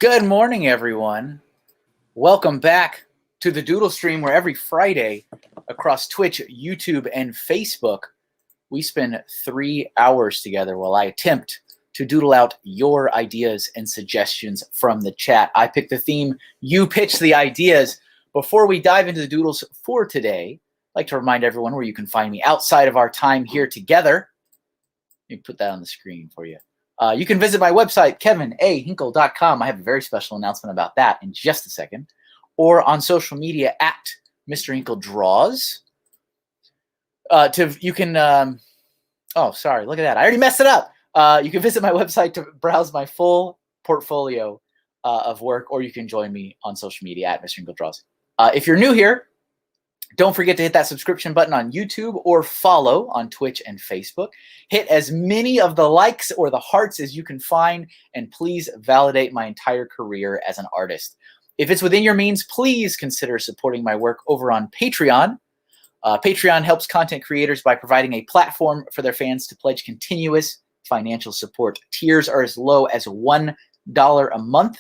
Good morning, everyone. Welcome back to the Doodle stream, where every Friday across Twitch, YouTube, and Facebook, we spend 3 hours together while I attempt to doodle out your ideas and suggestions from the chat. I pick the theme, you pitch the ideas. Before we dive into the doodles for today, I'd like to remind everyone where you can find me outside of our time here together. Let me put that on the screen for you. You can visit my website, KevinAHinkle.com. I have a very special announcement about that in just a second. Or on social media at MrHinkleDraws. Oh, sorry, look at that. I already messed it up. You can visit my website to browse my full portfolio of work, or you can join me on social media at MrHinkleDraws. If you're new here, don't forget to hit that subscription button on YouTube or follow on Twitch and Facebook. Hit as many of the likes or the hearts as you can find, and please validate my entire career as an artist. If it's within your means, please consider supporting my work over on Patreon. Patreon helps content creators by providing a platform for their fans to pledge continuous financial support. Tiers are as low as $1 a month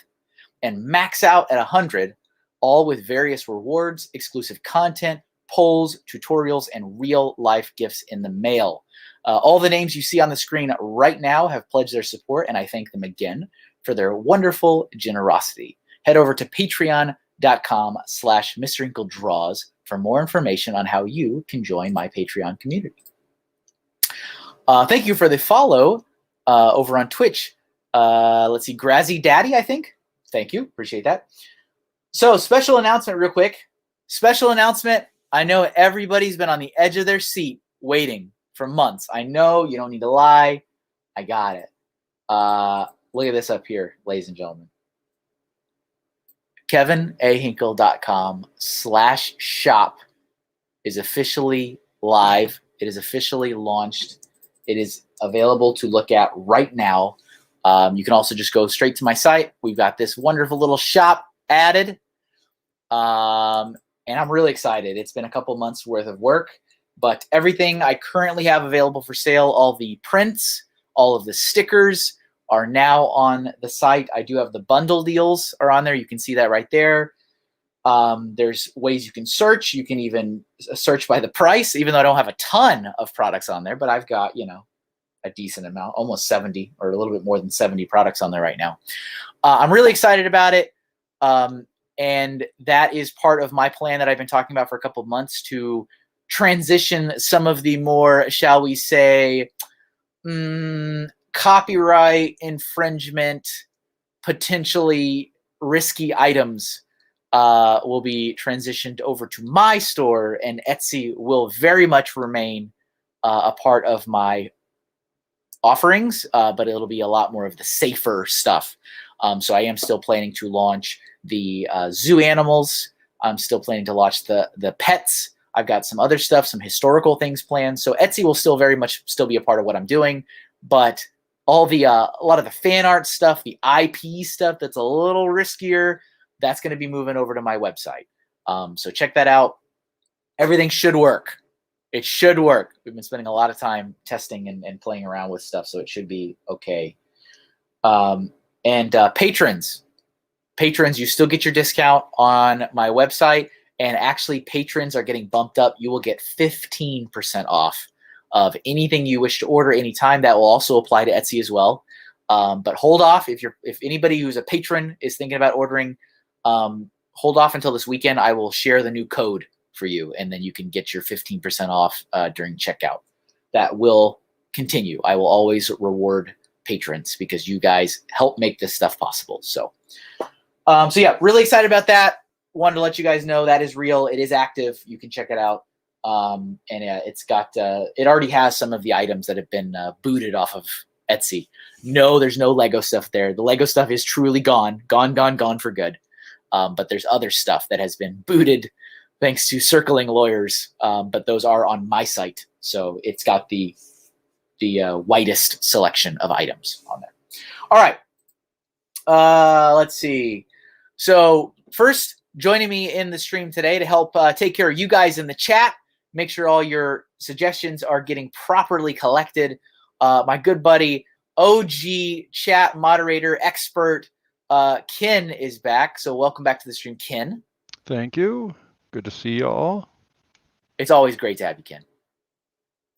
and max out at $100. All with various rewards, exclusive content, polls, tutorials, and real-life gifts in the mail. All the names you see on the screen right now have pledged their support, and I thank them again for their wonderful generosity. Head over to patreon.com/MrHinkleDraws for more information on how you can join my Patreon community. Thank you for the follow over on Twitch. Let's see, Grazzy Daddy, I think. Thank you. Appreciate that. So, special announcement real quick. Special announcement. I know everybody's been on the edge of their seat waiting for months. I know you don't need to lie. I got it. Look at this up here, ladies and gentlemen. KevinAHinkle.com/shop is officially live. It is officially launched. It is available to look at right now. You can also just go straight to my site. We've got this wonderful little shop added. And I'm really excited. It's been a couple months worth of work, but everything I currently have available for sale, all the prints, all of the stickers are now on the site. I do have the bundle deals are on there. You can see that right there. There's ways you can search. You can even search by the price, even though I don't have a ton of products on there, but I've got, a decent amount, almost 70 or a little bit more than 70 products on there right now. I'm really excited about it. And that is part of my plan that I've been talking about for a couple of months to transition some of the more, shall we say, copyright infringement, potentially risky items will be transitioned over to my store, and Etsy will very much remain a part of my offerings, but it'll be a lot more of the safer stuff. So I am still planning to launch the zoo animals. I'm still planning to launch the pets. I've got some other stuff, some historical things planned. So Etsy will still very much still be a part of what I'm doing, but all the a lot of the fan art stuff, the IP stuff that's a little riskier, that's going to be moving over to my website. So check that out. Everything should work. It should work. We've been spending a lot of time testing and playing around with stuff, so it should be okay. And patrons, you still get your discount on my website, and actually patrons are getting bumped up. You will get 15% off of anything you wish to order anytime. That will also apply to Etsy as well. But hold off if anybody who's a patron is thinking about ordering, hold off until this weekend. I will share the new code for you, and then you can get your 15% off during checkout. That will continue. I will always reward patrons because you guys help make this stuff possible. So yeah, really excited about that. Wanted to let you guys know that is real. It is active. You can check it out. And it's got, it already has some of the items that have been booted off of Etsy. No, there's no Lego stuff there. The Lego stuff is truly gone for good. But there's other stuff that has been booted thanks to circling lawyers. But those are on my site. So it's got the widest selection of items on there. All right. Let's see. So first, joining me in the stream today to help take care of you guys in the chat, make sure all your suggestions are getting properly collected. My good buddy, OG chat moderator, expert, Ken is back, so welcome back to the stream, Ken. Thank you. Good to see you all. It's always great to have you, Ken.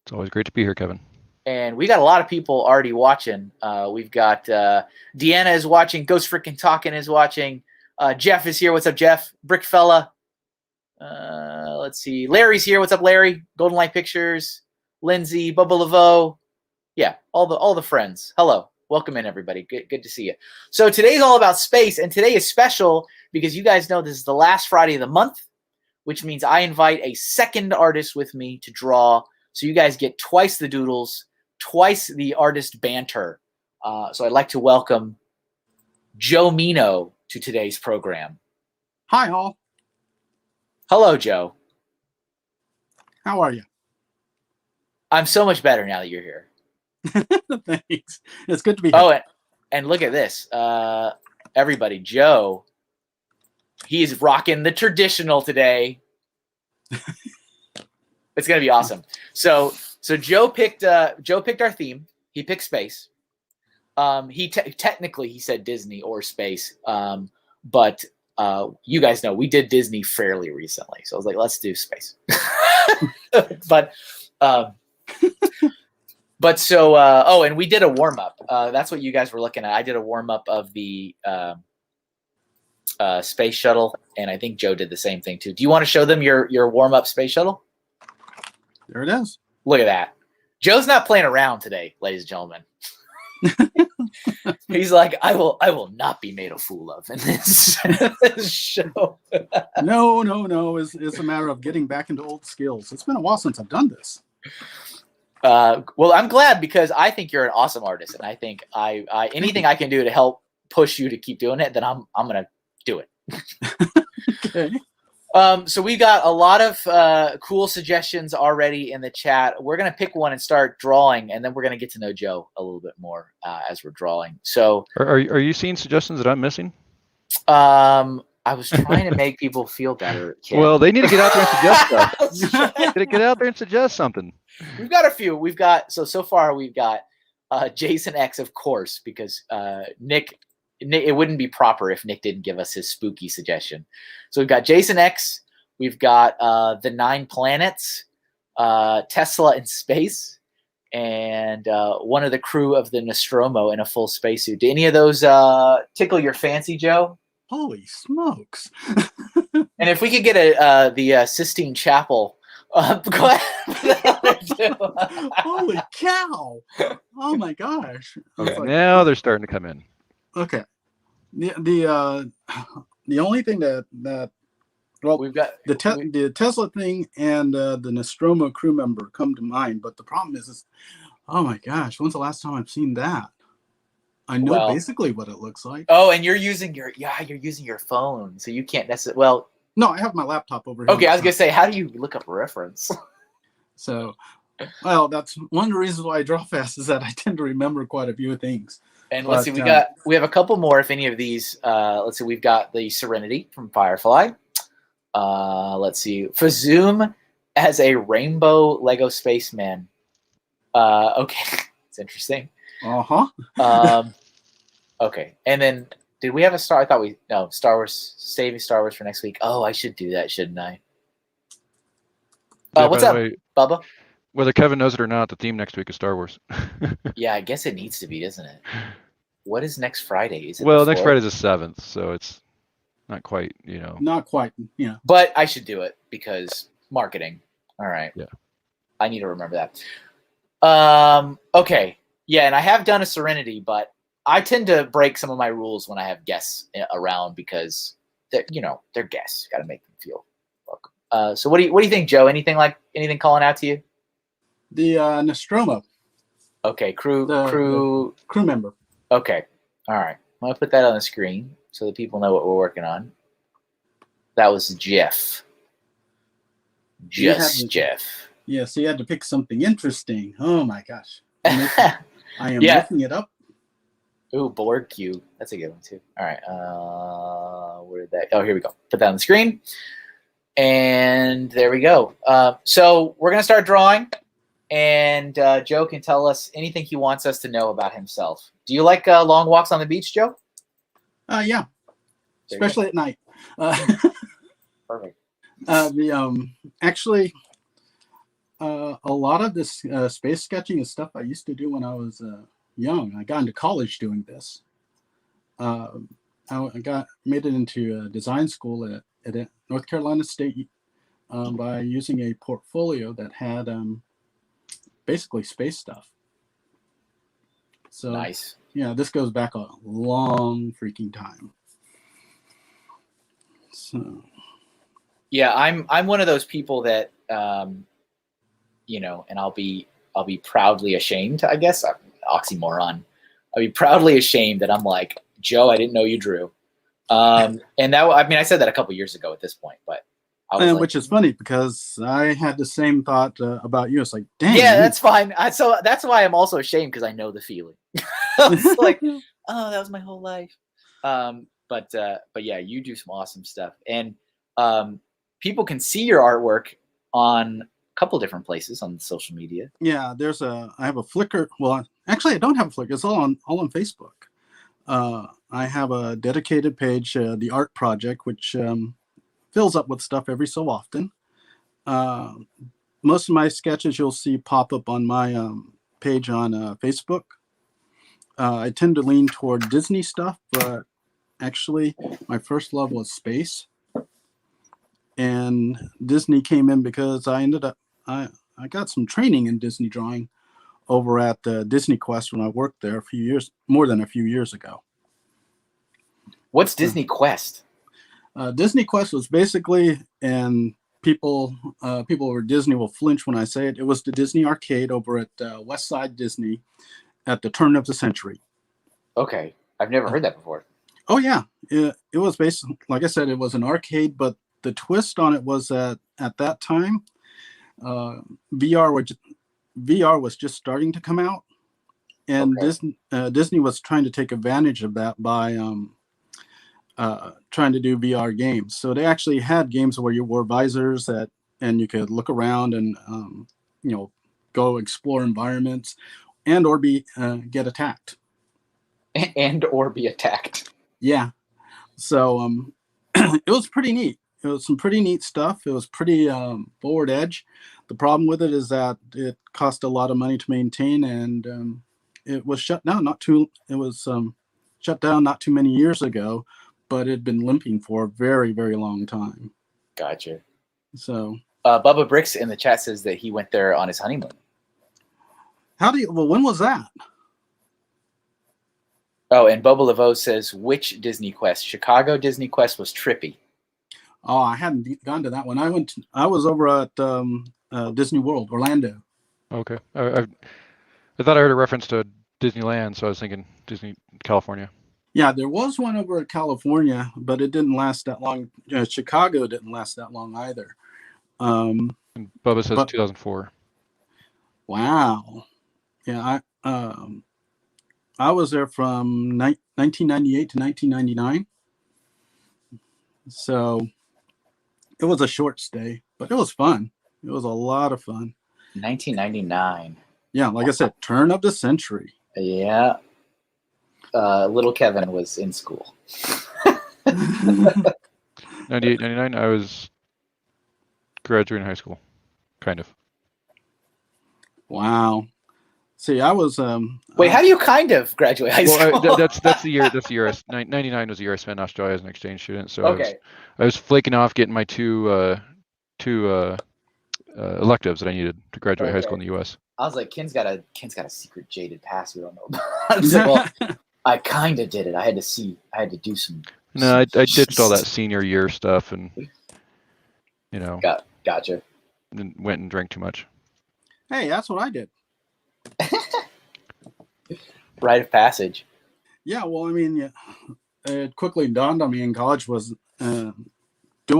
It's always great to be here, Kevin. And we got a lot of people already watching. We've got Deanna is watching. Ghost Frickin' Talkin' is watching. Jeff is here. What's up, Jeff? Brickfella. Let's see. Larry's here. What's up, Larry? Golden Light Pictures. Lindsay. Bubba Laveau. Yeah, all the friends. Hello. Welcome in, everybody. Good to see you. So today's all about space, and today is special because you guys know this is the last Friday of the month, which means I invite a second artist with me to draw. So you guys get twice the doodles, twice the artist banter. So I'd like to welcome Joe Meno to today's program. Hi, all. Hello, Joe. How are you? I'm so much better now that you're here. Thanks. It's good to be here. Oh, and look at this. Everybody, Joe, he's rocking the traditional today. It's going to be awesome. So Joe picked our theme. He picked space. Technically he said Disney or space. But you guys know we did Disney fairly recently. So I was like, let's do space. And we did a warm up. That's what you guys were looking at. I did a warm up of the space shuttle, and I think Joe did the same thing too. Do you want to show them your warm up space shuttle? There it is. Look at that. Joe's not playing around today, ladies and gentlemen. He's like, I will not be made a fool of in this show. No. It's a matter of getting back into old skills. It's been a while since I've done this. Well, I'm glad because I think you're an awesome artist, and I think I anything I can do to help push you to keep doing it, then I'm gonna do it. Okay. So we got a lot of cool suggestions already in the chat. We're gonna pick one and start drawing, and then we're gonna get to know Joe a little bit more as we're drawing. So, are you seeing suggestions that I'm missing? I was trying to make people feel better. Ken. Well, they need to get out there and suggest stuff. Get out there and suggest something. We've got a few. We've got so far we've got Jason X, of course, because Nick. It wouldn't be proper if Nick didn't give us his spooky suggestion. So we've got Jason X, we've got the 9 planets, Tesla in space, and one of the crew of the Nostromo in a full spacesuit. Do any of those tickle your fancy, Joe? Holy smokes! And if we could get the Sistine Chapel. Go ahead. Holy cow! Oh my gosh! Okay, now they're starting to come in. Okay. The only thing that well, we've got the Tesla thing and the Nostromo crew member come to mind, but the problem is oh my gosh, when's the last time I've seen that? I know basically what it looks like. Oh, and you're using your phone, so you can't necessarily. Well, no, I have my laptop over here. Okay, I was gonna say, how do you look up a reference? So, well, that's one of the reasons why I draw fast is that I tend to remember quite a few things. And let's see, we have a couple more. If any of these, let's see, we've got the Serenity from Firefly. Let's see, Fazoom as a rainbow Lego spaceman. Okay, it's interesting. Okay, and then did we have a star? I thought Star Wars, saving Star Wars for next week. Oh, I should do that, shouldn't I? Yeah, what's up, Bubba? Whether Kevin knows it or not, the theme next week is Star Wars. Yeah, I guess it needs to be, doesn't it? What is next Friday? Is it next Friday is the 7th, so it's not quite, Not quite, yeah. But I should do it because marketing. All right. Yeah. I need to remember that. Okay. Yeah, and I have done a Serenity, but I tend to break some of my rules when I have guests around because they're guests. Got to make them feel welcome. So what do you think, Joe? Anything calling out to you? The Nostromo. Okay, crew member. Okay, all right. I'm gonna put that on the screen so that people know what we're working on. That was Jeff. Jeff. Yeah, so you had to pick something interesting. Oh my gosh. I am looking it up. Ooh, Borg Cube. That's a good one too. All right. Where did that? Oh, here we go. Put that on the screen. And there we go. So we're gonna start drawing, and Joe can tell us anything he wants us to know about himself. Do you like long walks on the beach, Joe? Yeah, There you especially at night. Perfect. Actually, a lot of this space sketching is stuff I used to do when I was young. I got into college doing this. I made it into design school at North Carolina State by using a portfolio that had basically space stuff. So Nice. yeah, this goes back a long freaking time. So Yeah, I'm one of those people that you know, and I'll be proudly ashamed, I guess. Oxymoron. I'll be proudly ashamed that I'm like, Joe, I didn't know you drew. And that, I mean, I said that a couple years ago at this point, but I was like, which is funny because I had the same thought about you. It's like, dang. yeah, that's fine. So that's why I'm also ashamed, because I know the feeling. It's like, oh, that was my whole life. But yeah, you do some awesome stuff, and people can see your artwork on a couple different places on social media. Yeah, I have a Flickr. Well, actually, I don't have a Flickr. It's all on Facebook. I have a dedicated page, the Art Project, which fills up with stuff every so often. Most of my sketches you'll see pop up on my page on Facebook. I tend to lean toward Disney stuff, but actually, my first love was space. And Disney came in because I got some training in Disney drawing over at Disney Quest when I worked there more than a few years ago. What's Disney Quest? Disney Quest was basically, and people over Disney will flinch when I say it, it was the Disney arcade over at West Side Disney at the turn of the century. Okay, I've never heard that before. Oh yeah, it was basically, like I said, it was an arcade, but the twist on it was that at that time, VR was just starting to come out, and Disney was trying to take advantage of that by trying to do VR games. So they actually had games where you wore visors and you could look around and go explore environments and or get attacked. And or be attacked. Yeah. So it was pretty neat. It was some pretty neat stuff. It was pretty forward edge. The problem with it is that it cost a lot of money to maintain, and it was shut down shut down not too many years ago, but it had been limping for a very, very long time. Gotcha. So Bubba Bricks in the chat says that he went there on his honeymoon. when was that? Oh, and Bubba Laveau says, which Disney Quest? Chicago Disney Quest was trippy. Oh, I hadn't gone to that one. I was over at Disney World, Orlando. Okay. I thought I heard a reference to Disneyland, so I was thinking Disney California. Yeah, there was one over at California, but it didn't last that long. Chicago didn't last that long either. And Bubba says 2004. Wow. Yeah, I was there from 1998 to 1999. So it was a short stay, but it was fun. It was a lot of fun. 1999. Yeah, like I said, turn of the century. Yeah. Little Kevin was in school. 98, 99, I was graduating high school, kind of. Wow. See, I was. Wait, how do you kind of graduate high school? Well, that's the year. That's the year. 99 was the year I spent in Australia as an exchange student. So okay. I was flaking off getting my two electives that I needed to graduate high school in the U.S. I was like, Ken's got a secret jaded past we don't know about. I was like, well, I kind of did it. I had to do some. No, I ditched all that senior year stuff and Gotcha. And went and drank too much. Hey, that's what I did. Rite of passage. Yeah, well, I mean, it quickly dawned on me in college was do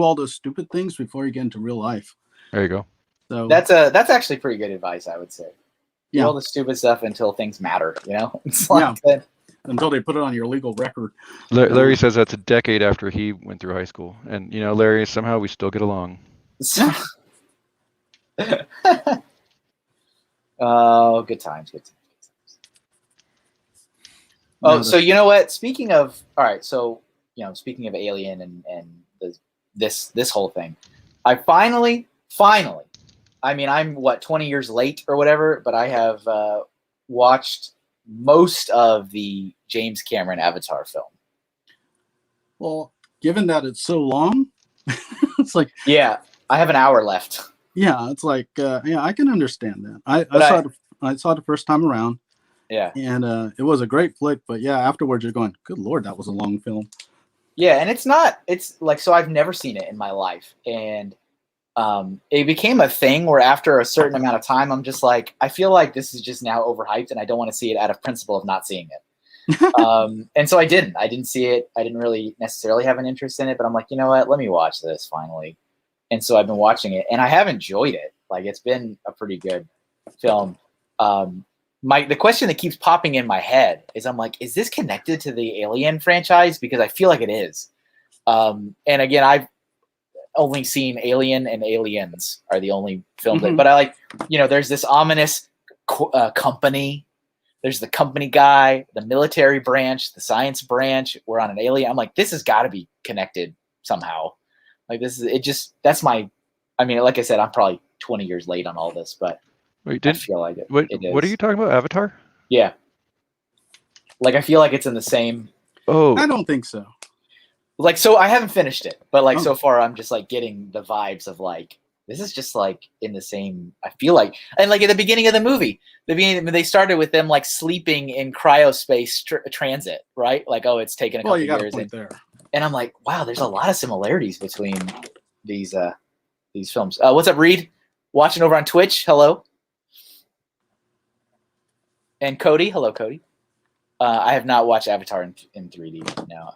all those stupid things before you get into real life. There you go. So that's actually pretty good advice, I would say. Do all the stupid stuff until things matter. It's like until they put it on your legal record. Larry says that's a decade after he went through high school, and Larry, somehow we still get along. Oh, good times. Oh, Now so that- you know what? Speaking of, all right, so speaking of Alien and this whole thing, I finally, I mean, I'm what 20 years late or whatever, but I have watched most of the James Cameron Avatar film. well, given that it's so long, it's like, Yeah, I have an hour left. yeah, it's like, yeah, I can understand that. I But saw it. I saw it the first time around, Yeah, and it was a great flick. But yeah, afterwards you're going, good lord, that was a long film. yeah, and it's like, so I've never seen it in my life, and it became a thing where after a certain amount of time, I'm just like, I feel like this is just now overhyped, and I don't want to see it out of principle of not seeing it. And so I didn't see it. I didn't really necessarily have an interest in it, but I'm like, you know what? Let me watch this finally. And so I've been watching it, and I have enjoyed it. Like, it's been a pretty good film. The question that keeps popping in my head is, I'm like, is this connected to the Alien franchise? Because I feel like it is. And again, I've only seen Alien and Aliens are the only films, but I like, there's this ominous company. There's the company guy, the military branch, the science branch. We're on an alien. I'm like, this has got to be connected somehow. Like, I mean, like I said, I'm probably 20 years late on all this, but Wait, I feel like it. what It is. what are you talking about? Avatar? Yeah. Like, I feel like it's in the same, Oh, I don't think so. like, so I haven't finished it, but like, Oh. so far I'm just like getting the vibes of like, this is just like in the same, I feel like, and like at the beginning of the movie, they started with them like sleeping in cryospace transit, right? Like, oh, it's taken a Well, couple you got a years. point there. And I'm like, wow, there's a lot of similarities between these films. What's up, Reed? Watching over on Twitch. Hello. And Cody. Hello, Cody. I have not watched Avatar in 3D. No,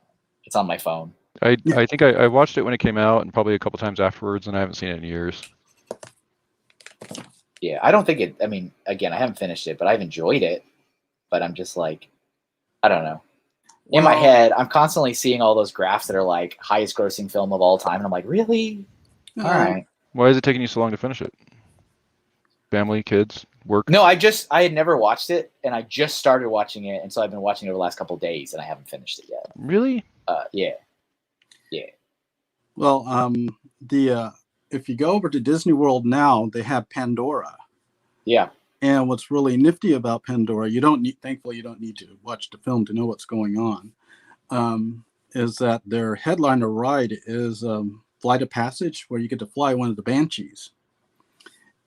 it's on my phone. I think I watched it when it came out and probably a couple times afterwards, and I haven't seen it in years. Yeah, I don't think it. I mean, again, I haven't finished it, but I've enjoyed it. But I'm just like, I don't know. In my head, I'm constantly seeing all those graphs that are like highest grossing film of all time, and I'm like, really? All right. Why is it taking you so long to finish it? Family, kids, work? No, I had never watched it, and I just started watching it, and so I've been watching it over the last couple of days, and I haven't finished it yet. Really? Yeah. Well, if you go over to Disney World now, they have Pandora. Yeah. And what's really nifty about Pandora, thankfully you don't need to watch the film to know what's going on, is that their headliner ride is Flight of Passage, where you get to fly one of the Banshees.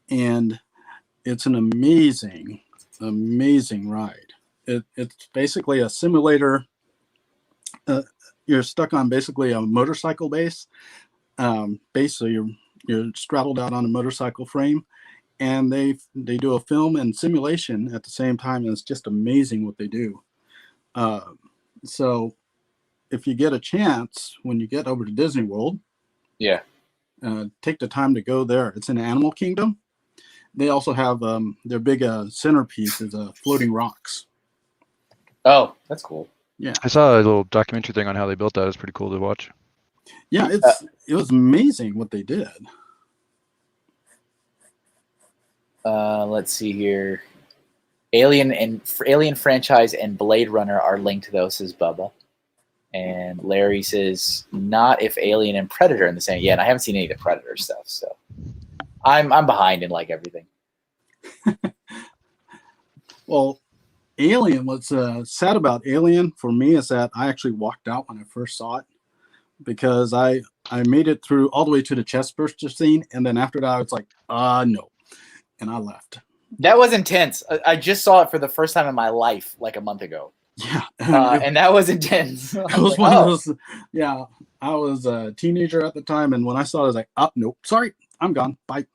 And it's an amazing ride. It's basically a simulator. You're stuck on basically a motorcycle base, so you're straddled out on a motorcycle frame, and they do a film and simulation at the same time, and it's just amazing what they do. So if you get a chance when you get over to Disney World, take the time to go there. It's in Animal Kingdom. They also have their big centerpiece is floating rocks. Oh, that's cool. Yeah, I saw a little documentary thing on how they built that. It's pretty cool to watch. yeah, it was amazing what they did. Let's see here. Alien franchise and Blade Runner are linked, though, says Bubba. And Larry says, not if Alien and Predator in the same. Yeah, and I haven't seen any of the Predator stuff, so I'm behind in like everything. Well, Alien, what's sad about Alien for me is that I actually walked out when I first saw it, because I made it through all the way to the chest burster scene, and then after that I was like, no, and I left. That was intense. I just saw it for the first time in my life like a month ago. Yeah, and that was intense. it was one of those. Yeah, I was a teenager at the time, and when I saw it, I was like, oh, nope, sorry, I'm gone, bye.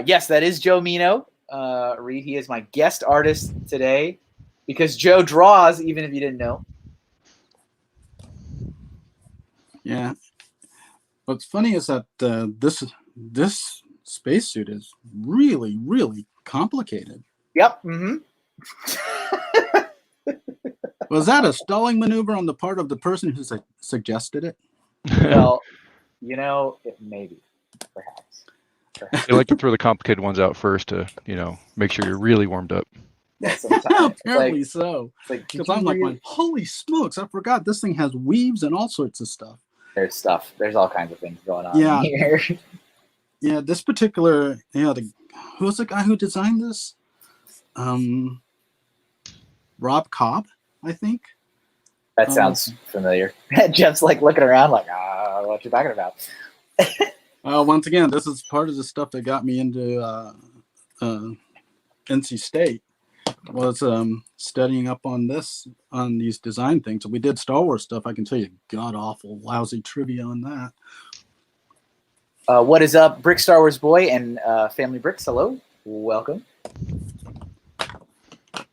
Yes, that is Joe Meno. Reed, he is my guest artist today because Joe draws, even if you didn't know. Yeah. What's funny is that this spacesuit is really, really complicated. Yep. Mm-hmm. Was that a stalling maneuver on the part of the person who suggested it? Well, maybe, perhaps. They like to throw the complicated ones out first to, make sure you're really warmed up. Sometimes. Apparently so. It's like, Because I'm like, holy smokes, I forgot this thing has weaves and all sorts of stuff. there's stuff. There's all kinds of things going on Yeah. here. Yeah, this particular, who's the guy who designed this? Rob Cobb, I think. That sounds familiar. Jeff's like looking around like, what you talking about? Once again, this is part of the stuff that got me into NC State, was studying up on these design things. We did Star Wars stuff. I can tell you god awful lousy trivia on that. What is up, Brick Star Wars Boy and Family Bricks? Hello, welcome.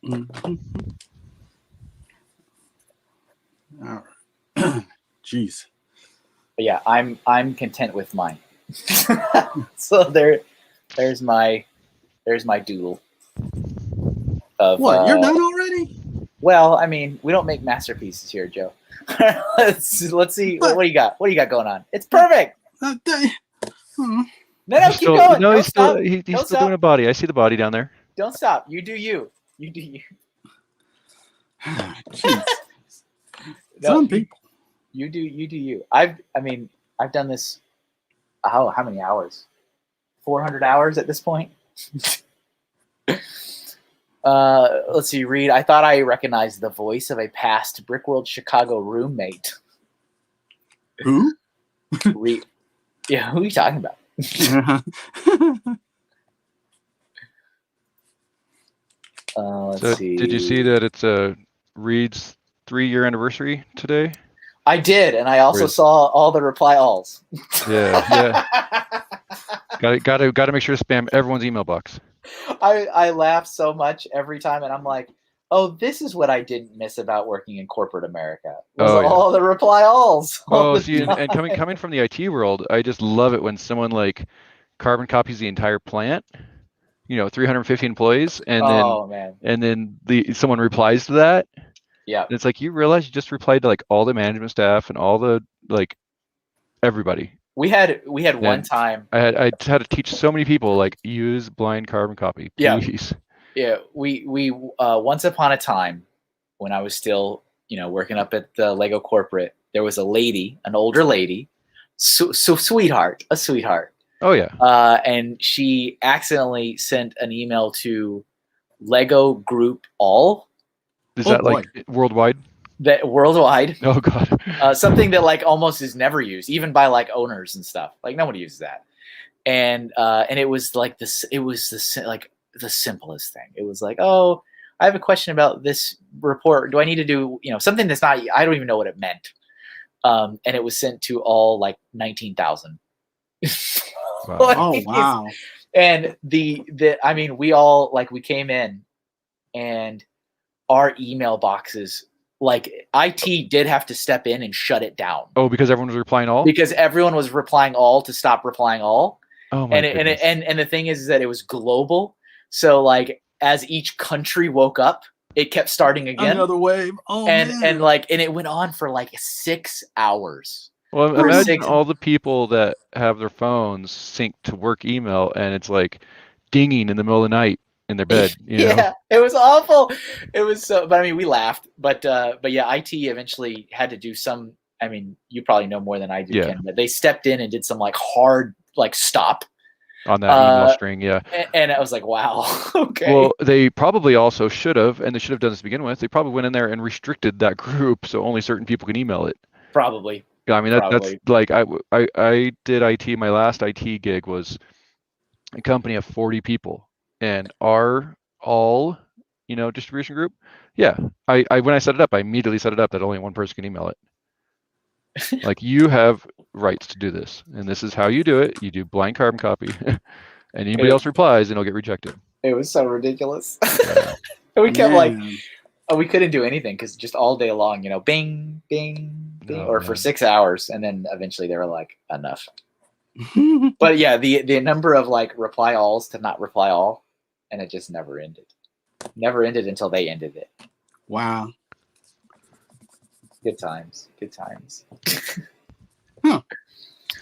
Mm-hmm. All right. Jeez. But yeah, I'm content with mine. So there's my doodle. Of, what, you're done already? Well, I mean, we don't make masterpieces here, Joe. let's see. What do you got? What do you got going on? It's perfect. No, Keep going. No, Don't he's stop. still doing a body. I see the body down there. Don't stop. You do you. You do you. Jeez. No, Some people. You do you. I've done this. How many hours? 400 hours at this point. Let's see. Read. I thought I recognized the voice of a past Brickworld Chicago roommate. Who? Read. Yeah, who are you talking about? Let's see. Did you see that it's Reed's 3-year anniversary today? I did, and I also saw all the reply alls. Yeah. Got to make sure to spam everyone's email box. I laugh so much every time, and I'm like, oh, this is what I didn't miss about working in corporate America. All the reply alls. See, and coming from the IT world, I just love it when someone like carbon copies the entire plant. 350 employees, and then someone replies to that. Yeah, and it's like, you realize you just replied to like all the management staff and all the everybody. We had one time. I had to teach so many people like, use blind carbon copy, please. Yeah. We once upon a time, when I was still working up at the Lego corporate, there was a lady, an older lady, so sweetheart, a sweetheart. Oh yeah. And she accidentally sent an email to Lego Group All. Is that like worldwide? That worldwide. Oh god. Something that like almost is never used, even by like owners and stuff. Like nobody uses that. And it was like this. It was the simplest thing. It was like, oh, I have a question about this report. Do I need to do something that's not? I don't even know what it meant. And it was sent to all like 19,000. Wow. Oh wow. And we all we came in, and our email boxes, like IT did have to step in and shut it down. Oh, because everyone was replying all? Because everyone was replying all to stop replying all. Oh my goodness. And the thing is that it was global. So like as each country woke up, it kept starting again. Another wave. Oh and man. and it went on for like 6 hours. Well, imagine all the people that have their phones synced to work email, and it's like dinging in the middle of the night in their bed. Yeah, it was awful. It was so. But I mean, we laughed. But yeah, IT eventually had to do some. I mean, you probably know more than I do, Ken, but they stepped in and did some hard stop on that email string. Yeah, and I was like, wow. Okay. Well, they probably also should have, and they should have done this to begin with. They probably went in there and restricted that group so only certain people can email it. Probably. I mean, that's like I did IT. My last IT gig was a company of 40 people, and our all distribution group. Yeah, I when I set it up, I immediately set it up that only one person can email it. Like, you have rights to do this, and this is how you do it. You do blind carbon copy, and anybody else replies, and it'll get rejected. It was so ridiculous. And we kept we couldn't do anything because just all day long, bing, bing. For 6 hours, and then eventually they were like, enough. But yeah, the number of reply alls to not reply all, and it just never ended until they ended it. Wow. Good times. Huh.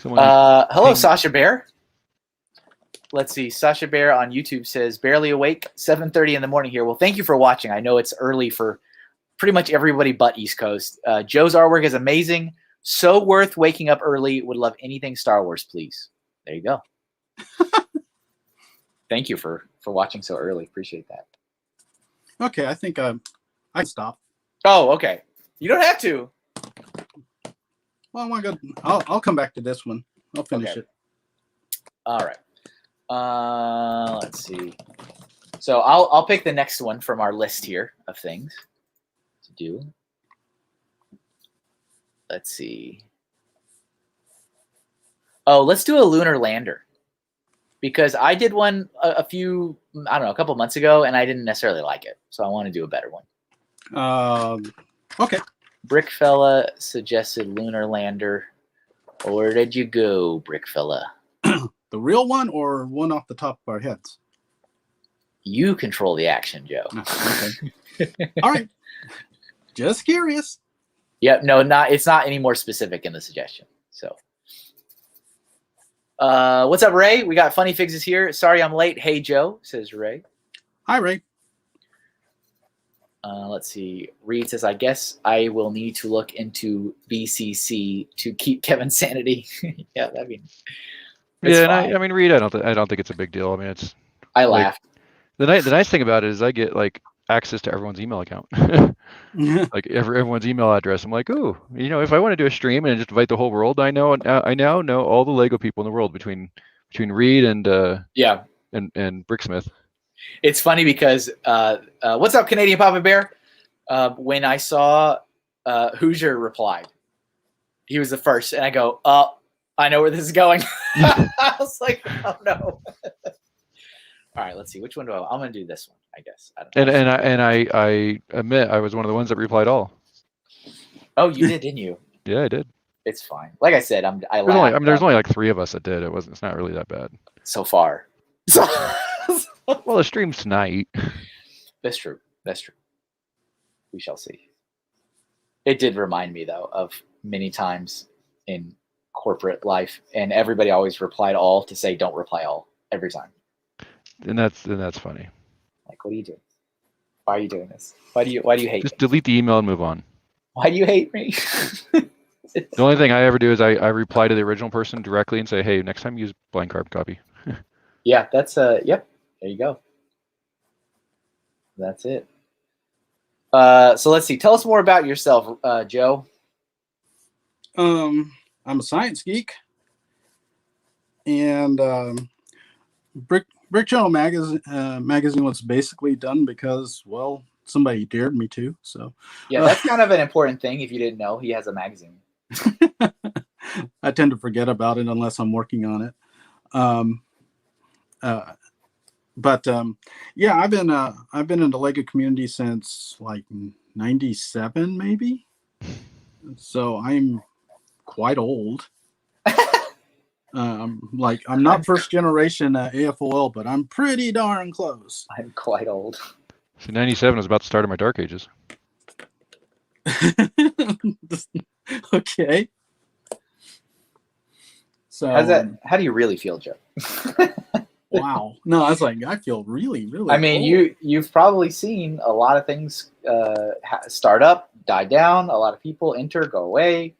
Hello, Sasha Bear. let's see. Sasha Bear on YouTube says, barely awake, 7:30 in the morning here. Well, thank you for watching. I know it's early for pretty much everybody but East Coast. Joe's artwork is amazing. So worth waking up early. Would love anything Star Wars, please. There you go. Thank you for watching so early. Appreciate that. Okay, I think I stop. Oh, okay. You don't have to. Well, I'll come back to this one. I'll finish Okay. it. All right. Let's see. So I'll pick the next one from our list here of things to do. Let's see. Oh, let's do a lunar lander. Because I did one a couple months ago, and I didn't necessarily like it. So I want to do a better one. Okay. Brickfella suggested lunar lander. Where did you go, Brickfella? The real one or one off the top of our heads? You control the action, Joe. Okay. All right. Just curious. Yep. No, it's not any more specific in the suggestion. So. What's up, Ray? We got funny fixes here. Sorry I'm late. Hey, Joe, says Ray. Hi, Ray. Let's see. Reed says, I guess I will need to look into BCC to keep Kevin's sanity. Yeah, that'd be. Yeah, and I mean, Reed, I don't think it's a big deal. I mean, it's. I like, laughed. The nice thing about it is I get like access to everyone's email account. Like everyone's email address. I'm like, ooh, if I want to do a stream and just invite the whole world, I now know all the Lego people in the world between Reed and yeah and Bricksmith. It's funny because what's up, Canadian Papa Bear? When I saw Hoosier replied, he was the first, and I go, I know where this is going. I was like, oh no. All right, let's see. Which one I'm going to do this one, I guess. I don't know. And I admit I was one of the ones that replied all. Oh, you did, didn't you? Yeah, I did. It's fine. Like I said, there's only like 3 of us that did. It's not really that bad. So far. Well, the stream's tonight. That's true. We shall see. It did remind me, though, of many times in corporate life, and everybody always replied all to say don't reply all every time. And that's funny. Like, what are you doing? Why are you doing this? Why do you hate me? Just delete the email and move on. Why do you hate me? The only thing I ever do is I reply to the original person directly and say, hey, next time use blank carbon copy. Yeah, that's yep. There you go. That's it. So let's see. Tell us more about yourself, Joe. I'm a science geek, and Brick Journal magazine was basically done because, well, somebody dared me to. So yeah, that's kind of an important thing. If you didn't know, he has a magazine. I tend to forget about it unless I'm working on it. Yeah, I've been in the Lego community since like '97, maybe. So I'm quite old. I'm not first generation AFOL, but I'm pretty darn close. I'm quite old. So 97 was about the start of my Dark Ages. Okay. So how do you really feel, Joe? Wow. No, I was like, I feel really, really I mean, old. you've probably seen a lot of things start up, die down, a lot of people enter, go away.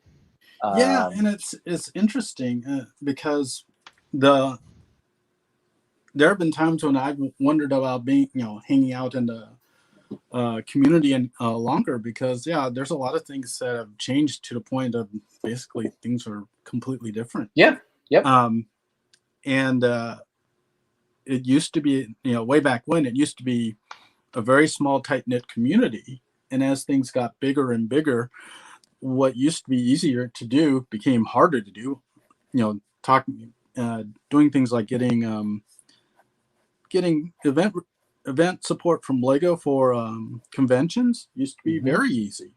Yeah, and it's interesting because there have been times when I've wondered about being, hanging out in the community and longer because there's a lot of things that have changed to the point of basically things are completely different. Yeah. Yep. And it used to be, way back when it used to be a very small, tight-knit community, and as things got bigger and bigger, what used to be easier to do became harder to do. Doing things like getting event support from Lego for conventions used to be very easy,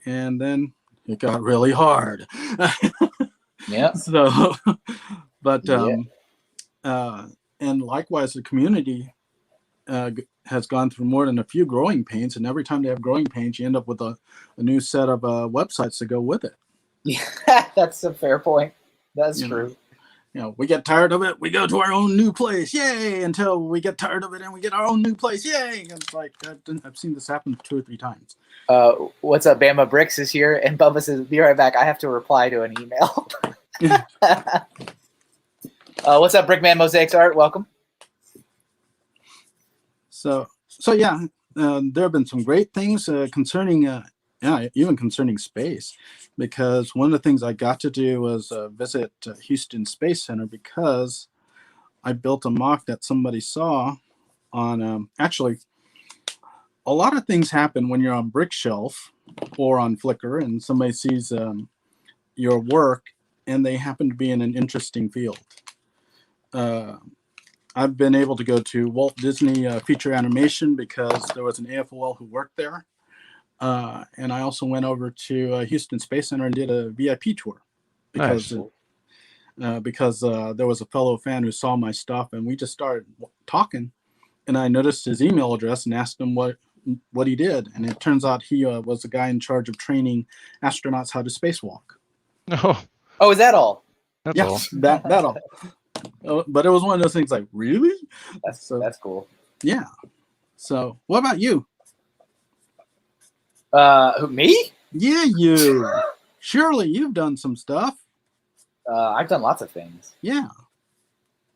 and then it got really hard. Yeah. So, but and likewise, the community has gone through more than a few growing pains, and every time they have growing pains, you end up with a new set of websites to go with it. Yeah, that's a fair point. That's true. we get tired of it, we go to our own new place, yay! Until we get tired of it and we get our own new place, yay! And it's like I've seen this happen 2 or 3 times. What's up, Bama Bricks is here, and Bubba says, "Be right back. I have to reply to an email." What's up, Brickman Mosaics Art? Welcome. So yeah, there have been some great things concerning, even concerning space, because one of the things I got to do was visit Houston Space Center, because I built a mock that somebody saw on, actually, a lot of things happen when you're on Brickshelf or on Flickr and somebody sees your work and they happen to be in an interesting field. I've been able to go to Walt Disney Feature Animation because there was an AFOL who worked there. And I also went over to Houston Space Center and did a VIP tour because, because there was a fellow fan who saw my stuff, and we just started talking, and I noticed his email address and asked him what he did. And it turns out he was the guy in charge of training astronauts how to spacewalk. Oh, is that all? That's all. that all. But it was one of those things like, really? That's cool. Yeah. So what about you? Me? Yeah, you. Surely you've done some stuff. I've done lots of things. Yeah.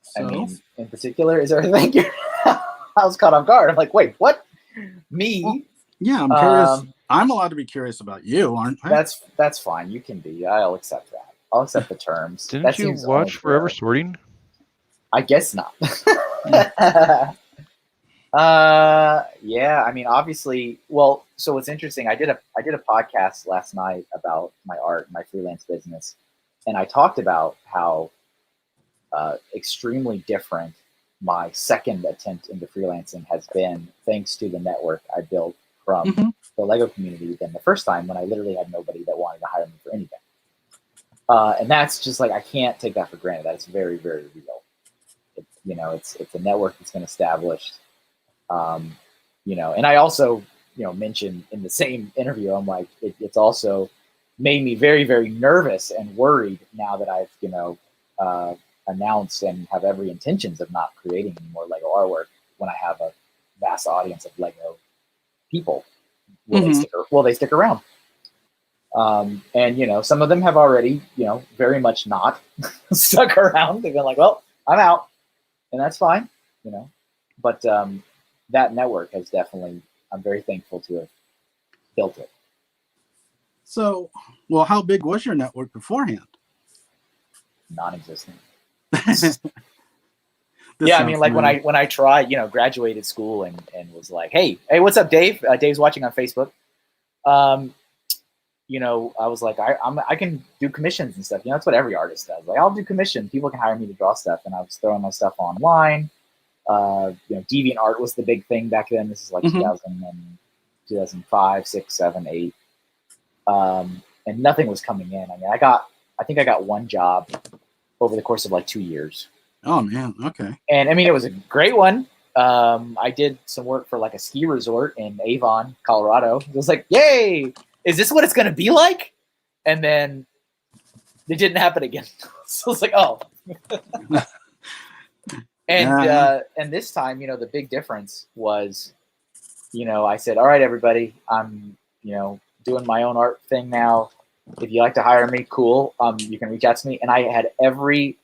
So? I mean, in particular, is there anything? I was caught off guard. I'm like, wait, what? Me? Well, yeah, I'm curious. I'm allowed to be curious about you, aren't I? That's fine. You can be. I'll accept that. I'll accept the terms. Didn't you watch Forever Sorting? I guess not. Yeah, I mean, obviously, well, so what's interesting, I did a podcast last night about my art, my freelance business, and I talked about how extremely different my second attempt into freelancing has been, thanks to the network I built from the Lego community, than the first time when I literally had nobody that wanted to hire me for anything. And that's just like, I can't take that for granted. That's very, very real. It's a network that's been established. And I also, mentioned in the same interview, I'm like, it's also made me very, very nervous and worried now that I've, announced and have every intentions of not creating any more Lego artwork when I have a vast audience of Lego people. Will they stick around? And, some of them have already, very much not stuck around. They've been like, well, I'm out, and that's fine, but, that network has definitely, I'm very thankful to have built it. So, well, how big was your network beforehand? Non-existent. Yeah, I mean, like when I tried, graduated school and was like, hey, what's up, Dave? Dave's watching on Facebook. I was like, I can do commissions and stuff. That's what every artist does. Like, I'll do commissions. People can hire me to draw stuff, and I was throwing my stuff online. DeviantArt was the big thing back then. This is like 2005, 6, 7, 8. And nothing was coming in. I mean, I think I got one job over the course of like 2 years. Oh man. Okay. And I mean, it was a great one. I did some work for like a ski resort in Avon, Colorado. It was like, yay, is this what it's going to be like? And then it didn't happen again. So it's like, oh. And this time, the big difference was, I said, all right, everybody, I'm, doing my own art thing now. If you like to hire me, cool. You can reach out to me. And I had every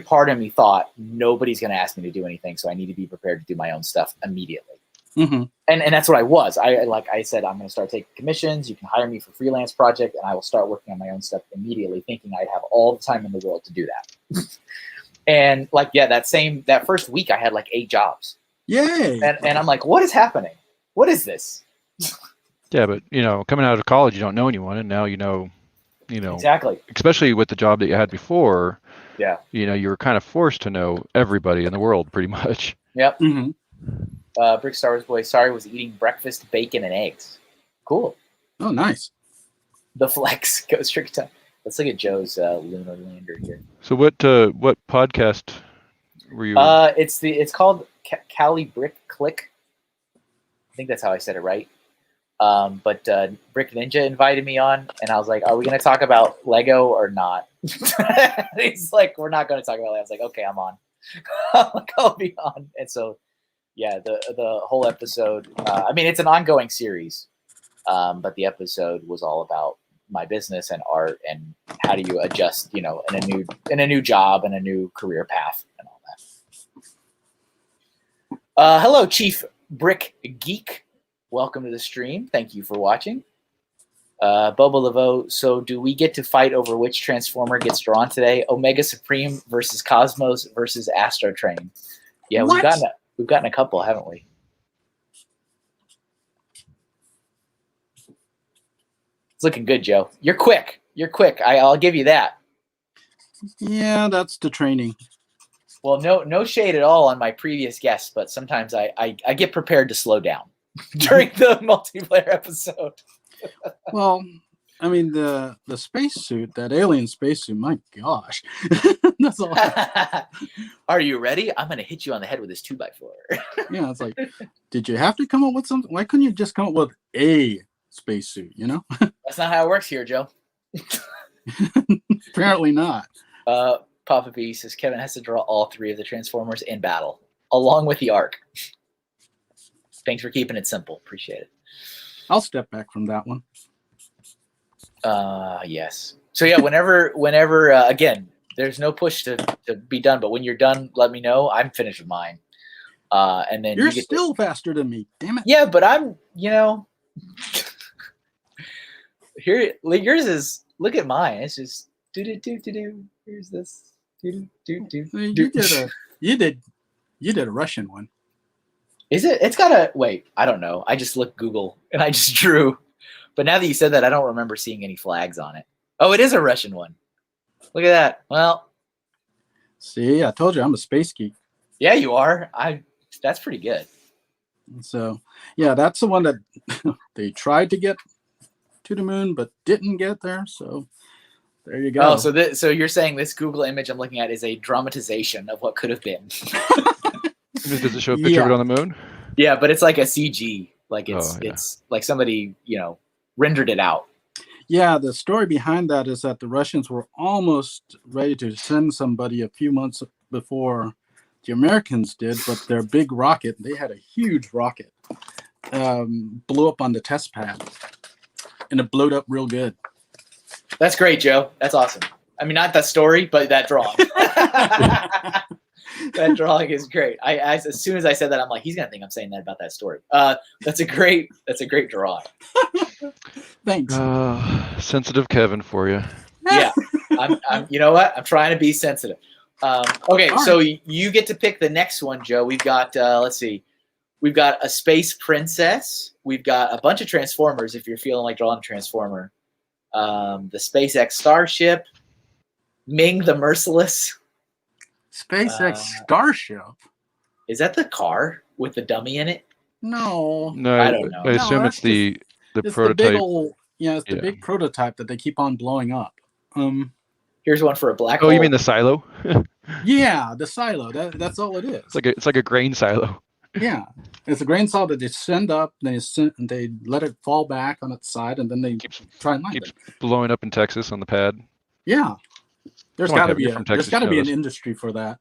part of me thought, nobody's going to ask me to do anything, so I need to be prepared to do my own stuff immediately. And that's what I was. I said, I'm going to start taking commissions. You can hire me for freelance project, and I will start working on my own stuff immediately, thinking I'd have all the time in the world to do that. And that first week I had like 8 jobs. Yay! And I'm like, what is happening? What is this? Yeah, but coming out of college, you don't know anyone, and now exactly. Especially with the job that you had before. Yeah. You were kind of forced to know everybody in the world, pretty much. Yep. Brick Star Wars Boy, sorry, was eating breakfast, bacon, and eggs. Cool. Oh, nice. The flex goes trick time. Let's look at Joe's lunar lander here. So what podcast were you? It's called Cali Brick Click. I think that's how I said it right. But Brick Ninja invited me on, and I was like, "Are we going to talk about Lego or not?" He's like, "We're not going to talk about Lego." I was like, "Okay, I'm on. I'll be on." And so, yeah, the whole episode. I mean, it's an ongoing series, but the episode was all about my business and art and how do you adjust, in a new job and a new career path and all that. Hello, Chief Brick Geek. Welcome to the stream. Thank you for watching. Bobo Laveau, so do we get to fight over which Transformer gets drawn today? Omega Supreme versus Cosmos versus Astro Train. Yeah, we've gotten a couple, haven't we? It's looking good, Joe. You're quick. I'll give you that. Yeah, that's the training. Well, no shade at all on my previous guests, but sometimes I get prepared to slow down during the multiplayer episode. Well, I mean the spacesuit, that alien spacesuit. My gosh, that's all. Are you ready? I'm gonna hit you on the head with this 2x4. Yeah, it's like, did you have to come up with something? Why couldn't you just come up with a spacesuit? That's not how it works here, Joe. Apparently not. Papa B says Kevin has to draw all 3 of the Transformers in battle, along with the arc. Thanks for keeping it simple. Appreciate it. I'll step back from that one. Yes. So yeah, whenever again, there's no push to be done, but when you're done, let me know. I'm finished with mine. And then you're still faster than me. Damn it. Yeah, but I'm, here. Yours is. Look at mine. It's just do. Here's this. Do. You did a Russian one. Is it? It's got a wait. I don't know. I just looked Google and I just drew. But now that you said that, I don't remember seeing any flags on it. Oh, it is a Russian one. Look at that. Well, see, I told you I'm a space geek. Yeah, you are. That's pretty good. So, yeah, that's the one that they tried to get to the moon but didn't get there. So, there you go. Oh, so you're saying this Google image I'm looking at is a dramatization of what could have been. Does it show a picture of it on the moon? Yeah, but it's like a CG. Like it's like somebody, rendered it out. Yeah, the story behind that is that the Russians were almost ready to send somebody a few months before the Americans did, but their big rocket, they had a huge rocket, blew up on the test pad, and it blowed up real good. That's great, Joe. That's awesome. I mean, not that story, but that drawing. That drawing is great. As soon as I said that, I'm like, he's gonna think I'm saying that about that story. That's a great drawing. Thanks. Sensitive Kevin for you. Yeah, I'm. You know what? I'm trying to be sensitive. Okay, so you get to pick the next one, Joe. We've got let's see, we've got a space princess. We've got a bunch of Transformers. If you're feeling like drawing a Transformer, the SpaceX Starship, Ming the Merciless. SpaceX Starship. Is that the car with the dummy in it? No, I don't know. I assume it's the prototype. The big old, it's the big prototype that they keep on blowing up. Here's one for a black hole. Oh, you mean the silo? Yeah, the silo. That's all it is. It's like a grain silo. Yeah, it's a grain silo that they send up, then they let it fall back on its side, and then they try and land it. Blowing up in Texas on the pad. Yeah, there's got to be an industry for that.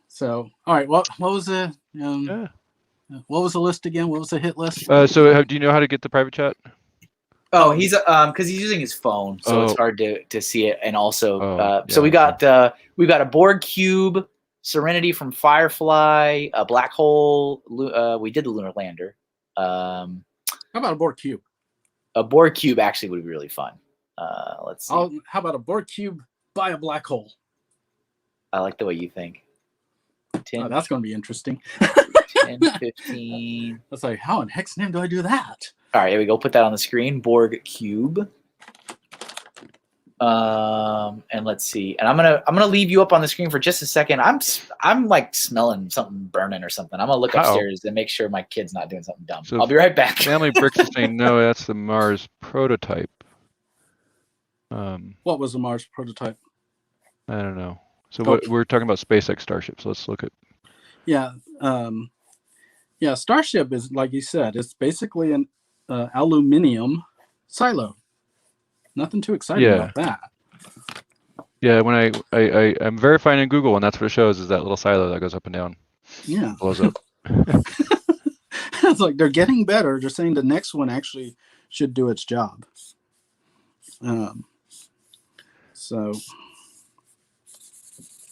So, all right, what was the what was the list again? What was the hit list? So do you know how to get the private chat? Oh, he's because he's using his phone, so it's hard to see it. And also, so we got a Borg cube, Serenity from Firefly, a black hole. We did the lunar lander. How about a Borg cube? A Borg cube actually would be really fun. Let's see. How about a Borg cube by a black hole? I like the way you think. 10, that's going to be interesting. 10, 15. That's like, how in heck's name do I do that? All right, here we go. Put that on the screen. Borg cube. And let's see. And I'm gonna leave you up on the screen for just a second. I'm like smelling something burning or something. I'm gonna look upstairs and make sure my kid's not doing something dumb. So I'll be right back. Family Bricks is saying no. That's the Mars prototype. What was the Mars prototype? I don't know. So we're talking about SpaceX Starships. Let's look at. Yeah. Yeah, Starship is, like you said, it's basically an aluminum silo. Nothing too exciting Yeah. about that. Yeah, when I'm verifying in Google, and that's what it shows is that little silo that goes up and down, Yeah. blows up. It's like they're getting better. They're saying the next one actually should do its job. So,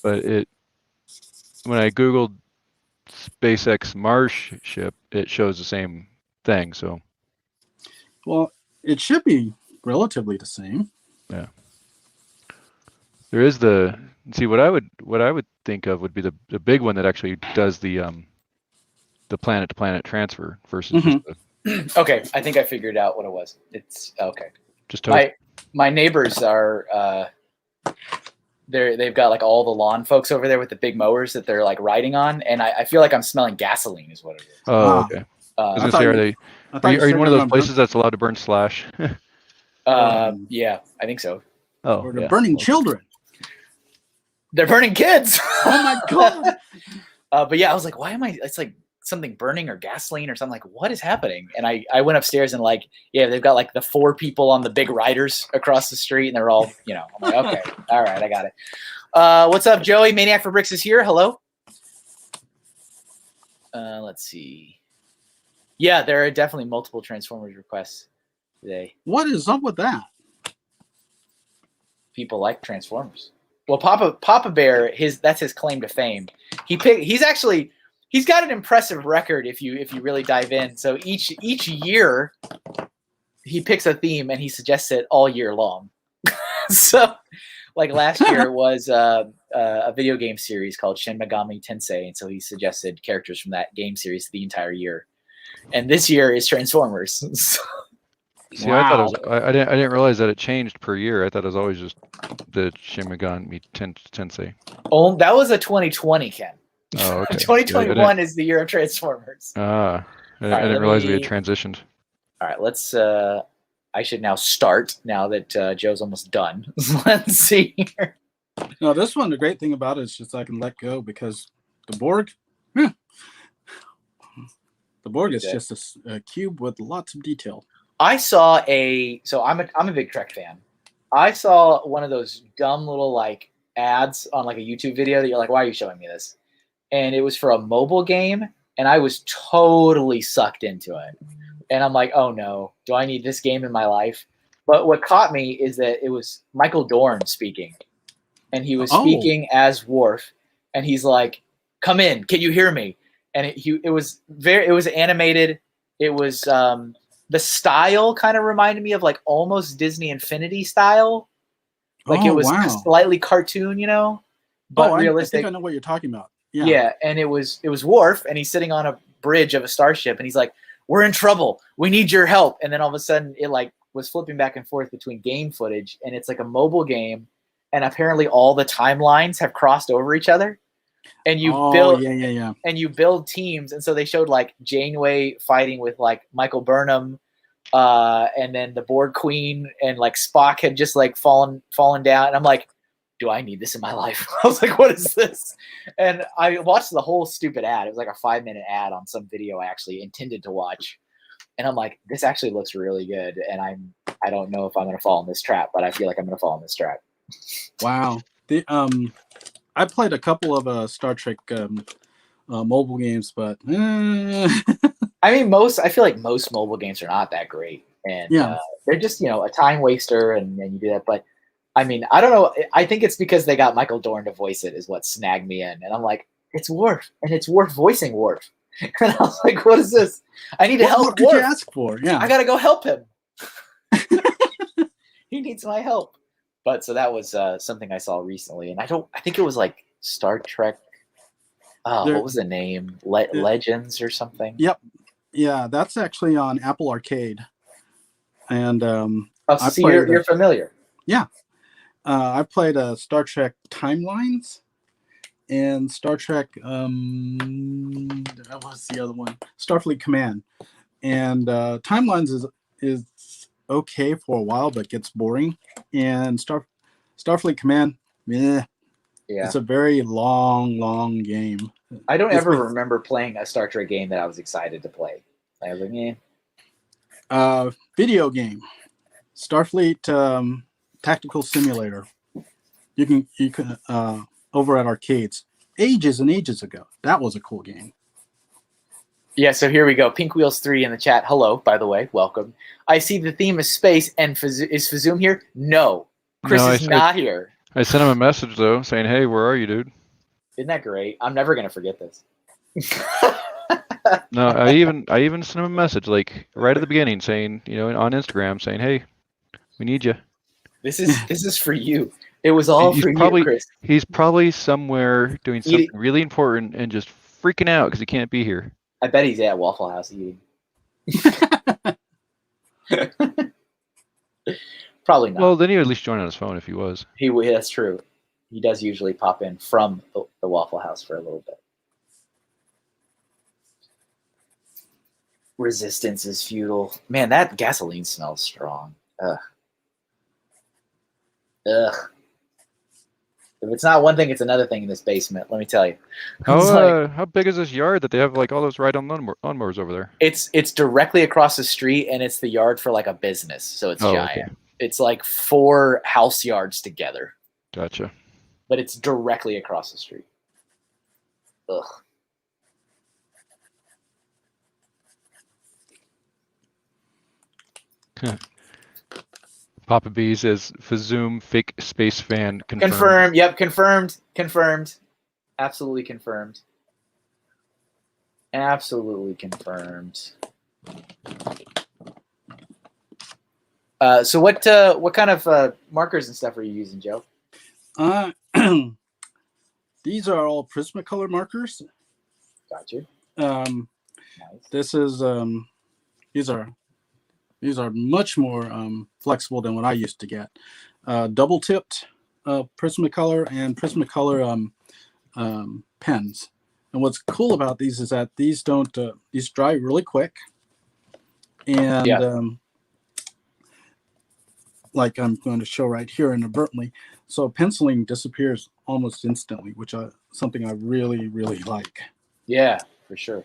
But when I Googled SpaceX Mars ship, it shows the same thing. So well, it should be relatively the same. yeah, there is what I would think of would be the big one that actually does the planet to planet transfer versus just Okay, I think I figured out what it was. It's okay. just toast. My neighbors are they've got like all the lawn folks over there with the big mowers that they're like riding on, and I feel like I'm smelling gasoline is what it is. Oh, okay. I was gonna say, are you in one of those places that's allowed to burn slash? Yeah, I think so. Oh, or they're yeah. burning children. They're burning kids. Oh my god! But yeah, I was like, why am I? It's like something burning or gasoline or something. Like, what is happening? And I went upstairs and like, yeah, they've got like the 4 people on the big riders across the street, and they're all, I'm like, okay, all right, I got it. What's up, Joey? Maniac for Bricks is here. Hello. Let's see. Yeah, there are definitely multiple Transformers requests today. What is up with that? People like Transformers. Well, Papa Bear, that's his claim to fame. He's got an impressive record if you really dive in. So each year he picks a theme and he suggests it all year long. So like last year was a video game series called Shin Megami Tensei, and so he suggested characters from that game series the entire year. And this year is Transformers. See, wow. I thought I didn't realize that it changed per year. I thought it was always just the Shin Megami Tensei. Oh, that was a 2020, Ken. Oh, okay. 2021 is the year of Transformers. I didn't realize we had transitioned. All right, let's. I should now start now that Joe's almost done. Let's see here. No, this one, the great thing about it is just I can let go because the Borg, the Borg is just a cube with lots of detail. I saw so I'm a big Trek fan. I saw one of those dumb little like ads on like a YouTube video that you're like, why are you showing me this? And it was for a mobile game, and I was totally sucked into it. And I'm like, oh no, do I need this game in my life? But what caught me is that it was Michael Dorn speaking, and he was speaking as Worf, and he's like, come in, can you hear me? And it was animated. It was the style kind of reminded me of like almost Disney Infinity style. Like it was slightly cartoon, but realistic. I think I know what you're talking about. Yeah, and it was Worf, and he's sitting on a bridge of a starship, and he's like, we're in trouble. We need your help. And then all of a sudden it like was flipping back and forth between game footage, and it's like a mobile game, and apparently all the timelines have crossed over each other. And you and you build teams. And so they showed like Janeway fighting with like Michael Burnham, and then the Borg Queen, and like Spock had just like fallen down. And I'm like, do I need this in my life? I was like, what is this? And I watched the whole stupid ad. It was like a 5-minute ad on some video I actually intended to watch. And I'm like, this actually looks really good. And I don't know if I'm going to fall in this trap, but I feel like I'm going to fall in this trap. Wow. I played a couple of Star Trek mobile games, but I mean, I feel like most mobile games are not that great. And they're just, a time waster, and you do that. But I mean, I don't know. I think it's because they got Michael Dorn to voice it is what snagged me in. And I'm like, it's Worf, and it's Worf voicing Worf. And I was like, what is this? I need to help Worf. What could you ask for? Yeah. I got to go help him. He needs my help. But so that was something I saw recently. And I think it was like Star Trek. What was the name? Legends or something? Yep. Yeah, that's actually on Apple Arcade. And you're familiar. Yeah. I played Star Trek Timelines and Star Trek, what's the other one? Starfleet Command. And Timelines is okay for a while, but gets boring. And Starfleet Command, Yeah. It's a very long game. I don't It's ever been- remember playing a Star Trek game that I was excited to play. I was like, eh. Video game, Starfleet Tactical Simulator. You can over at arcades ages and ages ago. That was a cool game. Yeah, so here we go. Pink Wheels 3 in the chat. Hello, by the way. Welcome. I see the theme is space, and is Fazoom here? No. Chris No, is not here. I sent him a message though, saying, "Hey, where are you, dude?" Isn't that great? I'm never going to forget this. No, I even sent him a message like right at the beginning, saying, on Instagram, saying, "Hey, we need you." This is for you. It was all for you, Chris. He's probably somewhere doing something really important and just freaking out because he can't be here. I bet he's at Waffle House eating. Probably not. Well, then he would at least join on his phone if he was. That's true. He does usually pop in from the Waffle House for a little bit. Resistance is futile. Man, that gasoline smells strong. Ugh. If it's not one thing, it's another thing in this basement. Let me tell you. How big is this yard that they have like all those ride-on lawnmowers over there? It's directly across the street, and it's the yard for like a business, so it's giant. Okay. It's like 4 house yards together. Gotcha. But it's directly across the street. Ugh. Papa B says, Fazoom fake space fan confirmed. Confirmed. Yep, confirmed. Confirmed. Absolutely confirmed. Absolutely confirmed. So what kind of markers and stuff are you using, Joe? These are all Prismacolor markers. Gotcha. Nice. This is these are much more flexible than what I used to get. Double tipped Prismacolor and Prismacolor pens. And what's cool about these is that these don't these dry really quick, and like I'm going to show right here inadvertently. So penciling disappears almost instantly, which is something I really, really like. Yeah, for sure.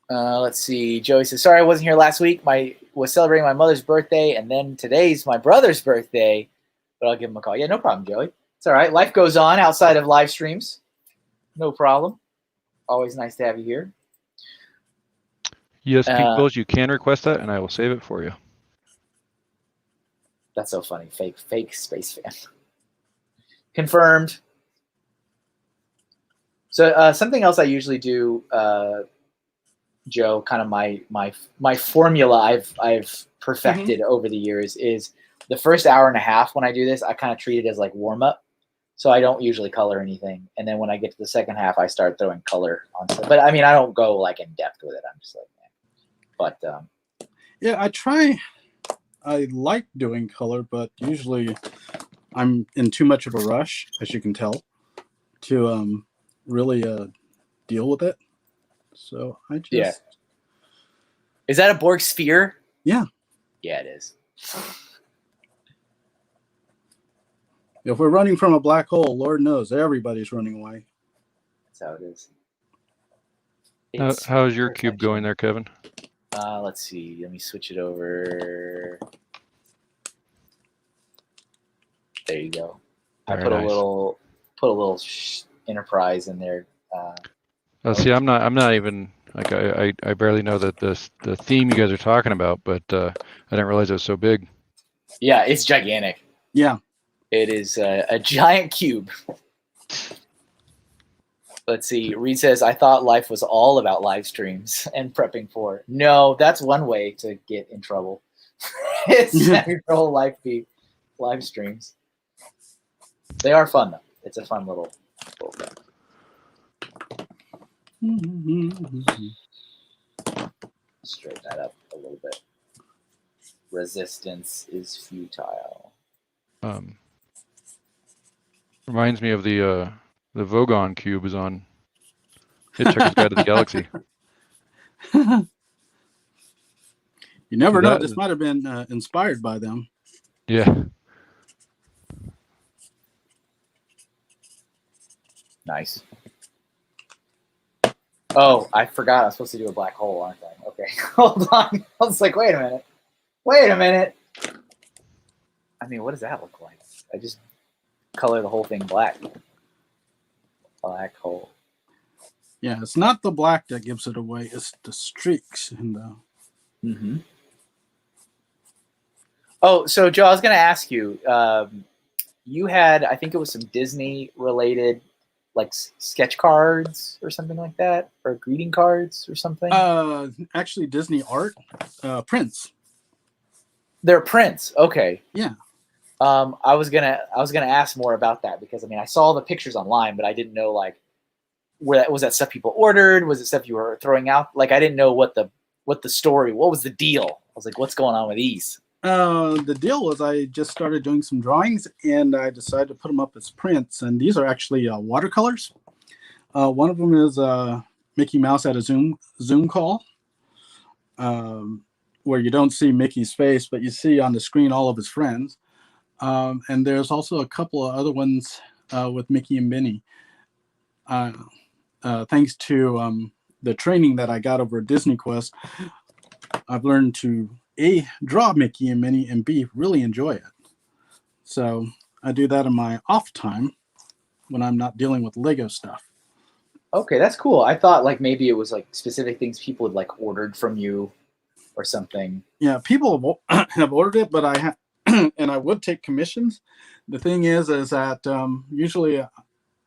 Let's see. Joey says, sorry I wasn't here last week. Was celebrating my mother's birthday, and then today's my brother's birthday, but I'll give him a call. Yeah, no problem, Joey. It's all right. Life goes on outside of live streams. No problem. Always nice to have you here. Yes, Pink, you can request that, and I will save it for you. That's so funny. Fake space fan. Confirmed. So something else I usually do, Joe, kind of my formula I've perfected over the years is the first hour and a half when I do this, I kind of treat it as like warm up. So I don't usually color anything. And then when I get to the second half, I start throwing color on stuff. But I mean, I don't go like in depth with it. I'm just like, man. But yeah, I like doing color, but usually I'm in too much of a rush, as you can tell, to really deal with it. So I just... Yeah. Is that a Borg sphere? Yeah. Yeah, it is. If we're running from a black hole, Lord knows everybody's running away. That's how it is. How's your cube going there, Kevin? Let's see. Let me switch it over. There you go. I put a little Enterprise in there. See, I'm not even like I barely know that the theme you guys are talking about, but I didn't realize it was so big. Yeah, it's gigantic. Yeah, it is a giant cube. Let's see. Reed says, I thought life was all about live streams and prepping for. No, that's one way to get in trouble. It's have your whole life be live streams. They are fun, though. It's a fun little thing. Straighten that up a little bit. Resistance is futile. Reminds me of the Vogon cube is on Hitchhiker's Guide to the Galaxy. You never know. This might have been inspired by them. Yeah. Nice. Oh, I forgot I was supposed to do a black hole, aren't I? Okay, hold on. I was like, wait a minute. Wait a minute. I mean, what does that look like? I just color the whole thing black. Black hole. Yeah, it's not the black that gives it away. It's the streaks and the. Mm-hmm. Oh, so Joe, I was going to ask you. You had, I think it was some Disney-related, like sketch cards or something like that, or greeting cards or something. Actually, Disney art, prints. They're prints. Okay. Yeah. I was gonna ask more about that because I mean I saw the pictures online, but I didn't know like was that stuff people ordered? Was it stuff you were throwing out? Like I didn't know what the story, what was the deal? I was like, what's going on with these? The deal was I just started doing some drawings and I decided to put them up as prints. And these are actually watercolors. One of them is Mickey Mouse at a Zoom call, where you don't see Mickey's face, but you see on the screen all of his friends. And there's also a couple of other ones with Mickey and Minnie. Thanks to the training that I got over at Disney Quest, I've learned to A, draw Mickey and Minnie, and B, really enjoy it. So I do that in my off time when I'm not dealing with Lego stuff. Okay, that's cool. I thought like maybe it was like specific things people had like ordered from you or something. Yeah, people have ordered it, but I have, and I would take commissions. The thing is that usually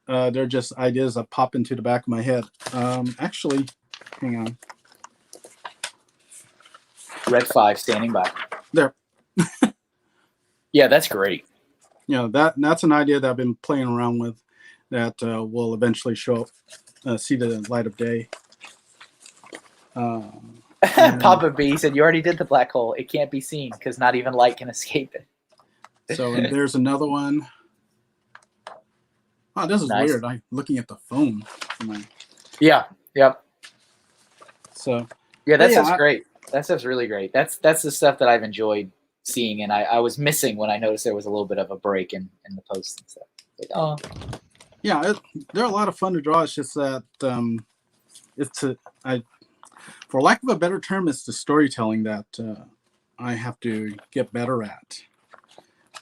they're just ideas that pop into the back of my head. Actually, hang on. Red 5 standing by. There. Yeah, that's great. You know, that's an idea that I've been playing around with that will eventually show up, see the light of day. Papa B said, you already did the black hole. It can't be seen because not even light can escape it. So and there's another one. Oh, this is Nice. weird. I'm looking at the phone. Yeah. Yep. So yeah, that yeah, stuff's great. That stuff's really great. That's the stuff that I've enjoyed seeing, and I was missing when I noticed there was a little bit of a break in the posts and stuff. Like, oh. Yeah, they're a lot of fun to draw. It's just that for lack of a better term, it's the storytelling that I have to get better at.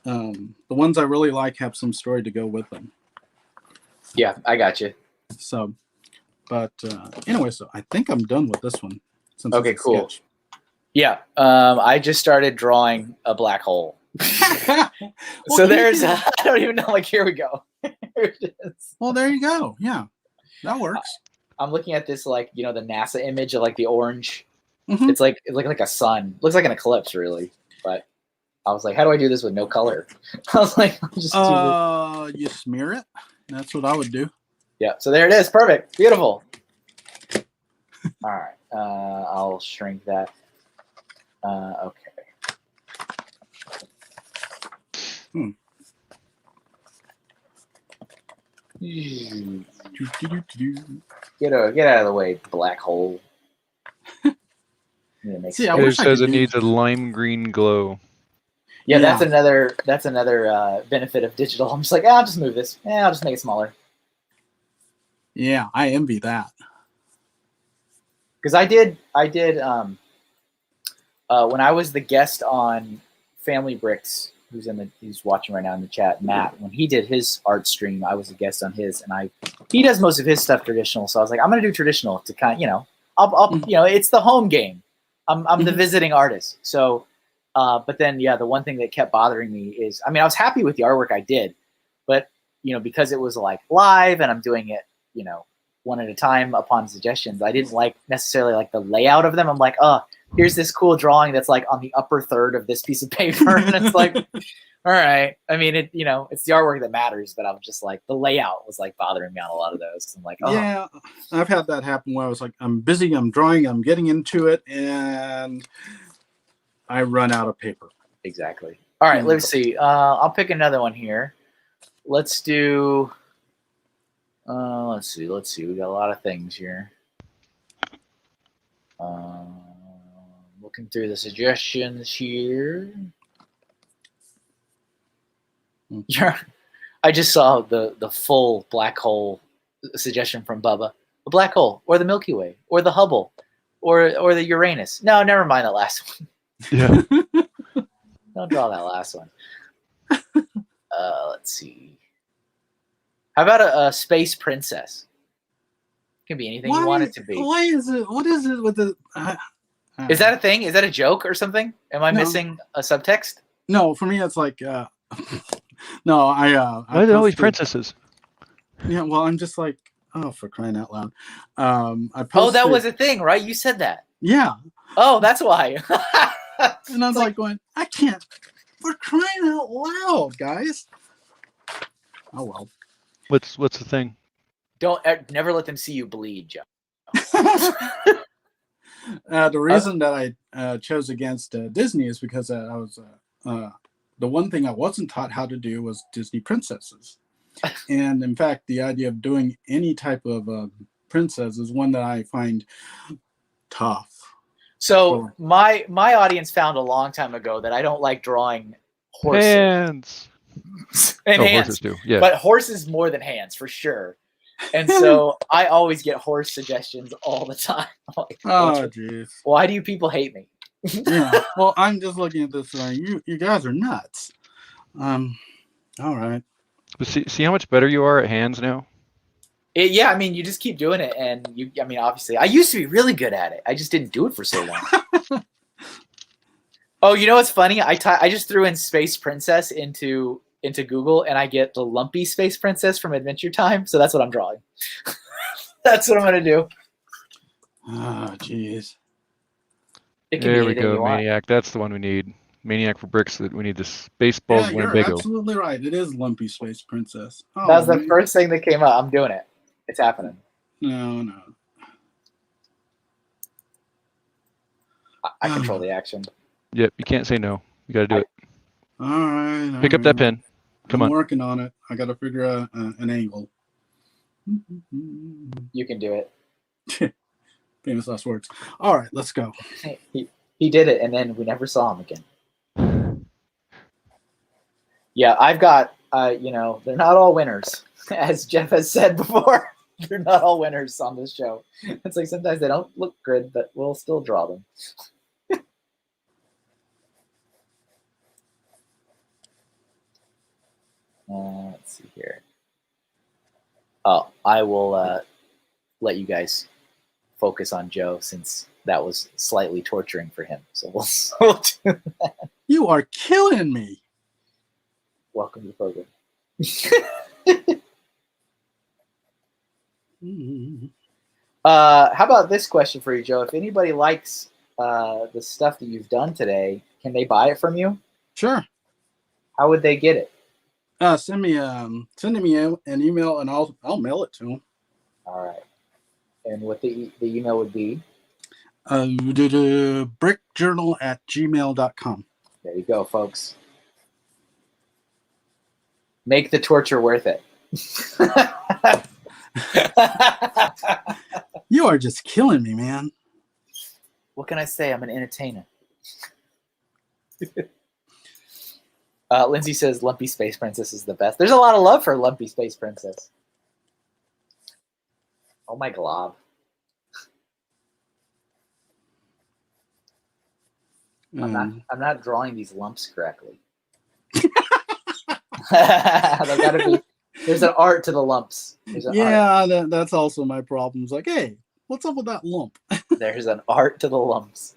The ones I really like have some story to go with them. Yeah, I got you. So, but anyway, so I think I'm done with this one. Since Okay, it's a cool. sketch. Yeah, I just started drawing a black hole. So there's, I don't even know, like, here we go. Here it is. Well, there you go. Yeah, that works. I'm looking at this, like, you know, the NASA image of, like, the orange. Mm-hmm. It's like a sun. Looks like an eclipse, really. But I was like, how do I do this with no color? I was like, I'll just do this. You smear it. That's what I would do. Yeah, so there it is. Perfect. Beautiful. All right. I'll shrink that. Okay. Get out of the way, black hole. See, I It wish I says could it do- needs a lime green glow. Yeah, Yeah. that's another benefit of digital. I'm just like, I'll just move this. I'll just make it smaller. Yeah, I envy that. Because I did when I was the guest on Family Bricks, who's watching right now in the chat, Matt, when he did his art stream, I was a guest on his, and he does most of his stuff traditional. So I was like, I'm gonna do traditional to kind of, you know, I'll you know, it's the home game. I'm the visiting artist. So but then yeah, the one thing that kept bothering me is, I mean, I was happy with the artwork I did, but you know, because it was like live and I'm doing it, you know, one at a time upon suggestions, I didn't necessarily like the layout of them. I'm like, oh, here's this cool drawing that's like on the upper third of this piece of paper. And it's like, all right. I mean, you know, it's the artwork that matters, but I'm just like, the layout was like bothering me on a lot of those. I'm like, oh. Yeah, I've had that happen where I was like, I'm busy, I'm drawing, I'm getting into it, and I run out of paper. Exactly. All right, let's see. I'll pick another one here. Let's do, let's see. We got a lot of things here. Looking through the suggestions here. I just saw the full black hole a suggestion from Bubba. A black hole, or the Milky Way, or the Hubble, or the Uranus. No, never mind that last one. Yeah. Don't draw that last one. Let's see. How about a space princess? It can be anything you want it to be. Why is it? What is it with the? Is that a thing? Is that a joke or something? Am I missing a subtext? No, for me it's like. No, Why are there always princesses? Yeah, well, I'm just like, oh, for crying out loud. I posted, oh, that was a thing, right? You said that. Yeah. Oh, that's why. And I was like going, I can't. We're crying out loud, guys. Oh well. What's the thing? Don't never let them see you bleed, Joe. The reason that I chose against Disney is because I was the one thing I wasn't taught how to do was Disney princesses, and in fact, the idea of doing any type of princess is one that I find tough. So my audience found a long time ago that I don't like drawing horses. Hands. And hands. Horses do. Yeah. But horses more than hands, for sure. And so I always get horse suggestions all the time. Like, oh, jeez. Why do you people hate me? Yeah. Well, I'm just looking at this. You guys are nuts. All right. But see how much better you are at hands now? Yeah, I mean, you just keep doing it, and I mean, obviously, I used to be really good at it. I just didn't do it for so long. Oh, you know what's funny? I just threw in Space Princess into Google, and I get the lumpy Space Princess from Adventure Time. So that's what I'm drawing. That's what I'm gonna do. Oh, jeez. There we go, Maniac. That's the one we need. Maniac for bricks. That we need the Spaceballs yeah, Winnebago. You're absolutely right. It is Lumpy Space Princess. Oh, that was the first thing that came up. I'm doing it. It's happening. No. I control the action. Yep, you can't say no. You got to do it. All right. Pick up that pen. Come on. I'm working on it. I got to figure out an angle. You can do it. Famous last words. All right, let's go. He did it, and then we never saw him again. Yeah, I've got, they're not all winners. As Jeff has said before, they're not all winners on this show. It's like sometimes they don't look good, but we'll still draw them. Let's see here. Oh, I will let you guys focus on Joe since that was slightly torturing for him. So we'll do that. You are killing me. Welcome to the program. How about this question for you, Joe? If anybody likes the stuff that you've done today, can they buy it from you? Sure. How would they get it? Send me an email and I'll mail it to them. All right. And what the email would be? brickjournal@gmail.com. There you go, folks. Make the torture worth it. You are just killing me, man. What can I say? I'm an entertainer. Lindsay says Lumpy Space Princess is the best. There's a lot of love for Lumpy Space Princess. Oh my glob. I'm not drawing these lumps correctly. There's an art to the lumps. That's also my problem. It's like, hey, what's up with that lump? There's an art to the lumps.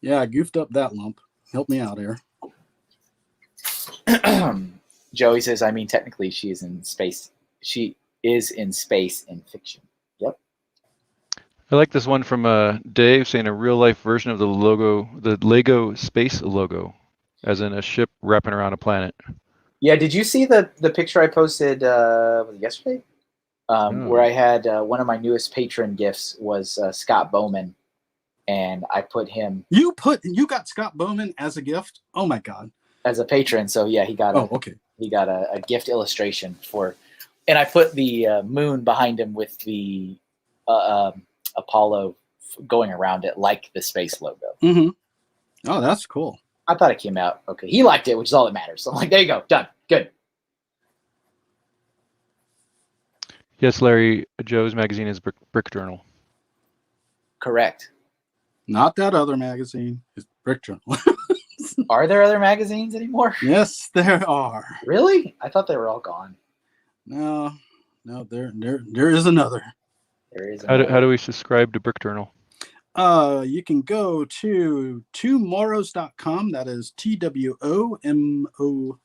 Yeah, I goofed up that lump. Help me out here. Joey says, I mean, technically she is in space. She is in space in fiction. Yep. I like this one from Dave saying a real life version of the logo, the Lego space logo, as in a ship wrapping around a planet. Yeah, did you see the picture I posted yesterday? Where I had one of my newest patron gifts was Scott Bowman. And I put him. You got Scott Bowman as a gift? Oh my God! As a patron, so yeah, he got. He got a gift illustration for, and I put the moon behind him with the Apollo going around it like the space logo. Mm-hmm. Oh, that's cool. I thought it came out okay. He liked it, which is all that matters. So I'm like, there you go, done, good. Yes, Larry. Joe's magazine is Brick Journal. Correct. Not that other magazine. It's Brick Journal. Are there other magazines anymore? Yes, there are. Really? I thought they were all gone. No, there is another. There is. How do we subscribe to Brick Journal? You can go to twomoros.com. That is TWOMORROWS,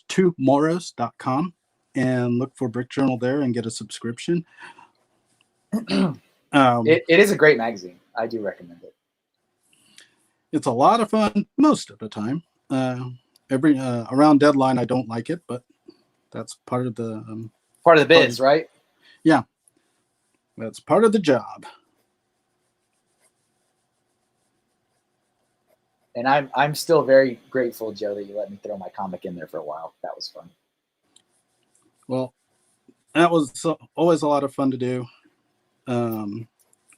twomoros.com, and look for Brick Journal there and get a subscription. It is a great magazine. I do recommend it. It's a lot of fun most of the time. Around deadline, I don't like it, but that's part of the biz, right? Yeah, that's part of the job. And I'm still very grateful, Joe, that you let me throw my comic in there for a while. That was fun. Well, that was always a lot of fun to do. And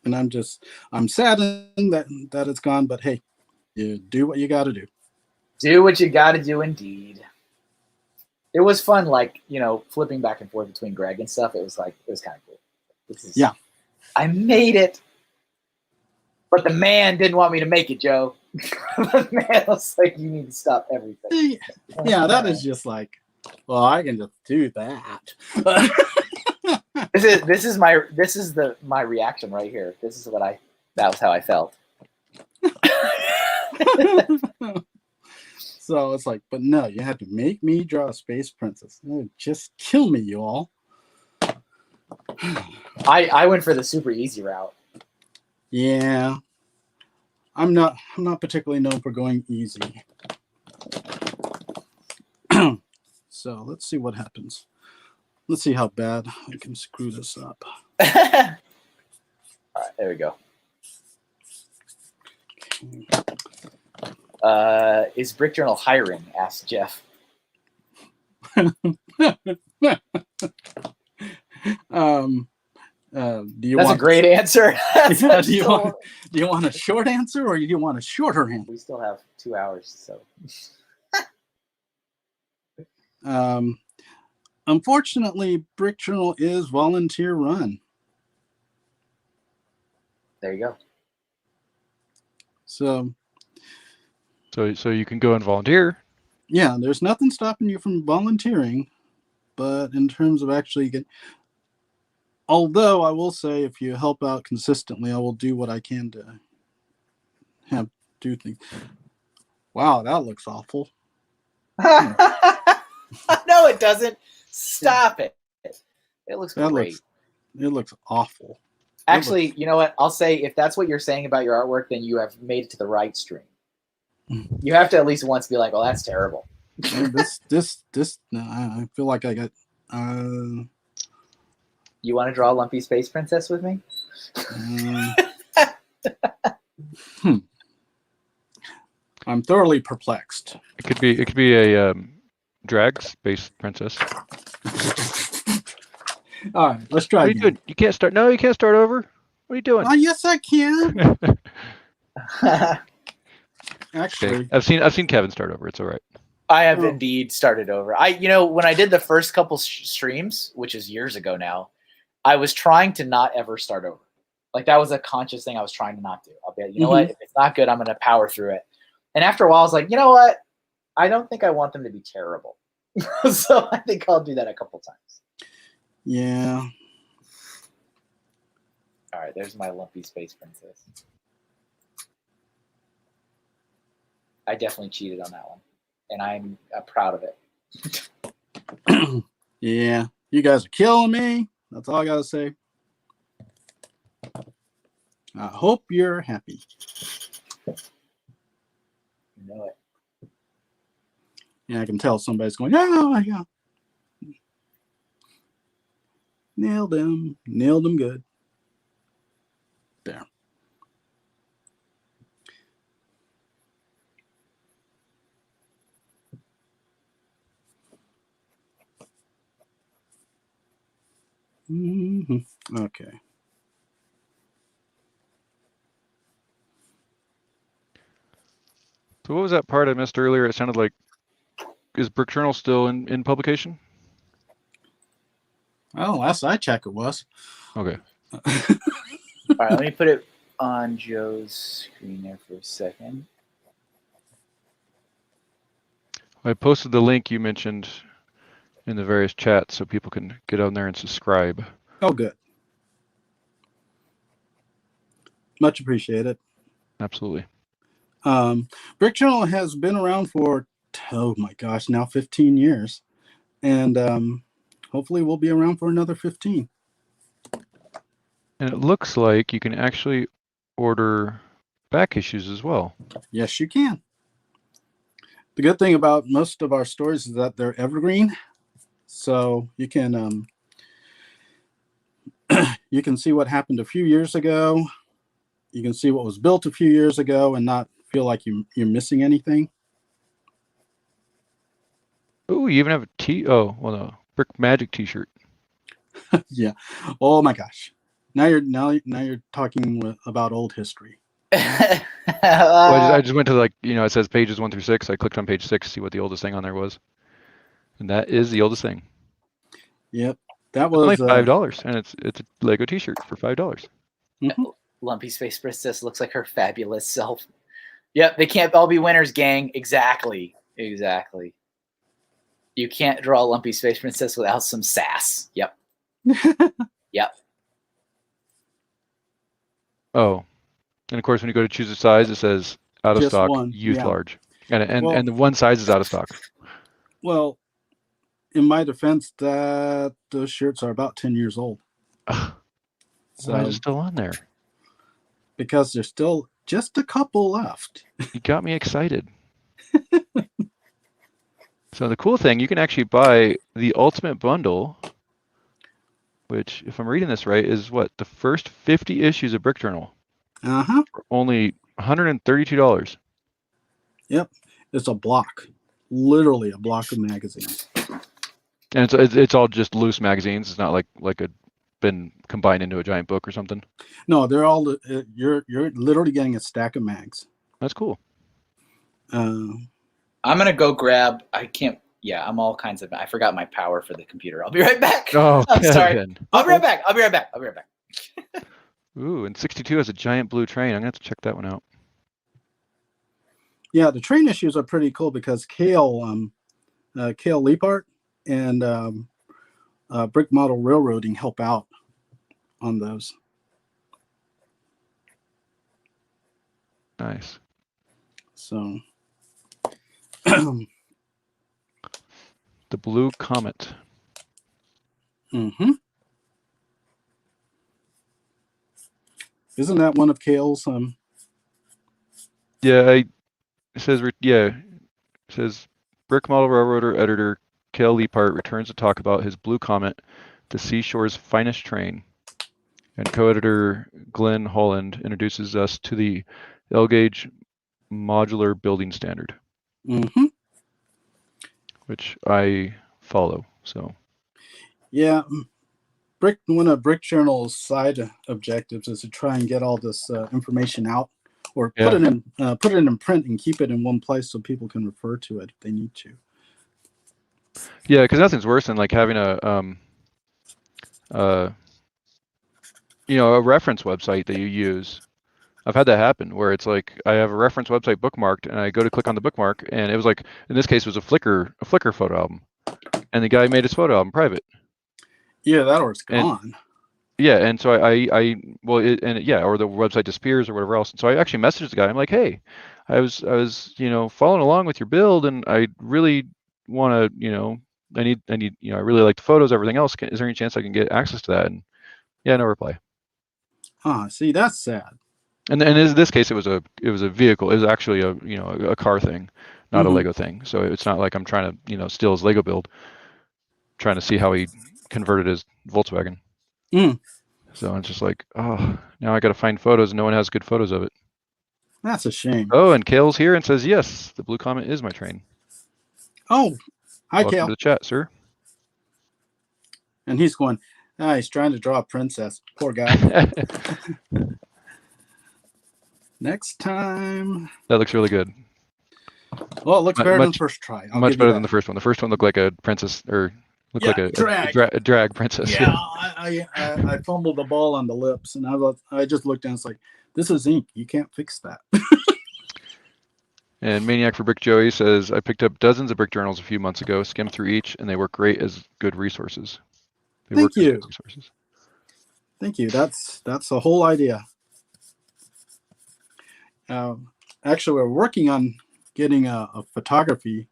I'm saddened that it's gone, but hey, you do what you got to do. Do what you got to do, indeed. It was fun, like, flipping back and forth between Greg and stuff. It was kind of cool. Yeah. I made it. But the man didn't want me to make it, Joe. The man was like, you need to stop everything. Yeah, that is just like, well, I can just do that. This is my reaction right here. That was how I felt. So it's like, but no, you had to make me draw a space princess. No, just kill me, you all. I went for the super easy route. Yeah. I'm not particularly known for going easy. So let's see what happens. Let's see how bad I can screw this up. All right, there we go. Is Brick Journal hiring? Asked Jeff. Do you That's want a great answer. do you want a short answer or do you want a shorter answer? We still have 2 hours, so. Unfortunately, Brick Journal is volunteer run. There you go. So you can go and volunteer. Yeah, there's nothing stopping you from volunteering, but in terms of actually although I will say, if you help out consistently, I will do what I can to do things. Wow, that looks awful. No, it doesn't. Stop it. It looks great. It looks awful. Actually, you know what? I'll say, if that's what you're saying about your artwork, then you have made it to the right stream. You have to at least once be like, "Oh, that's terrible." This. No, I feel like I got. You want to draw a lumpy space princess with me? I'm thoroughly perplexed. It could be a drag space princess. All right, let's try. What are you doing? You can't start. No, you can't start over. What are you doing? Yes, I can. Actually, okay. I've seen Kevin start over. It's all right. I have indeed started over. When I did the first couple streams, which is years ago now, I was trying to not ever start over. Like, that was a conscious thing I was trying to not do. I'll be like, you know what? If it's not good, I'm going to power through it. And after a while, I was like, you know what? I don't think I want them to be terrible. So I think I'll do that a couple times. Yeah. All right, there's my lumpy space princess. I definitely cheated on that one, and I'm proud of it. Yeah, you guys are killing me. That's all I gotta say. I hope you're happy. You know it. Yeah, I can tell somebody's going, oh, yeah. Nailed him good. There. Okay. So what was that part I missed earlier? It sounded like, is Brick Journal still in publication? Well, last I checked, it was. Okay. All right, let me put it on Joe's screen there for a second. I posted the link you mentioned in the various chats so people can get on there and subscribe. Oh, good. Much appreciated. Absolutely. Brick Journal has been around for, oh my gosh, now 15 years. And hopefully we'll be around for another 15. And it looks like you can actually order back issues as well. Yes, you can. The good thing about most of our stories is that they're evergreen. So you can you can see what happened a few years ago. You can see what was built a few years ago and not feel like you're missing anything. Oh, you even have a no, Brick Magic T-shirt. Yeah. Oh my gosh. Now you're talking about old history. Well, I just went to it says pages 1 through 6. I clicked on page 6 to see what the oldest thing on there was, and that is the oldest thing. Yep, that was only was $5, and it's a Lego T-shirt for $5. Mm-hmm. Lumpy Space Princess looks like her fabulous self. Yep, they can't all be winners, gang. Exactly. You can't draw a Lumpy Space Princess without some sass. Yep. Yep. Oh, and of course, when you go to choose a size, it says out of Just stock, one. youth Yeah. large, and the one size is out of stock. Well, in my defense, that those shirts are about 10 years old. So why is it still on there? Because there's still just a couple left. You got me excited. So the cool thing, you can actually buy the Ultimate Bundle, which, if I'm reading this right, is what, the first 50 issues of Brick Journal. For only $132. Yep, it's a block, literally a block of magazines. And it's all just loose magazines. It's not like a been combined into a giant book or something. No, they're all. You're literally getting a stack of mags. That's cool. I'm gonna go grab. I can't. Yeah, I'm all kinds of. I forgot my power for the computer. I'll be right back. Oh, I'm sorry. Kevin. I'll be right back. I'll be right back. Ooh, and 62 has a giant blue train. I'm gonna have to check that one out. Yeah, the train issues are pretty cool because Cale Leapart and Brick Model Railroading help out on those. Nice. So the Blue Comet. Mm-hmm. Isn't that one of Cale's? Yeah, it says Brick Model Railroader editor Cale Leapart returns to talk about his Blue Comet, the seashore's finest train. And co-editor Glenn Holland introduces us to the L-gauge modular building standard, which I follow. So, yeah, one of Brick Journal's side objectives is to try and get all this information out, or put it in print and keep it in one place so people can refer to it if they need to. Yeah, because nothing's worse than like having a reference website that you use. I've had that happen where it's like I have a reference website bookmarked and I go to click on the bookmark and it was like, in this case, it was a Flickr photo album, and the guy made his photo album private. Yeah, that or it's gone. And so or the website disappears or whatever else. And so I actually messaged the guy. I'm like, hey, I was following along with your build and I really want to, I need, I really like the photos, everything else. Is there any chance I can get access to that? And yeah, no reply. See, that's sad. And in this case, it was a vehicle. It was actually a car thing, not a Lego thing. So it's not like I'm trying to steal his Lego build. I'm trying to see how he converted his Volkswagen. So it's just like, oh, now I got to find photos. No one has good photos of it. That's a shame. Oh, and Kale's here and says, yes, the Blue Comet is my train. Oh, hi, Welcome Kale. to the chat, sir. And he's going, he's trying to draw a princess. Poor guy. Next time. That looks really good. Well, it looks better than the first try. Much better than the first one. The first one looked like a princess, or Look Yeah, like drag. a drag princess. Yeah, I fumbled the ball on the lips, and I just looked down. It's like, this is ink. You can't fix that. And Maniac for Brick Joey says, I picked up dozens of brick journals a few months ago, skimmed through each, and they work great as good resources. Thank you. Thank you. That's the whole idea. Actually, we're working on getting a photography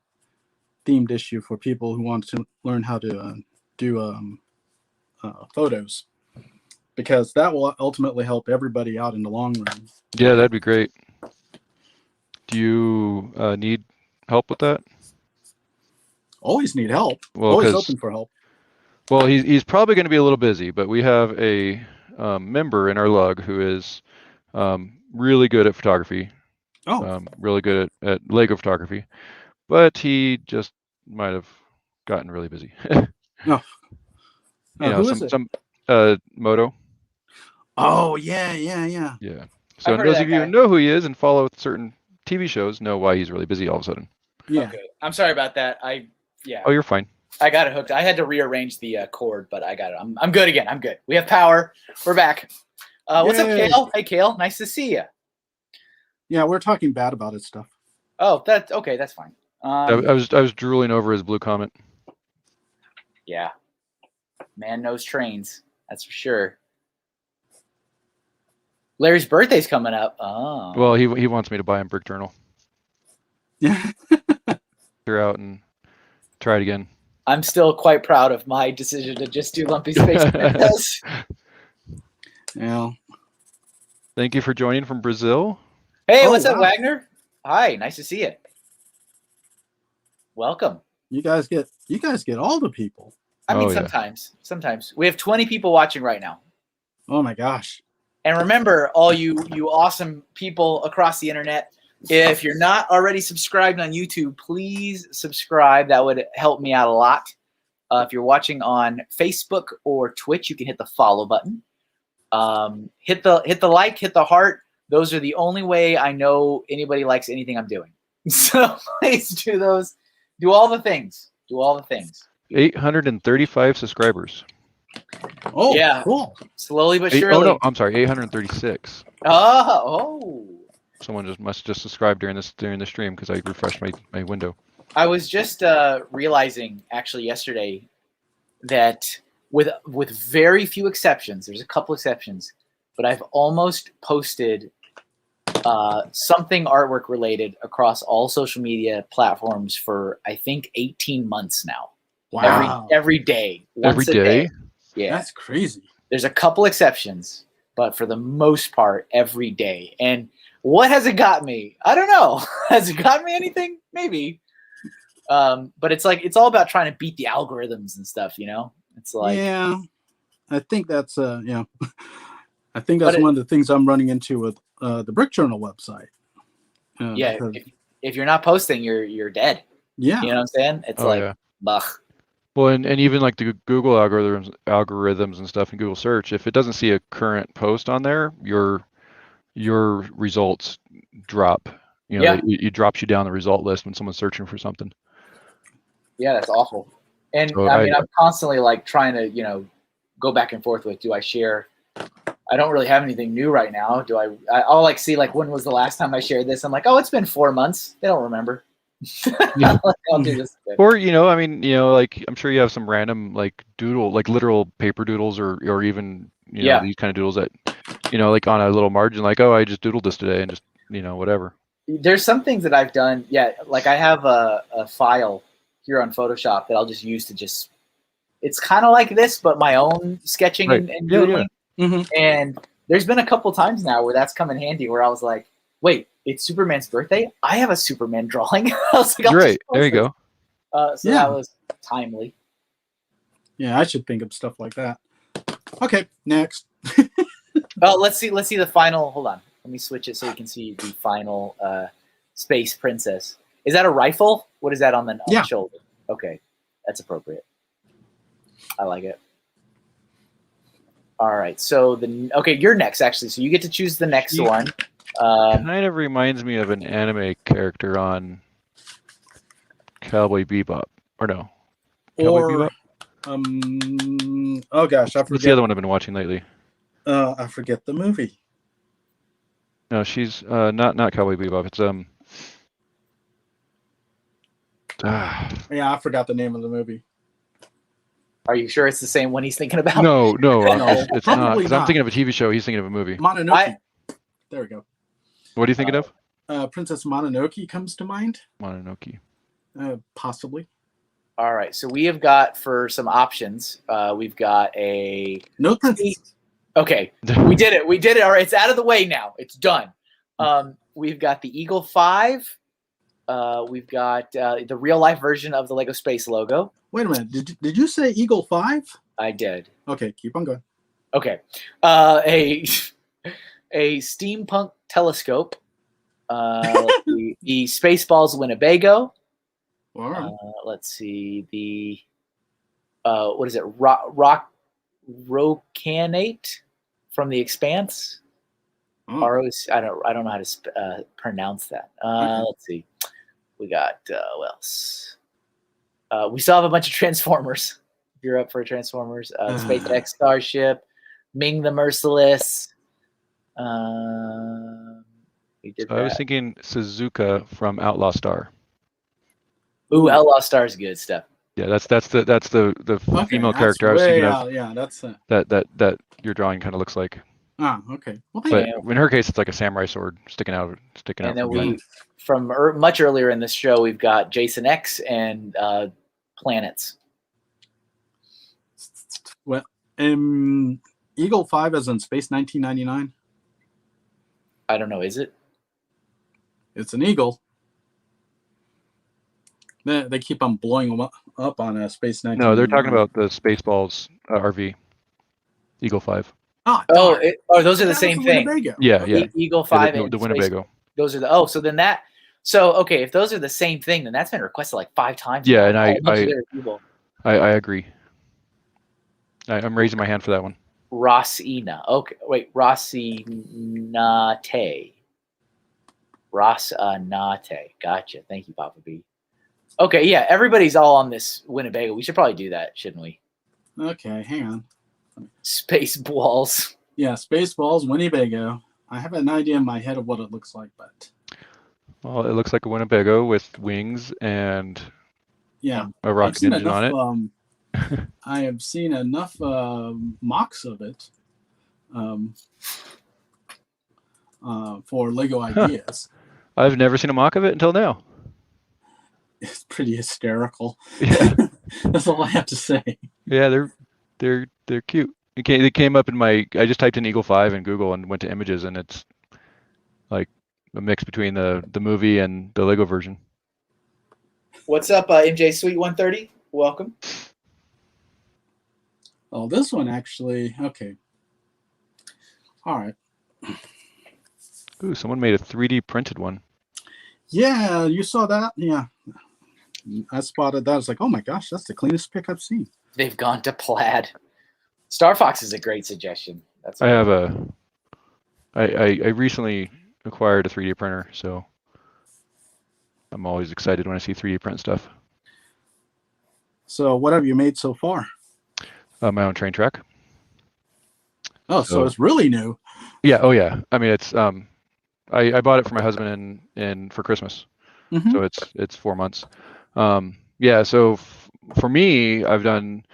themed issue for people who want to learn how to do photos, because that will ultimately help everybody out in the long run. Yeah, that'd be great. Do you need help with that? Always need help. Well, Always open for help. Well, he's probably going to be a little busy, but we have a member in our lug who is really good at photography. Really good at Lego photography, but he just might have gotten really busy. No. Who is it? Some Moto. Oh, yeah. Yeah. So those of you who know who he is and follow certain TV shows know why he's really busy all of a sudden. Yeah. Okay. I'm sorry about that. Oh, you're fine. I got it hooked. I had to rearrange the cord, but I got it. I'm good again. I'm good. We have power. We're back. What's up, Kale? Hey, Kale. Nice to see you. Yeah, we're talking bad about his stuff. Oh, that's okay. That's fine. I was drooling over his blue comment. Yeah. Man knows trains. That's for sure. Larry's birthday's coming up. Oh. Well, he wants me to buy him Brick Journal. Yeah. Clear out and try it again. I'm still quite proud of my decision to just do Lumpy Space Princess. Yeah. Thank you for joining from Brazil. Hey, what's up, Wagner? Hi, nice to see you. Welcome. You guys get all the people. I mean, sometimes we have 20 people watching right now. Oh my gosh. And remember, all you awesome people across the internet, if you're not already subscribed on YouTube, please subscribe. That would help me out a lot. If you're watching on Facebook or Twitch, you can hit the follow button. Hit the like, hit the heart. Those are the only way I know anybody likes anything I'm doing. So please do those. Do all the things. 835 subscribers. Oh, yeah. Cool. Slowly but surely. Oh no, I'm sorry, 836. Oh. Someone must just subscribe during the stream because I refreshed my window. I was just realizing actually yesterday that with very few exceptions, there's a couple exceptions, but I've almost posted something artwork related across all social media platforms for I think 18 months now. Wow. Every day. Once every day? Yeah. That's crazy. There's a couple exceptions, but for the most part, every day. And what has it got me? I don't know. Has it got me anything? Maybe. But it's like it's all about trying to beat the algorithms and stuff, you know? It's like yeah. I think that's I think that's one of the things I'm running into with the Brick Journal website. Yeah, if you're not posting, you're dead. Yeah. You know what I'm saying? It's Bach. Well, and even like the Google algorithms and stuff in Google search, if it doesn't see a current post on there, your results drop. You know, it drops you down the result list when someone's searching for something. Yeah, that's awful. And so I mean, I'm constantly like trying to, go back and forth with, do I share? I don't really have anything new right now. I'll like see like when was the last time I shared this? I'm like, oh, it's been 4 months. They don't remember. Yeah. I'll do this again. Or like I'm sure you have some random like doodle, like literal paper doodles, or even these kind of doodles that like on a little margin, like, oh, I just doodled this today, and just whatever. There's some things that I've done. Yeah, like I have a file here on Photoshop that I'll just use to just. It's kind of like this, but my own sketching and doodling. Yeah. Mm-hmm. And there's been a couple times now where that's come in handy. Where I was like, wait. It's Superman's birthday. I have a Superman drawing. I was like, right. There you go. That was timely. Yeah, I should think of stuff like that. Okay, next. Let's see the final. Hold on. Let me switch it so you can see the final Space Princess. Is that a rifle? What is that on the shoulder? Okay, that's appropriate. I like it. All right. So you're next actually. So you get to choose the next one. Kind of reminds me of an anime character on Cowboy Bebop, or no? Cowboy Bebop? Oh gosh, I What's the forget. other one I've been watching lately? I forget the movie. No, she's not Cowboy Bebop. It's Yeah, I forgot the name of the movie. Are you sure it's the same one he's thinking about? no, No, it's not. probably Because I'm not. thinking of a TV show. He's thinking of a movie. Mononoke. There we go. What are you thinking of? Princess Mononoke comes to mind. Mononoke. Possibly. All right. So we have got for some options. We've got a No princess. Okay, we did it. We did it. All right, it's out of the way now. It's done. We've got the Eagle 5. We've got the real life version of the Lego Space logo. Wait a minute. Did you say Eagle 5? I did. Okay, keep on going. Okay. A steampunk telescope. The Spaceballs Winnebago. All right. Let's see the what is it? Rocanate from The Expanse. Oh. I don't know how to pronounce that. Let's see. We got what else? We still have a bunch of Transformers. If you're up for Transformers, SpaceX Starship, Ming the Merciless. We did I was thinking Suzuka from Outlaw Star. Ooh, Outlaw Star's good stuff. Yeah, that's the Okay, female that's character I was thinking way of. out. Yeah, that's That your drawing kind of looks like. okay. Well, But thank you. in her case, it's like a samurai sword sticking out. And then from from much earlier in this show, we've got Jason X and planets. Well, Eagle 5 is in Space 1999. I don't know. Is it? It's an eagle. They keep on blowing them up on Space 1999. No, they're talking about the Spaceballs RV, Eagle 5. Oh, those are the same thing. Winnebago. Yeah, yeah. Eagle 5 the and Winnebago. Those are the so then that okay, if those are the same thing, then that's been requested like 5 times. Yeah, and I agree. I'm raising my hand for that one. Rossina. Okay, wait, Rossinate. Rossinate. Gotcha. Thank you, Papa B. Okay, yeah, everybody's all on this Winnebago. We should probably do that, shouldn't we? Okay, hang on. Spaceballs. Yeah, Spaceballs, Winnebago. I have an idea in my head of what it looks like, but Well, it looks like a Winnebago with wings and yeah, a rocket engine on it. I have seen enough mocks of it for Lego ideas. I've never seen a mock of it until now. It's pretty hysterical. Yeah. That's all I have to say. Yeah, they're cute. They came up in I just typed in Eagle 5 in Google and went to images, and it's like a mix between the movie and the Lego version. What's up, MJ Sweet 130? Welcome. Oh, this one actually. Okay. All right. Ooh, someone made a 3D printed one. Yeah, you saw that? Yeah. I spotted that. I was like, oh my gosh, that's the cleanest pic I've seen. They've gone to plaid. Star Fox is a great suggestion. I recently acquired a 3D printer, so I'm always excited when I see 3D print stuff. So what have you made so far? My own train track. Oh, so it's really new. Yeah. Oh, yeah. I mean, it's I bought it for my husband for Christmas, so it's 4 months. Yeah. So for me, I've done.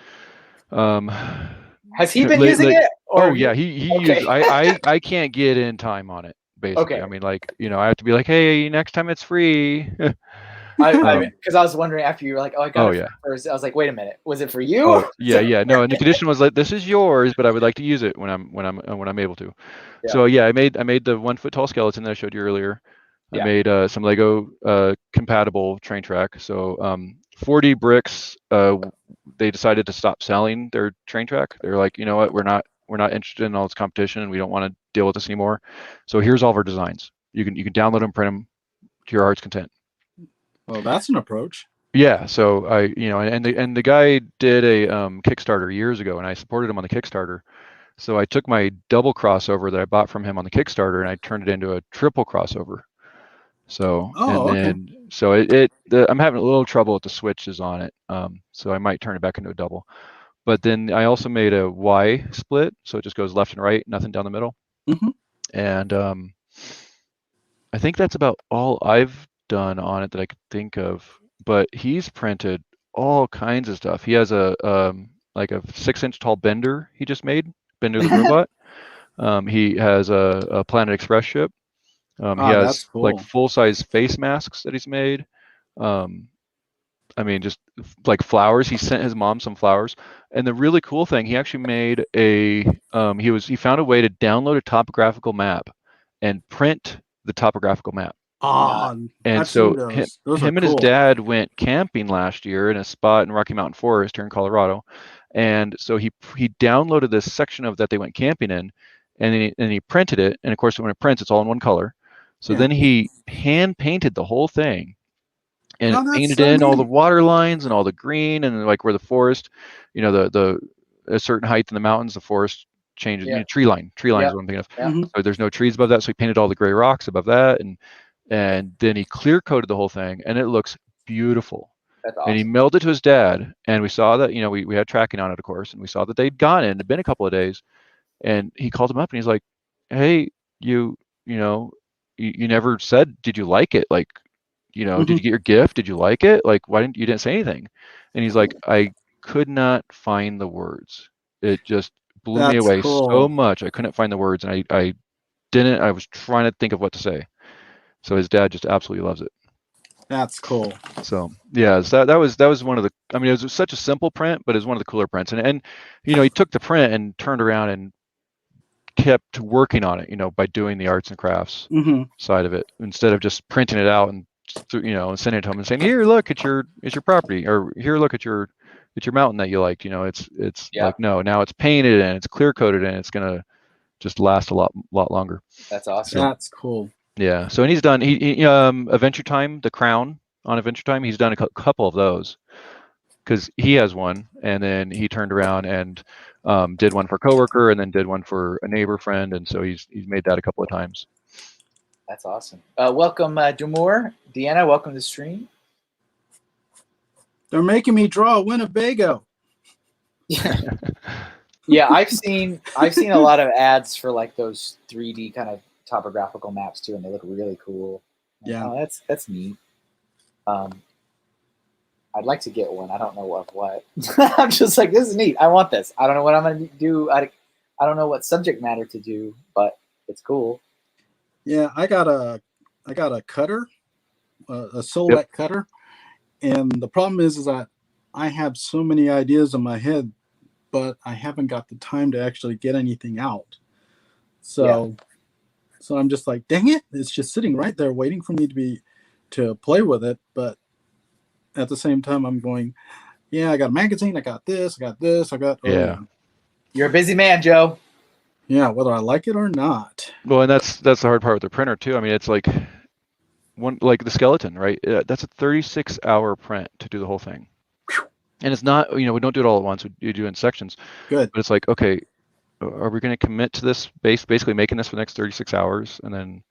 Has he been using it? Oh yeah, he used. I can't get in time on it. Basically, okay. I mean, like, I have to be like, hey, next time it's free. Because I was wondering after you were like, oh, I got it. Yeah. First. I was like, wait a minute, was it for you? Oh, yeah. No, and the condition was like, this is yours, but I would like to use it when I'm able to. Yeah. So yeah, I made the 1 foot tall skeleton that I showed you earlier. I made some Lego compatible train track. So 4D Bricks, they decided to stop selling their train track. They're like, you know what, we're not interested in all this competition, and we don't want to deal with this anymore. So here's all of our designs. You can download them, print them to your heart's content. Well, that's an approach. Yeah. So and the guy did a Kickstarter years ago, and I supported him on the Kickstarter. So I took my double crossover that I bought from him on the Kickstarter, and I turned it into a triple crossover. So I'm having a little trouble with the switches on it. So I might turn it back into a double. But then I also made a Y split, so it just goes left and right, nothing down the middle. Mhm. And I think that's about all I've done on it that I could think of. But he's printed all kinds of stuff. He has a like a 6-inch tall Bender he just made, Bender the robot. He has a Planet Express ship. He That's has like cool. full-size face masks that he's made. Um, I mean, just like flowers. He sent his mom some flowers. And the really cool thing, he actually made a he found a way to download a topographical map and print the topographical map. And I've seen so those. Those are him and his cool. dad went camping last year in a spot in Rocky Mountain Forest here in Colorado. And so he downloaded this section of that they went camping in, and he printed it. And of course, when it prints, it's all in one color. So then he hand painted the whole thing, and it That's painted so in all the neat. water lines and all the green, and like where the forest, the a certain height in the mountains, the forest changes. Yeah. Tree line is Yeah. what I'm thinking of. Yeah. Mhm. So there's no trees above that, so he painted all the gray rocks above that, and then he clear coated the whole thing, and it looks beautiful. That's And he awesome. mailed it to his dad, and we saw that, we had tracking on it, of course, and we saw that they'd gone in. It had been a couple of days, and he called him up, and he's like, "Hey, you never said, did you like it? Like, did you Mhm. get your gift? Did you like it? Like, why didn't you didn't say anything?" And he's like, "I could not find the words. It just blew me That's away so cool. much. I couldn't find the words, and I was trying to think of what to say." So his dad just absolutely loves it. That's cool. So yeah, so that was one of the. I mean, it was such a simple print, but it was one of the cooler prints. And he took the print and turned around and kept working on it. By doing the arts and crafts Hmm. side of it instead of just printing it out and and sending it to him and saying, "Here, look at your property," or "Here, look at your mountain that you liked." It's Yeah. like, no, now it's painted and it's clear coated and it's gonna just last a lot longer. That's awesome. So, That's cool. yeah. So, and he's done Adventure Time, the crown on Adventure Time. He's done a couple of those because he has one, and then he turned around and did one for a coworker, and then did one for a neighbor friend, and so he's made that a couple of times. That's awesome. Welcome, Dumore. Deanna, welcome to the stream. They're making me draw Winnebago. Yeah, I've seen a lot of ads for like those 3D kind of topographical maps too, and they look really cool. Yeah. Oh, that's neat. I'd like to get one. I don't know of what. I'm just like, this is neat. I want this. I don't know what I'm going to do. I don't know what subject matter to do, but it's cool. Yeah, I got a cutter, a silhouette cutter, and the problem is that I have so many ideas in my head, but I haven't got the time to actually get anything out. So I'm just like, dang it! It's just sitting right there waiting for me to play with it. But at the same time, I'm going, yeah, I got a magazine, I got this, I got this, I got. Yeah. You're a busy man, Joe. Yeah, whether I like it or not. Well, and that's the hard part with the printer too. I mean, it's like like the skeleton, right? That's a 36-hour print to do the whole thing. And it's not, we don't do it all at once. We do it in sections. Good. But it's like, okay, are we going to commit to this basically making this for the next 36 hours? And then.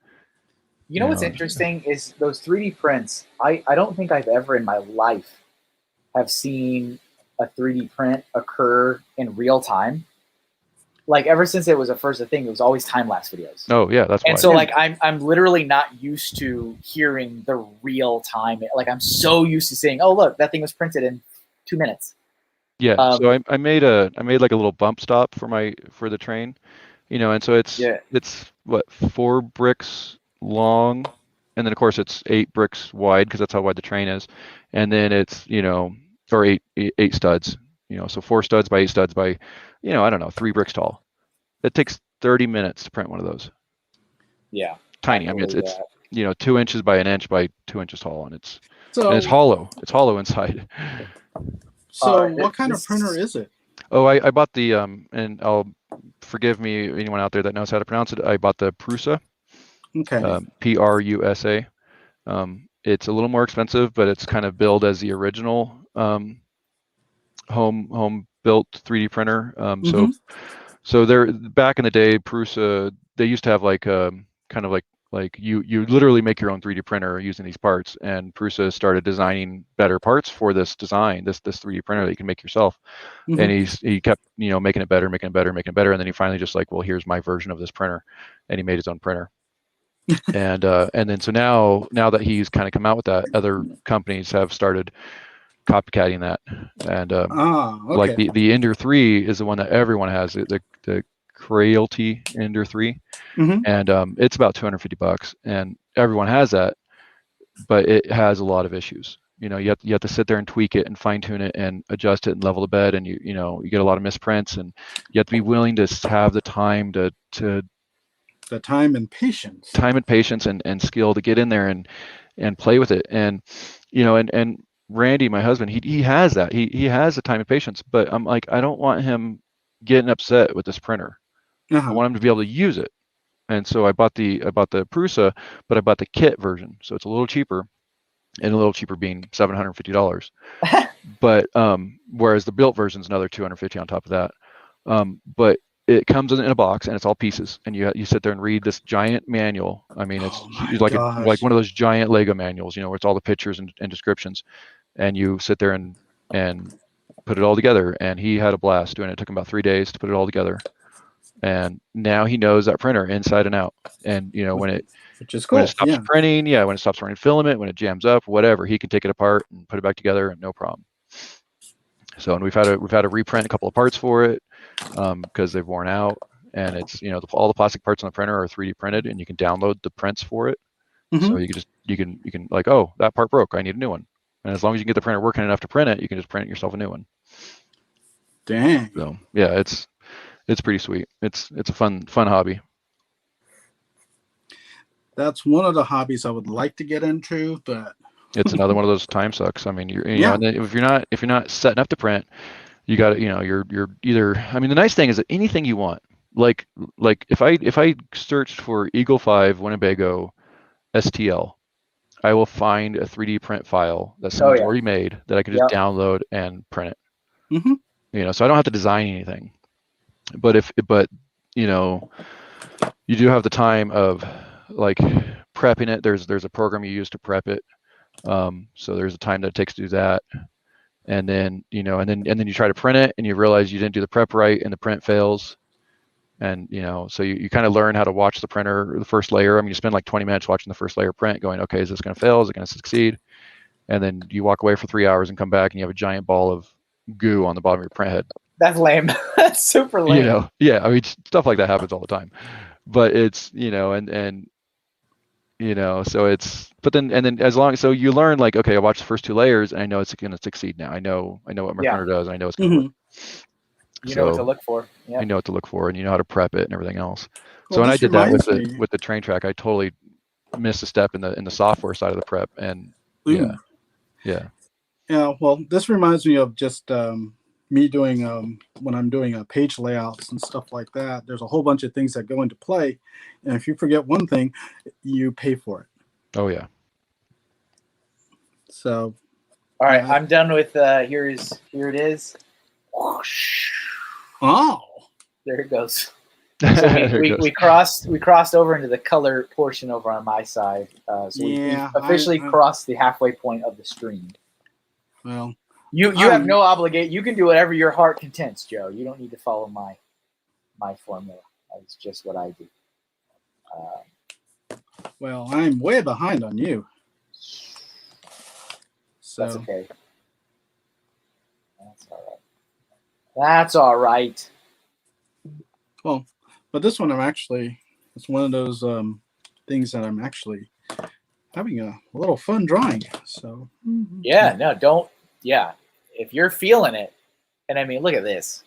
You know what's interesting is those 3D prints. I don't think I've ever in my life have seen a 3D print occur in real time. Like ever since it was a thing, it was always time-lapse videos. Oh yeah, that's why. And so like I'm literally not used to hearing the real time. Like I'm so used to saying, "Oh look, that thing was printed in 2 minutes." Yeah. So I made like a little bump stop for the train, and so it's what, 4 bricks long, and then of course it's 8 bricks wide because that's how wide the train is, and then it's or eight studs, so 4 studs by 8 studs by I don't know, 3 bricks tall. It takes 30 minutes to print one of those. Yeah, tiny. I mean it's 2 inches by 1 inch by 2 inches tall, and it's hollow. It's hollow inside. So what kind of printer is it? Oh, I bought the and I'll forgive me anyone out there that knows how to pronounce it. I bought the Prusa. Okay. Prusa. It's a little more expensive, but it's kind of billed as the original home built 3D printer. So they're back in the day, Prusa, they used to have like kind of like Like you literally make your own 3D printer using these parts. And Prusa started designing better parts for this design, this 3D printer that you can make yourself. Mhm. And he kept, you know, making it better, making it better, making it better. And then he finally just like, well, here's my version of this printer. And he made his own printer. And then so now that he's kind of come out with that, other companies have started copycatting that. And like Okay. the Ender 3 is the one that everyone has, the Creality Ender 3. Mhm. And it's about $250, and everyone has that, but it has a lot of issues. You know, you have to sit there and tweak it and fine tune it and adjust it and level the bed, and you know you get a lot of misprints, and you have to be willing to have the time to The time and patience. and skill to get in there and play with it. And you know, and Randy, my husband, he has that. He has the time and patience, but I'm like, I don't want him getting upset with this printer. I want him to be able to use it. And so I bought the Prusa, but I bought the kit version, so it's a little cheaper, and a little cheaper being $750. But whereas the built version is another $250 on top of that. But it comes in a box, and it's all pieces, and you sit there and read this giant manual. I mean, it's like one of those giant Lego manuals, you know, where it's all the pictures and descriptions, and you sit there and put it all together. And he had a blast doing it. It took him about 3 days to put it all together. And now he knows that printer inside and out. And you know, which is cool. When it stops printing, when it stops running filament, when it jams up, whatever, he can take it apart and put it back together, and no problem. So, and we've had to reprint a couple of parts for it because they've worn out. And it's, you know, all the plastic parts on the printer are 3D printed, and you can download the prints for it. Mm-hmm. So you can like, oh, that part broke, I need a new one. And as long as you can get the printer working enough to print it, you can just print yourself a new one. Dang. So yeah, it's pretty sweet. It's a fun hobby. That's one of the hobbies I would like to get into, but it's another one of those time sucks. I mean, you know, and if you're not setting up to print, you got to, you know, you're either. I mean, the nice thing is that anything you want, like if I searched for Eagle 5 Winnebago STL, I will find a 3D print file that someone's already made that I can just download and print it. Mm-hmm. You know, so I don't have to design anything. But you know, you do have the time of like prepping it. There's a program you use to prep it. So there's a time that it takes to do that. And then, you know, and then you try to print it, and you realize you didn't do the prep right, and the print fails. And, you know, so you kind of learn how to watch the printer, the first layer. I mean, you spend like 20 minutes watching the first layer print going, okay, is this going to fail? Is it going to succeed? And then you walk away for 3 hours and come back, and you have a giant ball of goo on the bottom of your print head. That's lame. That's super lame. You know, yeah, I mean, stuff like that happens all the time. But it's, you know, and you know, so it's, but then, and then as long as, so you learn like, okay, I watched the first 2 layers, and I know it's going to succeed now. I know what my printer does. I know it's going to work. You know what to look for. Yeah. I know what to look for, and you know how to prep it and everything else. Well, so when I did that with the train track, I totally missed a step in the software side of the prep. And yeah. Well, this reminds me of just me doing when I'm doing page layouts and stuff like that. There's a whole bunch of things that go into play, and if you forget one thing, you pay for it. Oh yeah. So, all right, I'm done with here it is. Oh, there it goes. So we crossed over into the color portion over on my side. So we officially crossed the halfway point of the stream. Well, you have no obligation. You can do whatever your heart contents, Joe. You don't need to follow my formula. That's just what I do. Well, I'm way behind on you. So that's okay. That's all right. That's all right. Well, but this one it's one of those things that I'm actually having a little fun drawing. So if you're feeling it, and I mean, look at this.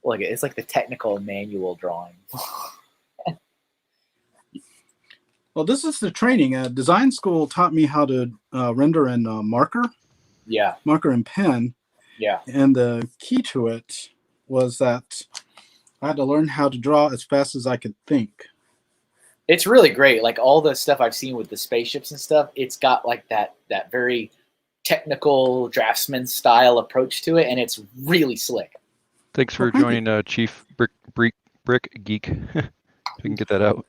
Look, it's like the technical manual drawing. Well, this is the training. Design school taught me how to render in marker. Yeah. Marker and pen. Yeah. And the key to it was that I had to learn how to draw as fast as I could think. It's really great. Like all the stuff I've seen with the spaceships and stuff, it's got like that very technical draftsman style approach to it, and it's really slick. Thanks for joining Chief Brick Geek. If we can get that out.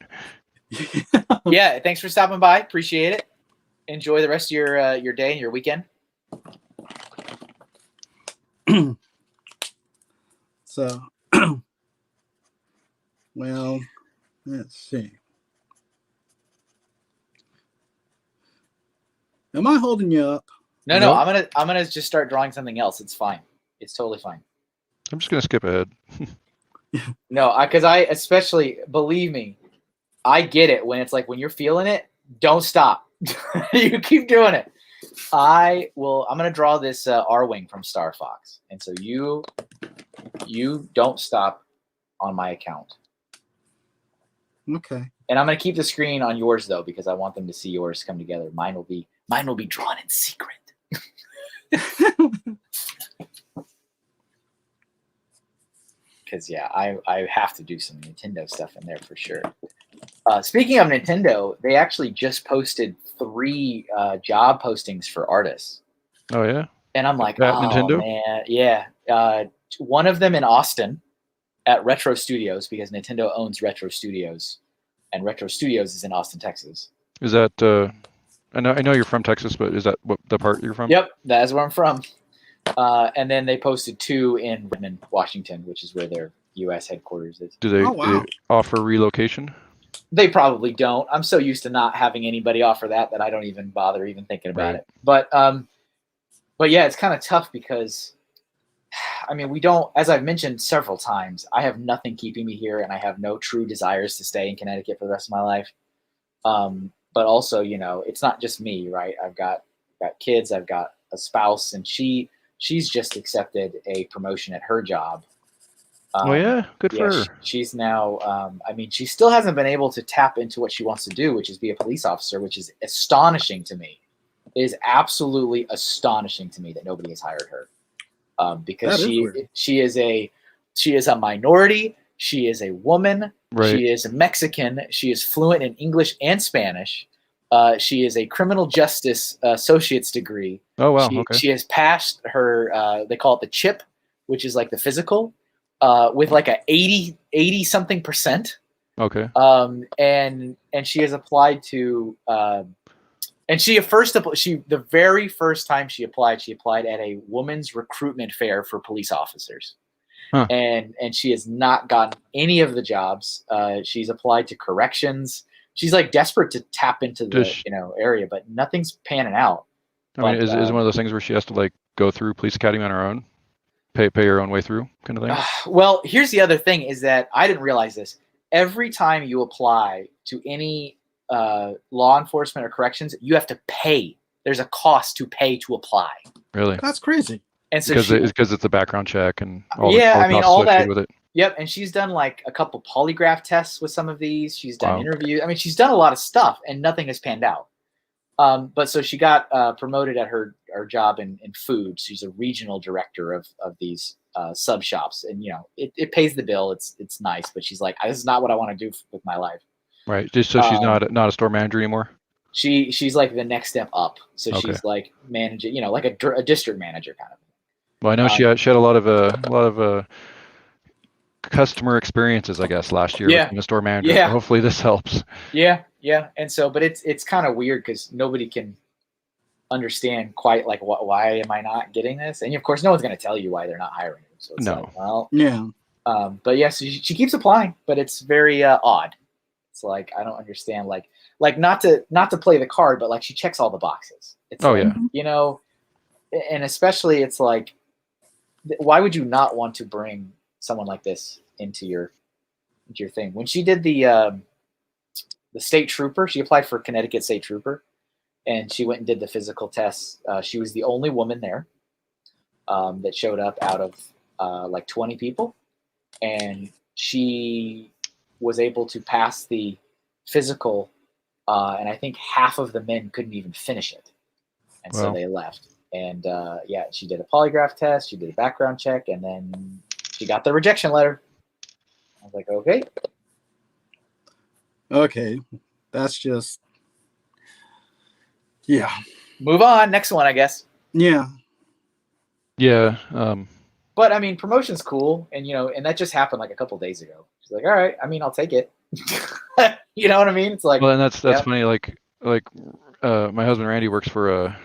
Yeah, thanks for stopping by. Appreciate it. Enjoy the rest of your day and your weekend. So, well, let's see. Am I holding you up? No, Nope. I'm gonna just start drawing something else. It's fine. It's totally fine. I'm just gonna skip ahead. No, because I especially believe me, I get it when it's like when you're feeling it, don't stop. You keep doing it. I'm gonna draw this R-Wing from Star Fox, and so you don't stop on my account. Okay. And I'm gonna keep the screen on yours though because I want them to see yours come together. Mine will be drawn in secret. Because yeah, I have to do some Nintendo stuff in there for sure. Speaking of Nintendo, they actually just posted 3 job postings for artists. Oh yeah. And I'm like, At oh Nintendo? man, yeah. One of them in Austin at Retro Studios because Nintendo owns Retro Studios, and Retro Studios is in Austin, Texas. Is that? I know you're from Texas, but is that what the part you're from? Yep, that's where I'm from. And then they posted 2 in Redmond, Washington, which is where their U.S. headquarters is. Do they, Oh, wow. do they offer relocation? They probably don't. I'm so used to not having anybody offer that I don't even bother even thinking about it. But yeah, it's kind of tough because, I mean, we don't, as I've mentioned several times, I have nothing keeping me here, and I have no true desires to stay in Connecticut for the rest of my life. But also, you know, it's not just me, right? I've got kids, I've got a spouse, and she's just accepted a promotion at her job. Oh yeah, good for her. She's now, I mean, she still hasn't been able to tap into what she wants to do, which is be a police officer, which is astonishing to me. It is absolutely astonishing to me that nobody has hired her, because she is a minority. She is a woman. Right. She is a Mexican. She is fluent in English and Spanish. She is a criminal justice associate's degree. Oh wow. Okay. She has passed her. They call it the chip, which is like the physical, with like a 80 something %. Okay. And she has applied to. And the very first time she applied at a women's recruitment fair for police officers. Huh. And she has not gotten any of the jobs. She's applied to corrections. She's like desperate to tap into the area, but nothing's panning out. I mean, is one of those things where she has to like go through police academy on her own, pay her own way through, kind of thing? Well, here's the other thing: is that I didn't realize this. Every time you apply to any law enforcement or corrections, you have to pay. There's a cost to pay to apply. Really? That's crazy. And so because it's a background check and all all that with it. Yep, and she's done like a couple polygraph tests with some of these. She's done interviews. I mean, she's done a lot of stuff, and nothing has panned out. But so she got promoted at her job in food. She's a regional director of these sub shops, and you know it pays the bill. It's nice, but she's like, this is not what I want to do with my life. Right. Just so she's not a store manager anymore. She's like the next step up. So she's like managing, you know, like a district manager kind of. Well, I know she had a lot of customer experiences, I guess, last year with being a store manager. Yeah. So hopefully this helps. Yeah. And so, but it's kind of weird because nobody can understand quite like why am I not getting this? And of course, no one's going to tell you why they're not hiring you. So it's like, well, yeah. But yeah, so she keeps applying, but it's very odd. It's like I don't understand, like not to play the card, but like she checks all the boxes. It's you know, and especially it's like, why would you not want to bring someone like this into your thing? When she did the state trooper, she applied for Connecticut state trooper, and she went and did the physical tests. She was the only woman there that showed up out of like 20 people, and she was able to pass the physical, and I think half of the men couldn't even finish it, and so they left. And she did a polygraph test, she did a background check, and then she got the rejection letter. I was like, okay, that's just move on, next one, I guess. Yeah. But I mean, promotion's cool, and you know, and that just happened like a couple days ago. She's like, all right, I mean, I'll take it. You know what I mean? It's like, Well, and that's yeah. funny. Like my husband Randy works for a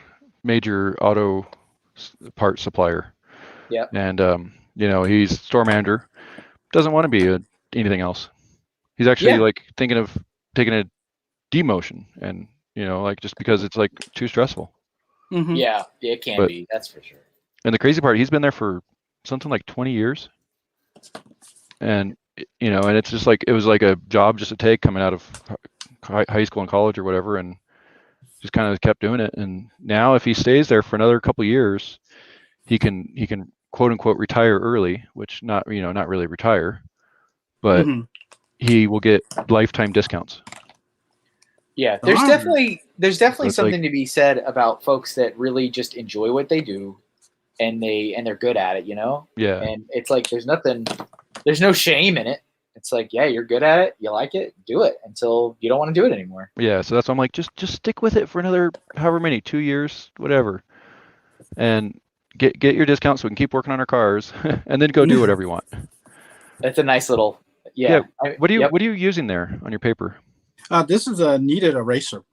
major auto part supplier, Yeah. and he's store manager. Doesn't want to be anything else. He's actually like thinking of taking a demotion, and like just because it's like too stressful. Mm-hmm. Yeah, it can be. That's for sure. And the crazy part, he's been there for something like 20 years, and and it's just like it was like a job just to take coming out of high school and college or whatever, and just kind of kept doing it. And now if he stays there for another couple of years, he can quote unquote retire early, which not really retire, but he will get lifetime discounts. Yeah, there's definitely So it's something like, to be said about folks that really just enjoy what they do, and they're good at it, Yeah. And it's like there's no shame in it. It's like, yeah, you're good at it, you like it, do it until you don't want to do it anymore. Yeah, so that's why I'm like, just stick with it for another however many, 2 years, whatever, and get your discount so we can keep working on our cars, and then go do whatever you want. That's a nice little, yeah. What are you using there on your paper? This is a kneaded eraser.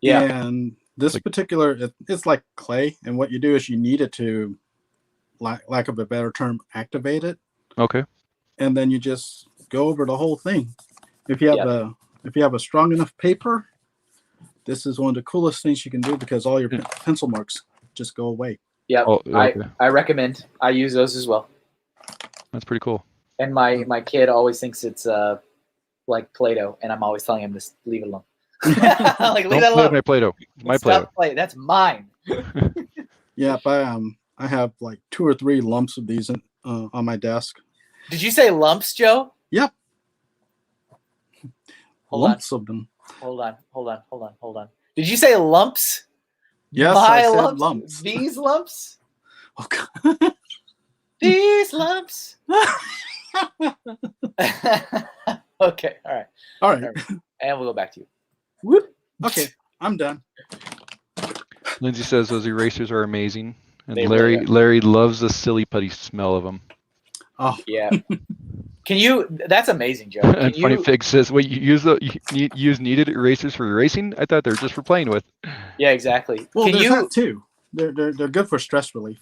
Yeah. And this particular, it's like clay, and what you do is you knead it to, lack of a better term, activate it. Okay. And then you just go over the whole thing. If you have a strong enough paper, this is one of the coolest things you can do because all your pencil marks just go away. Yeah, oh, okay. I recommend. I use those as well. That's pretty cool. And my kid always thinks it's like Play-Doh, and I'm always telling him to leave it alone. Like, leave that alone. My Play-Doh. My Play-Doh. That's mine. Yeah, but I have like 2 or 3 lumps of these on my desk. Did you say lumps, Joe? Yep. Lumps of them. Hold on. Did you say lumps? Yes, My I said lumps? lumps. These lumps? Oh, God. These lumps? Okay, all right. And we'll go back to you. Whoop. Okay, I'm done. Lindsay says those erasers are amazing, and They Larry really are. Larry loves the silly putty smell of them. Oh Yeah. That's amazing, Joe. And Funny Fig says, "Wait, you use kneaded erasers for erasing? I thought they were just for playing with." Yeah, exactly. Well, there's that too. They're good for stress relief.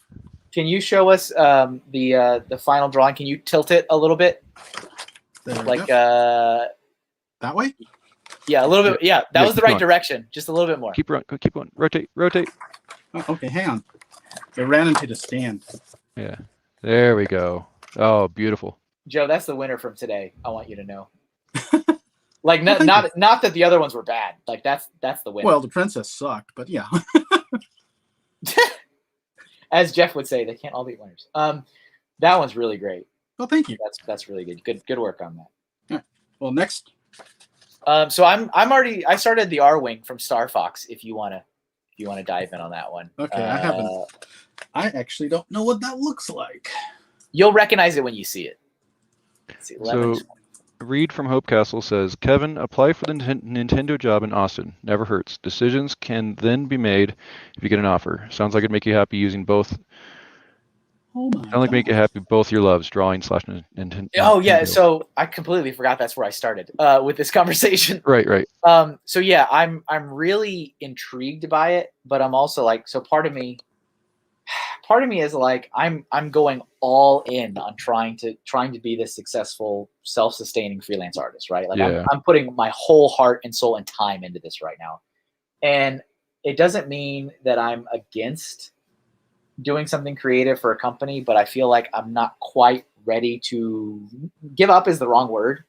Can you show us the final drawing? Can you tilt it a little bit? Like that way? Yeah, a little bit. Yeah, that was the right direction. Just a little bit more. Keep going. Rotate. Oh, okay, hang on. It ran into the stand. Yeah. There we go. Oh, beautiful. Joe, that's the winner from today. I want you to know. Like not that the other ones were bad. Like that's the winner. Well, the princess sucked, but yeah. As Jeff would say, they can't all be winners. That one's really great. Well, thank you. That's really good. Good work on that. Yeah. Well, next. So I started the R Wing from Star Fox. If you wanna dive in on that one. Okay, I haven't. I actually don't know what that looks like. You'll recognize it when you see it. Let's see, So, Reed from Hope Castle says, Kevin, apply for the Nintendo job in Austin. Never hurts. Decisions can then be made if you get an offer. Sounds like it'd make you happy using both. Oh my Sounds like make you happy both your loves, drawing / Nintendo. Oh yeah, so I completely forgot that's where I started with this conversation. Right. So yeah, I'm really intrigued by it, but I'm also like, so part of me is like I'm going all in on trying to be this successful, self-sustaining freelance artist, right? Like Yeah. I'm putting my whole heart and soul and time into this right now. And it doesn't mean that I'm against doing something creative for a company, but I feel like I'm not quite ready to give up is the wrong word,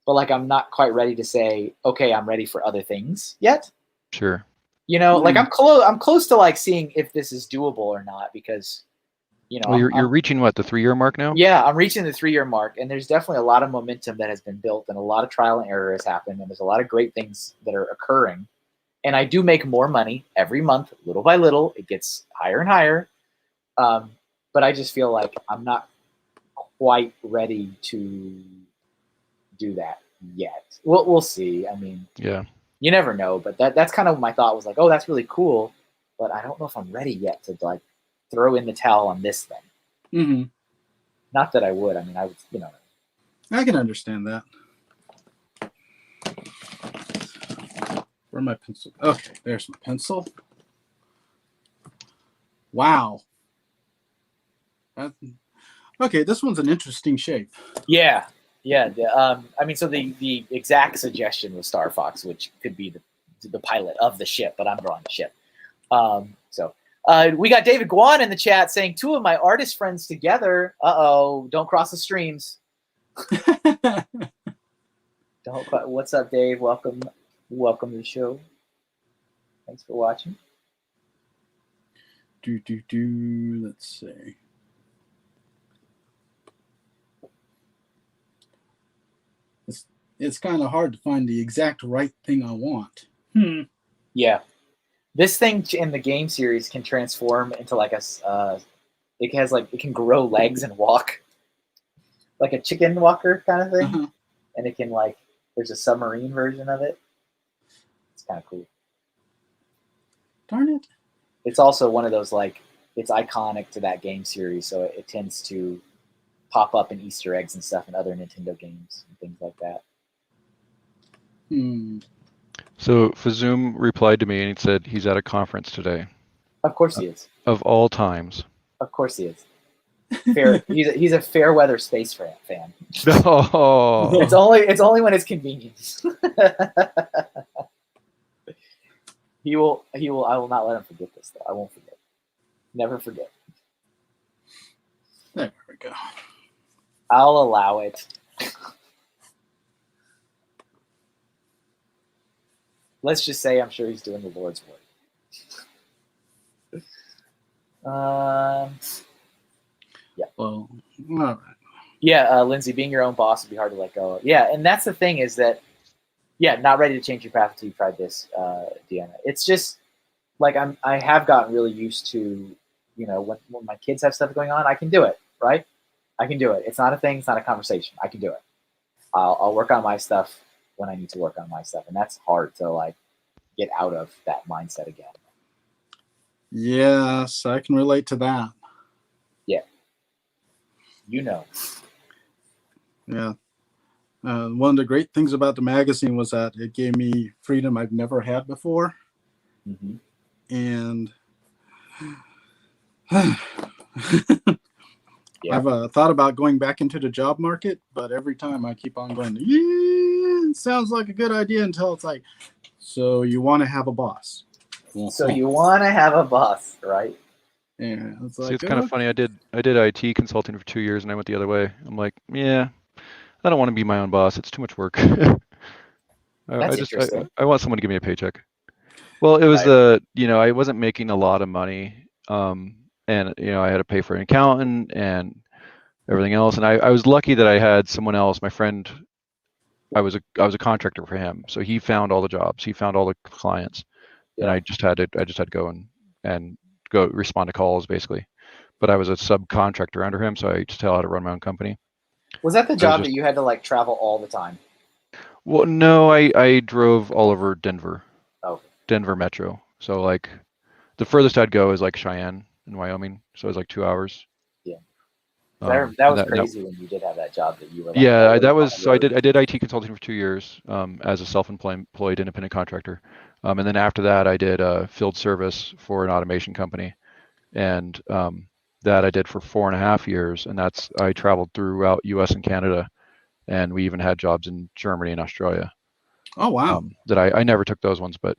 but like I'm not quite ready to say, okay, I'm ready for other things yet. Sure. You know, like I'm close to like seeing if this is doable or not, because well, you're reaching what, the 3-year mark now? Yeah, I'm reaching the 3-year mark, and there's definitely a lot of momentum that has been built, and a lot of trial and error has happened, and there's a lot of great things that are occurring. And I do make more money every month, little by little. It gets higher and higher. But I just feel like I'm not quite ready to do that yet. We'll see. I mean, yeah, you never know. But that's kind of my thought was like, oh, that's really cool, but I don't know if I'm ready yet to like throw in the towel on this thing. Mm-hmm. Not that I would. I mean, I would. I can understand that. Where's my pencil? Okay, there's my pencil. Wow. Okay, this one's an interesting shape. Yeah. I mean, so the exact suggestion was Star Fox, which could be the pilot of the ship, but I'm drawing the ship. We got David Guan in the chat saying 2 of my artist friends together. Don't cross the streams. What's up, Dave? Welcome to the show. Thanks for watching. Let's see. It's kind of hard to find the exact right thing I want. Yeah. This thing in the game series can transform into like it can grow legs and walk. Like a chicken walker kind of thing. Uh-huh. And it can there's a submarine version of it. It's kind of cool. Darn it. It's also one of those it's iconic to that game series, so it tends to pop up in Easter eggs and stuff in other Nintendo games and things like that. So Fazoom replied to me and he said he's at a conference today. Of course he is. Of all times. Of course he is. He's a fair weather space fan. Oh. It's only when it's convenient. I will not let him forget this though. I won't forget. Never forget. There we go. I'll allow it. Let's just say I'm sure he's doing the Lord's work. Yeah. Well, all right. Yeah, Lindsay, being your own boss would be hard to let go of. Yeah, and that's the thing is that, not ready to change your path until you tried this, Deanna. It's just I have gotten really used to, when my kids have stuff going on, I can do it, right? I can do it. It's not a thing. It's not a conversation. I can do it. I'll work on my stuff when I need to work on my stuff, and that's hard to get out of that mindset again. Yes, I can relate to that. Yeah. Yeah. One of the great things about the magazine was that it gave me freedom I've never had before. Mm-hmm. And Yeah. I've thought about going back into the job market, but every time I keep on going, it sounds like a good idea until it's like, so you want to have a boss. So you want to have a boss, right? Yeah, it's See, it's kind of funny. I did IT consulting for 2 years and I went the other way. I'm like, yeah, I don't want to be my own boss. It's too much work. That's interesting. I want someone to give me a paycheck. Well, it was I wasn't making a lot of money. And I had to pay for an accountant and everything else. And I was lucky that I had someone else, my friend. I was a contractor for him, so he found all the jobs, he found all the clients, and I just had to go and go respond to calls basically. But I was a subcontractor under him, so I just tell how to run my own company. Was that the job that you had to travel all the time? Well, no, I drove all over Denver. Oh. Denver Metro. So the furthest I'd go is Cheyenne in Wyoming, so it was 2 hours. Yeah. That was crazy when you did have that job that you were that was so I did IT consulting for 2 years as a self-employed independent contractor. And then after that I did field service for an automation company. And that I did for 4.5 years, and I traveled throughout US and Canada, and we even had jobs in Germany and Australia. Oh wow. That I never took those ones, but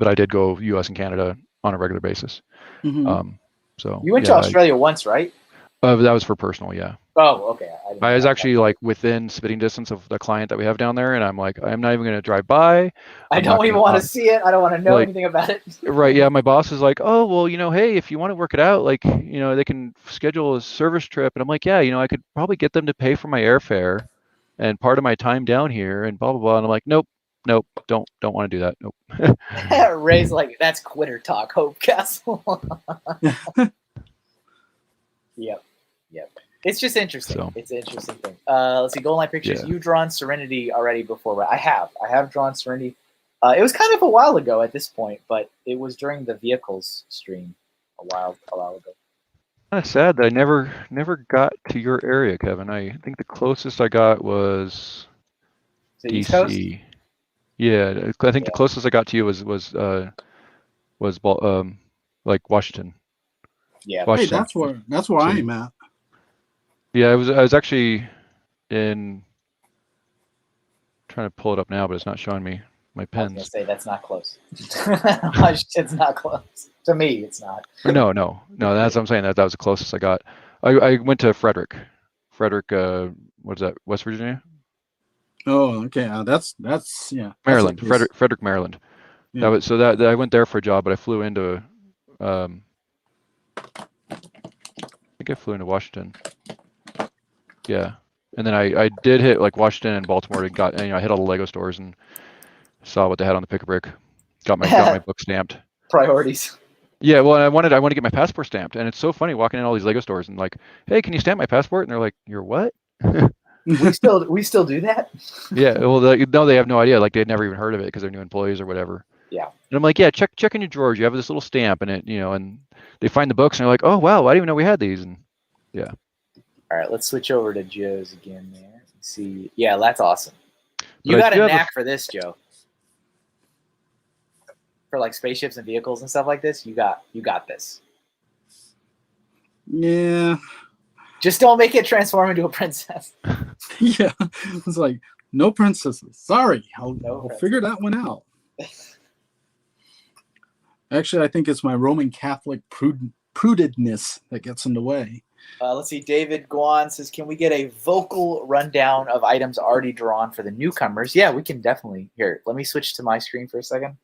I did go US and Canada on a regular basis. Mm-hmm. So you went to Australia once, right? That was for personal, yeah. Oh, okay. I was actually within spitting distance of the client that we have down there, and I'm like, I'm not even going to drive by. I don't even want to see it. I don't want to know anything about it. Right? Yeah. My boss is like, oh well, hey, if you want to work it out, they can schedule a service trip, and I'm like, yeah, I could probably get them to pay for my airfare and part of my time down here, and blah blah blah. And I'm like, nope, don't want to do that. Nope. Ray's like, that's quitter talk, Hope Castle. Yep. It's just interesting. So, it's an interesting thing. Let's see. Golden Light Pictures. Yeah. You've drawn Serenity already before. I have drawn Serenity. It was kind of a while ago at this point, but it was during the vehicles stream a while ago. Kind of sad that I never got to your area, Kevin. I think the closest I got was DC. Yeah, I think the Yeah. closest I got to you was like Washington. Yeah. Hey, Washington. that's where City. I'm at. Yeah, I was actually in trying to pull it up now, but it's not showing me my I was gonna pins. say that's not close. It's not close to me. It's not. Or no. That's what I'm saying. That was the closest I got. I went to Frederick. What is that? West Virginia, Oh, okay. That's yeah. That's a Maryland. place. Frederick, Maryland. That Yeah. was so that I went there for a job, but I flew into I think I flew into Washington. Yeah, and then I did hit like Washington and Baltimore and I hit all the Lego stores and saw what they had on the pick a brick. Got my book stamped. Priorities. Yeah, well, I wanted to get my passport stamped, and it's so funny walking in all these Lego stores and like, hey, can you stamp my passport? And they're like, you're what? We still do that. Yeah, well, they have no idea. Like they'd never even heard of it because they're new employees or whatever. Yeah. And I'm like, yeah, check in your drawers. You have this little stamp, and and they find the books and they're like, oh wow, I didn't even know we had these. And yeah. All right, let's switch over to Joe's again there. Let's see. Yeah, that's awesome. You But I got do a have a- knack for this, Joe. For like spaceships and vehicles and stuff like this, you got this. Yeah. Just don't make it transform into a princess. Yeah. It's like no princesses. Sorry, I'll princess. figure that one out. Actually, I think it's my Roman Catholic prudedness that gets in the way. Let's see. David Guan says, "Can we get a vocal rundown of items already drawn for the newcomers?" Yeah, we can definitely. Here, let me switch to my screen for a second.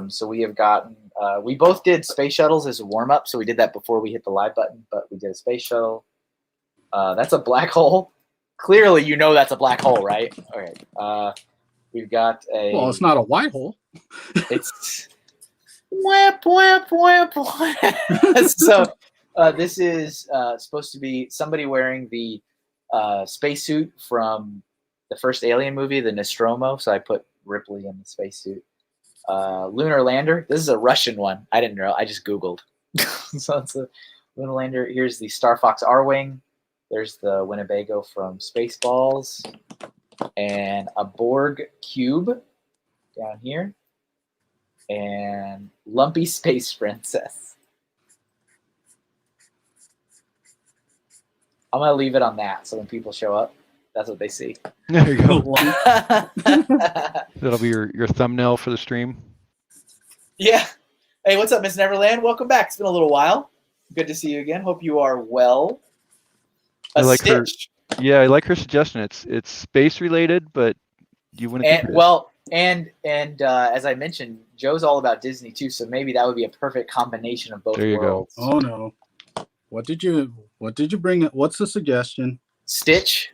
So we have gotten. We both did space shuttles as a warm up. So we did that before we hit the live button, but we did a space shuttle. That's a black hole. Clearly, you know that's a black hole, right? Okay. We've got a. Well, it's not a white hole. It's. Whip. So this is supposed to be somebody wearing the spacesuit from the first Alien movie, the Nostromo. So I put Ripley in the spacesuit. Lunar lander. This is a Russian one. I didn't know. I just Googled. So it's a lunar lander. Here's the Star Fox R-Wing. There's the Winnebago from Spaceballs. And a Borg cube down here. And Lumpy Space Princess. I'm going to leave it on that. So when people show up, that's what they see. There you go. That'll be your thumbnail for the stream. Yeah. Hey, what's up, Miss Neverland? Welcome back. It's been a little while. Good to see you again. Hope you are well. I like Stitch. Yeah, I like her suggestion. It's space related, but you wouldn't think this. Well, and as I mentioned, Joe's all about Disney too, so maybe that would be a perfect combination of both There you worlds. Oh no. What did you bring? What's the suggestion? Stitch.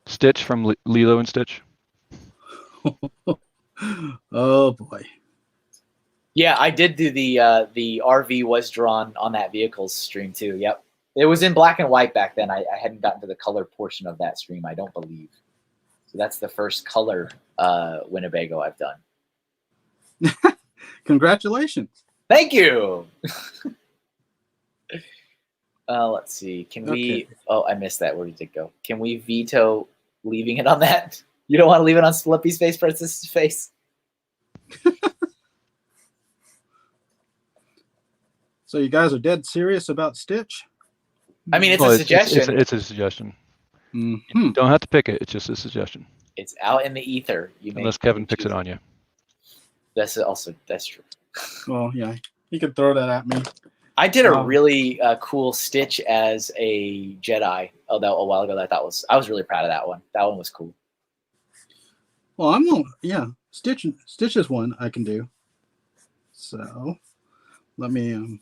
Stitch from Lilo and Stitch. Oh boy. Yeah, I did do the RV was drawn on that vehicles stream too. Yep. It was in black and white back then. I hadn't gotten to the color portion of that stream, I don't believe. So that's the first color Winnebago I've done. Congratulations. Thank you. Let's see. Can we? Okay. Oh, I missed that. Where did it go? Can we veto leaving it on that? You don't want to leave it on Slippy's face, Princess's face? So you guys are dead serious about Stitch? I mean, it's a suggestion. It's a suggestion. Mhm. You don't have to pick it. It's just a suggestion. It's out in the ether. Unless Kevin picks it on you. That's true. Well, yeah, you could throw that at me. I did a really cool Stitch as a Jedi a while ago. I was really proud of that one. That one was cool. Well, Stitch is one I can do. So let me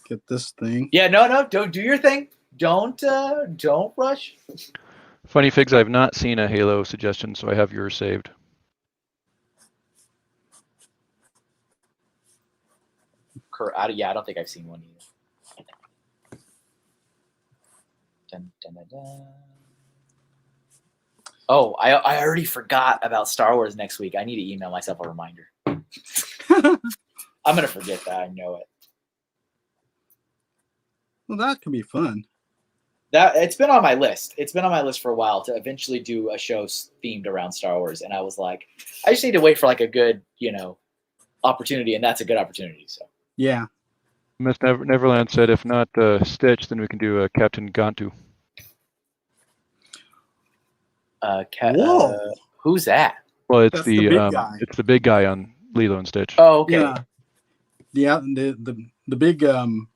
get this thing. Yeah, no, don't do your thing. Don't rush. Funny Figs, I've not seen a Halo suggestion, so I have yours saved. Yeah, I don't think I've seen one either. Dun, dun, dun, dun. Oh, I already forgot about Star Wars next week. I need to email myself a reminder. I'm gonna forget that. I know it. Well, that could be fun. That it's been on my list. It's been on my list for a while to eventually do a show themed around Star Wars, and I was like, I just need to wait for like a good, opportunity, and that's a good opportunity. So Yeah. Miss Neverland said, if not Stitch, then we can do Captain Gantu. Whoa. Who's that? Well, it's That's the big guy. It's the big guy on Lilo and Stitch. Oh, okay. Yeah. The big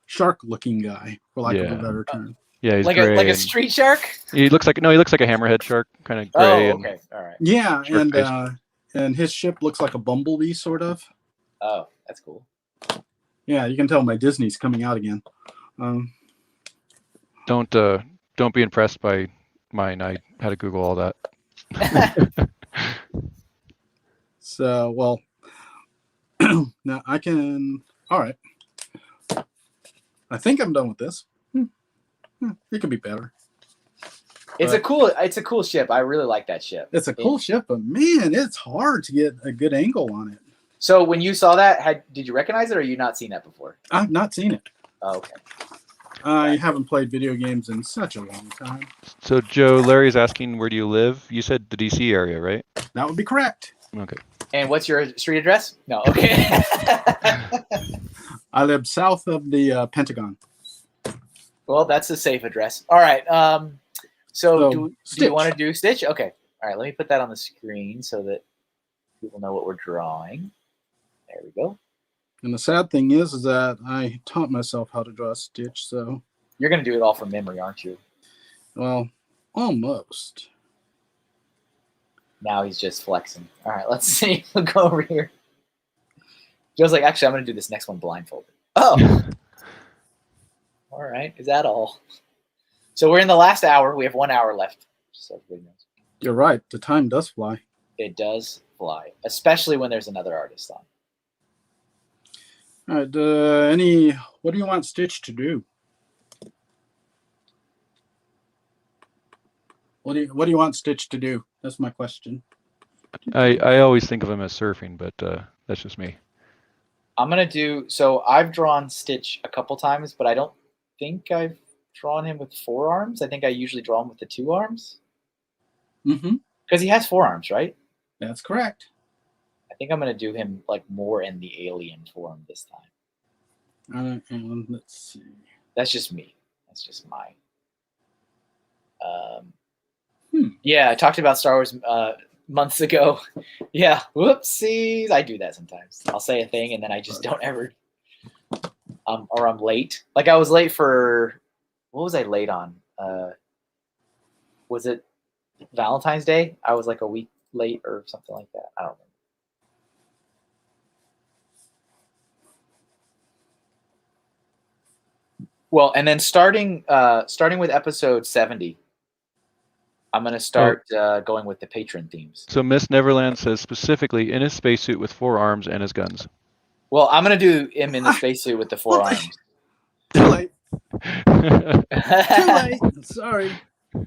shark-looking guy, for lack of a better term. Yeah, he's like gray a street shark. He looks like a hammerhead shark, kind of gray. Oh, okay, all right. Yeah, Shark-faced. and his ship looks like a bumblebee, sort of. Oh, that's cool. Yeah, you can tell my Disney's coming out again. Don't be impressed by mine. I had to Google all that. So, well, now I can. All right. I think I'm done with this. It could be better. It's a cool ship. I really like that ship. It's a cool ship, but man, it's hard to get a good angle on it. So when you saw that, did you recognize it, or you not seen that before? I've not seen it. Oh, okay. I haven't played video games in such a long time. So Joe, Larry's asking, where do you live? You said the DC area, right? That would be correct. Okay. And what's your street address? No, okay. I live south of the Pentagon. Well, that's a safe address. All right. So do you want to do Stitch? Okay. All right. Let me put that on the screen so that people know what we're drawing. There we go. And the sad thing is that I taught myself how to draw Stitch, so... You're going to do it all from memory, aren't you? Well, almost. Now he's just flexing. All right, let's see. We'll go over here. Joe's like, actually, I'm going to do this next one blindfolded. Oh! All right. Is that all? So we're in the last hour. We have 1 hour left. Just so everybody knows. You're right. The time does fly. It does fly, especially when there's another artist on. All right. What do you want Stitch to do? What do you want Stitch to do? That's my question. I always think of him as surfing, but that's just me. I'm going to do... So I've drawn Stitch a couple times, but I don't think I've drawn him with 4 arms. I think I usually draw him with the 2 arms. Mm-hmm. Because he has 4 arms, right? That's correct. I think I'm going to do him like more in the alien form this time. And let's see. That's just me. That's just my... Yeah, I talked about Star Wars months ago. Yeah, whoopsies. I do that sometimes. I'll say a thing and then I just don't ever... or I'm late. Like I was late for... What was I late on? Was it Valentine's Day? I was like a week late or something like that. I don't remember. Well, and then starting with episode 70, I'm going to start going with the patron themes. So Miss Neverland says specifically in his spacesuit with 4 arms and his guns. Well, I'm going to do him in the spacesuit with the 4 arms. Too late. Too late. Sorry.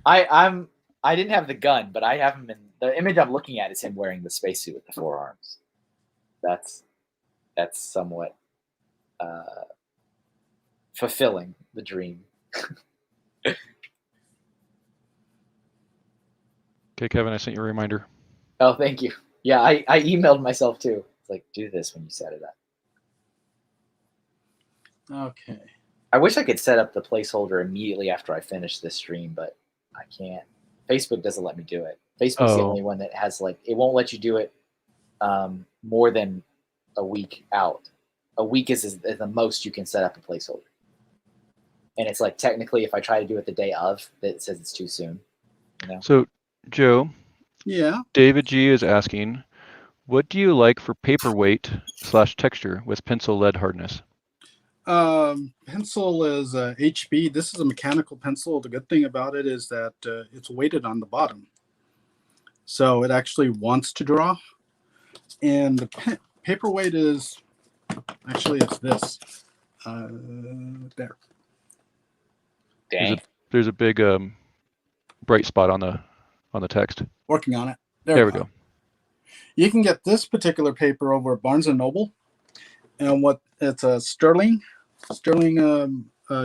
I didn't have the gun, but I have him in the image I'm looking at is him wearing the spacesuit with the 4 arms. That's somewhat fulfilling the dream. Okay, Kevin, I sent you a reminder. Oh, thank you. Yeah, I emailed myself too. It's like, do this when you set it up. Okay. I wish I could set up the placeholder immediately after I finish this stream, but I can't. Facebook doesn't let me do it. Facebook's the only one that has it won't let you do it more than a week out. A week is the most you can set up a placeholder. And it's like technically if I try to do it the day of, it says it's too soon. You know? So Joe, Yeah. David G is asking, what do you like for paperweight / texture with pencil lead hardness? Pencil is HB. This is a mechanical pencil. The good thing about it is that it's weighted on the bottom. So it actually wants to draw. And the paperweight is, actually it's this. There. Dang. There's a big bright spot on the text. Working on it. There we go. You can get this particular paper over at Barnes & Noble. And it's a Sterling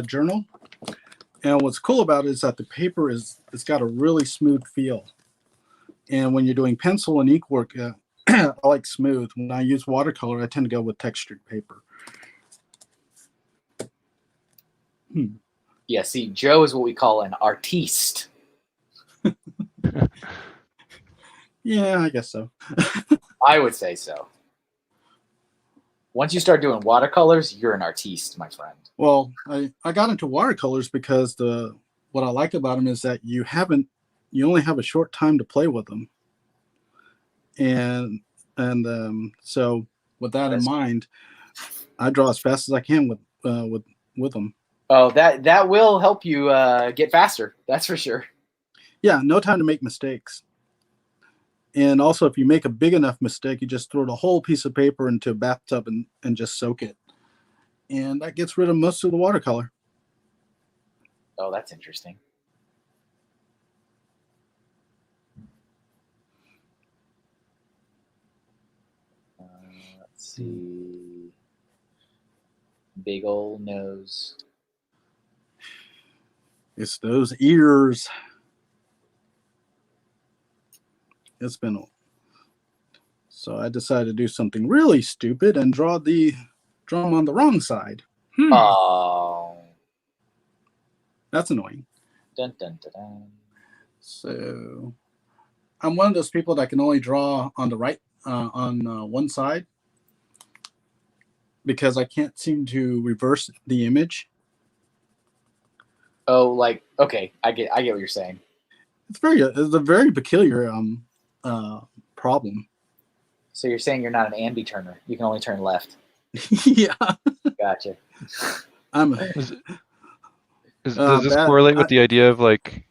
journal. And what's cool about it is that the paper it's got a really smooth feel. And when you're doing pencil and ink work, I like smooth. When I use watercolor, I tend to go with textured paper. Yeah, see, Joe is what we call an artiste. Yeah, I guess so. I would say so. Once you start doing watercolors, you're an artiste, my friend. Well, I got into watercolors because what I like about them is that you only have a short time to play with them. And so with that in mind, I draw as fast as I can with them. Oh, that will help you get faster. That's for sure. Yeah, no time to make mistakes. And also, if you make a big enough mistake, you just throw the whole piece of paper into a bathtub and just soak it. And that gets rid of most of the watercolor. Oh, that's interesting. Let's see. Big old nose. It's those ears. It's been so I decided to do something really stupid and draw them on the wrong side. Oh, That's annoying. dun, dun, dun, dun. So I'm one of those people that can only draw on the right on one side because I can't seem to reverse the image. Oh, like, okay, I get what you're saying. It's a very peculiar problem. So you're saying you're not an ambi turner. You can only turn left. Yeah. Gotcha. Does this correlate with the idea of like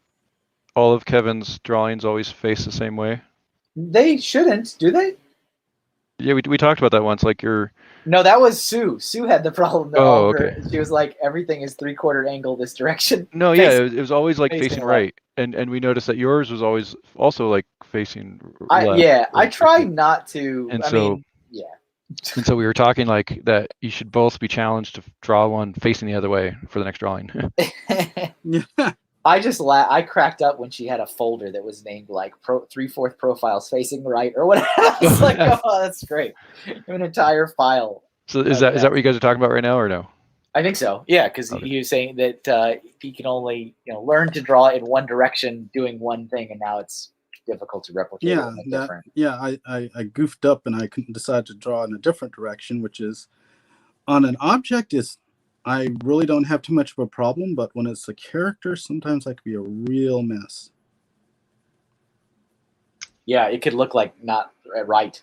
all of Kevin's drawings always face the same way? They shouldn't, do they? Yeah, we talked about that once. Like No, that was Sue. Sue had the problem. Oh, okay. She was like, everything is 3/4 angle this direction. No, yeah, it was always like facing right, left. and we noticed that yours was always also like facing left. I try not to. And I mean, yeah. And so we were talking like that you should both be challenged to draw one facing the other way for the next drawing. Yeah. I cracked up when she had a folder that was named like 3/4 profiles facing right or whatever. I was like, oh, that's great. An entire file. So is that what you guys are talking about right now or no? I think so. Yeah, because he was saying that he can only learn to draw in one direction, doing one thing, and now it's difficult to replicate. I goofed up and I decided to draw in a different direction, which is on an object I really don't have too much of a problem, but when it's a character, sometimes that could be a real mess. Yeah, it could look like not right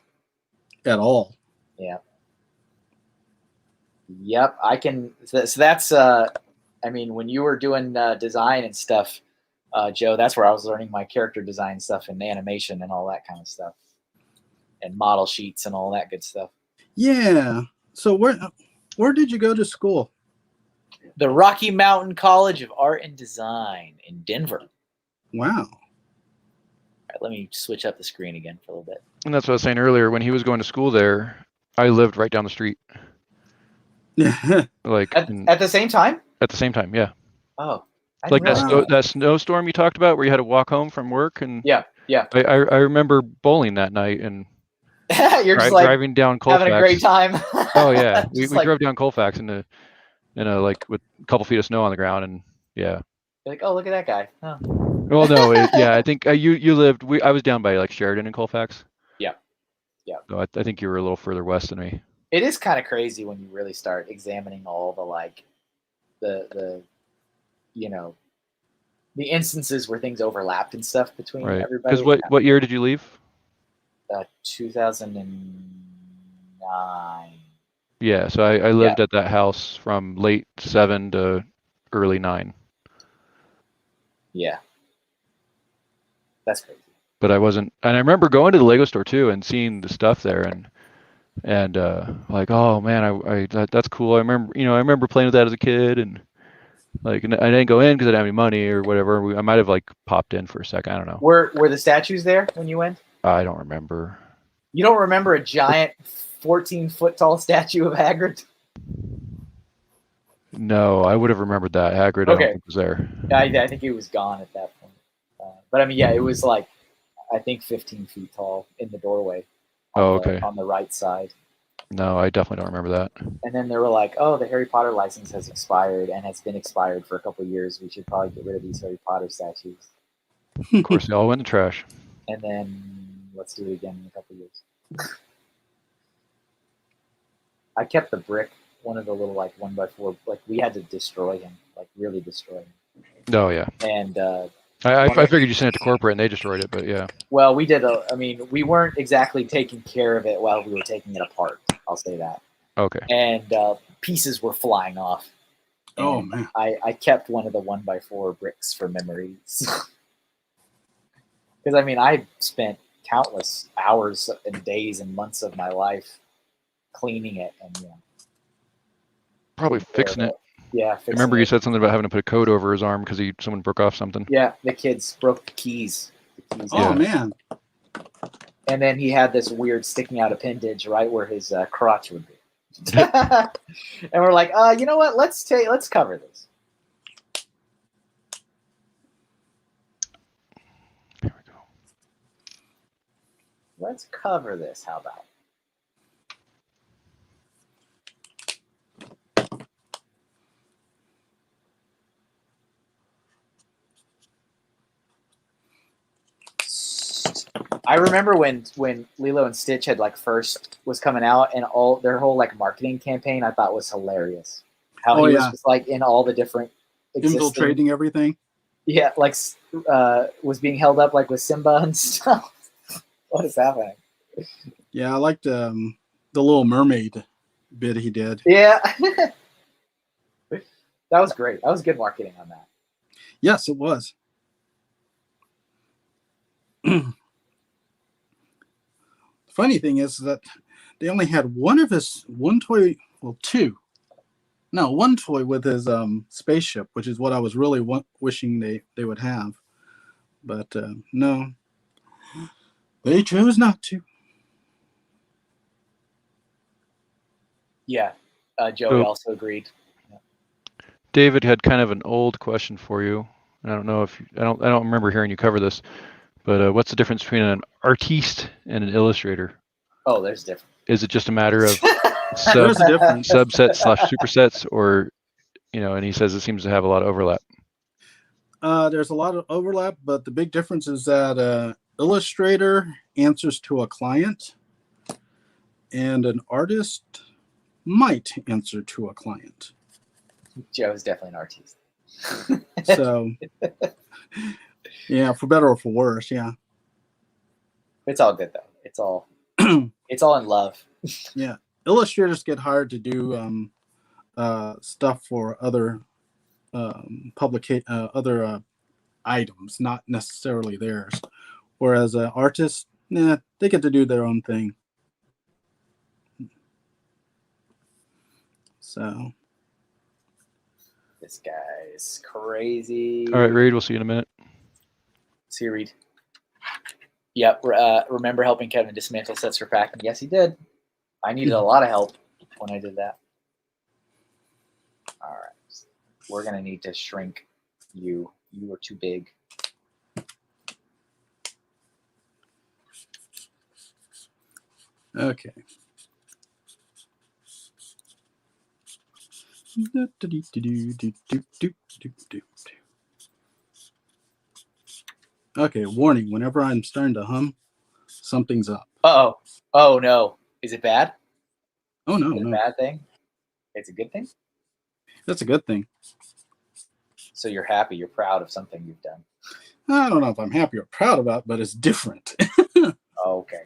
at all. Yeah. Yep, I can. So that's. I mean, when you were doing design and stuff, Joe, that's where I was learning my character design stuff and animation and all that kind of stuff, and model sheets and all that good stuff. Yeah. So where did you go to school? The Rocky Mountain College of Art and Design in Denver. Wow. All right, let me switch up the screen again for a little bit. And that's what I was saying earlier. When he was going to school there, I lived right down the street. Like at the same time? At the same time, yeah. Oh. Like that snowstorm you talked about where you had to walk home from work and yeah. I remember bowling that night and you're just like driving down Colfax. Having a great time. Oh yeah. we drove down Colfax in a like with a couple feet of snow on the ground and yeah. You're like, oh, look at that guy. Oh. Well, no, I think you lived. I was down by like Sheridan and Colfax. Yeah. So I think you were a little further west than me. It is kind of crazy when you really start examining all the like, the the instances where things overlapped and stuff between everybody. Because what year did you leave? 2009. Yeah, so I lived at that house from late 7 to early 9. Yeah. That's crazy. But I wasn't, and I remember going to the Lego store too and seeing the stuff there and like, oh man, that's cool. I remember playing with that as a kid and like, and I didn't go in because I didn't have any money or whatever. I might have like popped in for a second. I don't know. Were the statues there when you went? I don't remember. You don't remember a giant 14-foot tall statue of Hagrid? No, I would have remembered that. Hagrid, I don't Okay. think was there. I think he was gone at that point. But I mean, yeah, it was like I think 15 feet tall in the doorway Oh, okay. on the right side. No, I definitely don't remember that. And then they were like, "Oh, the Harry Potter license has expired and has been expired for a couple of years. We should probably get rid of these Harry Potter statues." Of course, they all went in the trash. And then let's do it again in a couple of years. I kept the brick, one of the little like 1x4. Like we had to destroy him, like really destroy him. Oh yeah. And I figured you sent it to corporate and they destroyed it, but yeah. well, we did. I mean, we weren't exactly taking care of it while we were taking it apart. I'll say that. Okay. And pieces were flying off. Oh man! I kept one of the 1x4 bricks for memories. Because I mean, I spent countless hours and days and months of my life cleaning it and probably fixing it. Yeah. I remember you said something about having to put a coat over his arm because someone broke off something. Yeah, the kids broke the keys. Oh man! And then he had this weird sticking out appendage right where his crotch would be. And we're like, you know what? Let's cover this. There we go. Let's cover this. How about? I remember when Lilo and Stitch had like first was coming out and all their whole like marketing campaign I thought was hilarious. How he was just like in all the different infiltrating everything. Yeah, like was being held up like with Simba and stuff. What is happening? Yeah, I liked the Little Mermaid bit he did. Yeah. That was great. That was good marketing on that. Yes, it was. Funny thing is that they only had one toy with his spaceship, which is what I was really wishing they would have, but no, they chose not to. Yeah, Joey also agreed. Yeah. David had kind of an old question for you. I don't know if I don't remember hearing you cover this. But what's the difference between an artiste and an illustrator? Oh, there's a difference. Is it just a matter of There's a difference. subsets / supersets, or and he says it seems to have a lot of overlap. There's a lot of overlap, but the big difference is that illustrator answers to a client, and an artist might answer to a client. Joe's definitely an artiste. So. Yeah, for better or for worse, yeah. It's all good though. It's all it's all in love. Yeah. Illustrators get hired to do stuff for other other items, not necessarily theirs. Whereas artists, they get to do their own thing. So this guy's crazy. All right, Reed, we'll see you in a minute. See you, Reed. Yep. Remember helping Kevin dismantle sets for packing? Yes, he did. I needed a lot of help when I did that. All right. We're going to need to shrink you. You were too big. Okay. Okay, warning. Whenever I'm starting to hum, something's up. Uh-oh. Oh, no. Is it bad? Oh, no, Is it a bad thing? It's a good thing? That's a good thing. So you're happy. You're proud of something you've done. I don't know if I'm happy or proud about it, but it's different. Oh, okay.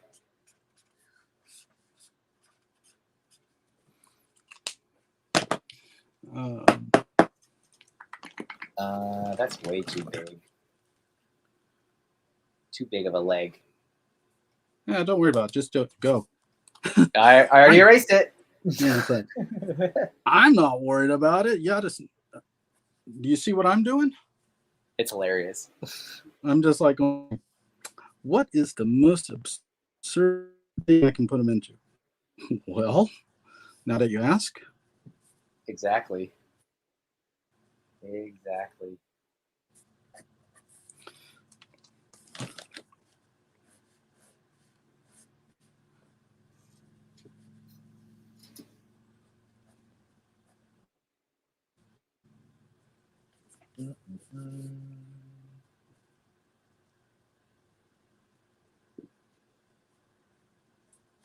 That's way too big. Too big of a leg. Yeah, don't worry about it. Just go. I already erased it. Yeah, it's like, I'm not worried about it. Yeah, do you see what I'm doing? It's hilarious. I'm just like, what is the most absurd thing I can put them into? Well, now that you ask. Exactly. Exactly.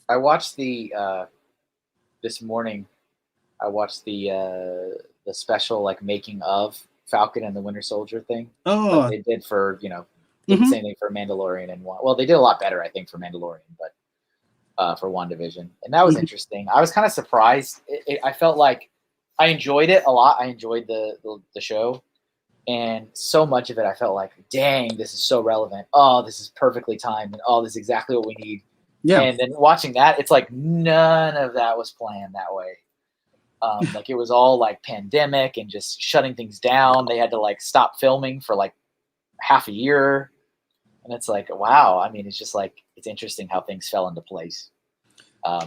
I watched this morning. I watched the special like making of Falcon and the Winter Soldier thing. Like Oh, they did for did the mhm. same thing for Mandalorian and well they did a lot better I think for Mandalorian, but for WandaVision, and that was Mhm. interesting. I was kind of surprised. I felt like I enjoyed it a lot. I enjoyed the show, and so much of it I felt like, dang, this is so relevant. Oh, this is perfectly timed, and oh, this is exactly what we need. Yeah. And then watching that, it's like none of that was planned that way. Like it was all like pandemic and just shutting things down. They had to like stop filming for like half a year, and it's like, wow. I mean, it's just like it's interesting how things fell into place.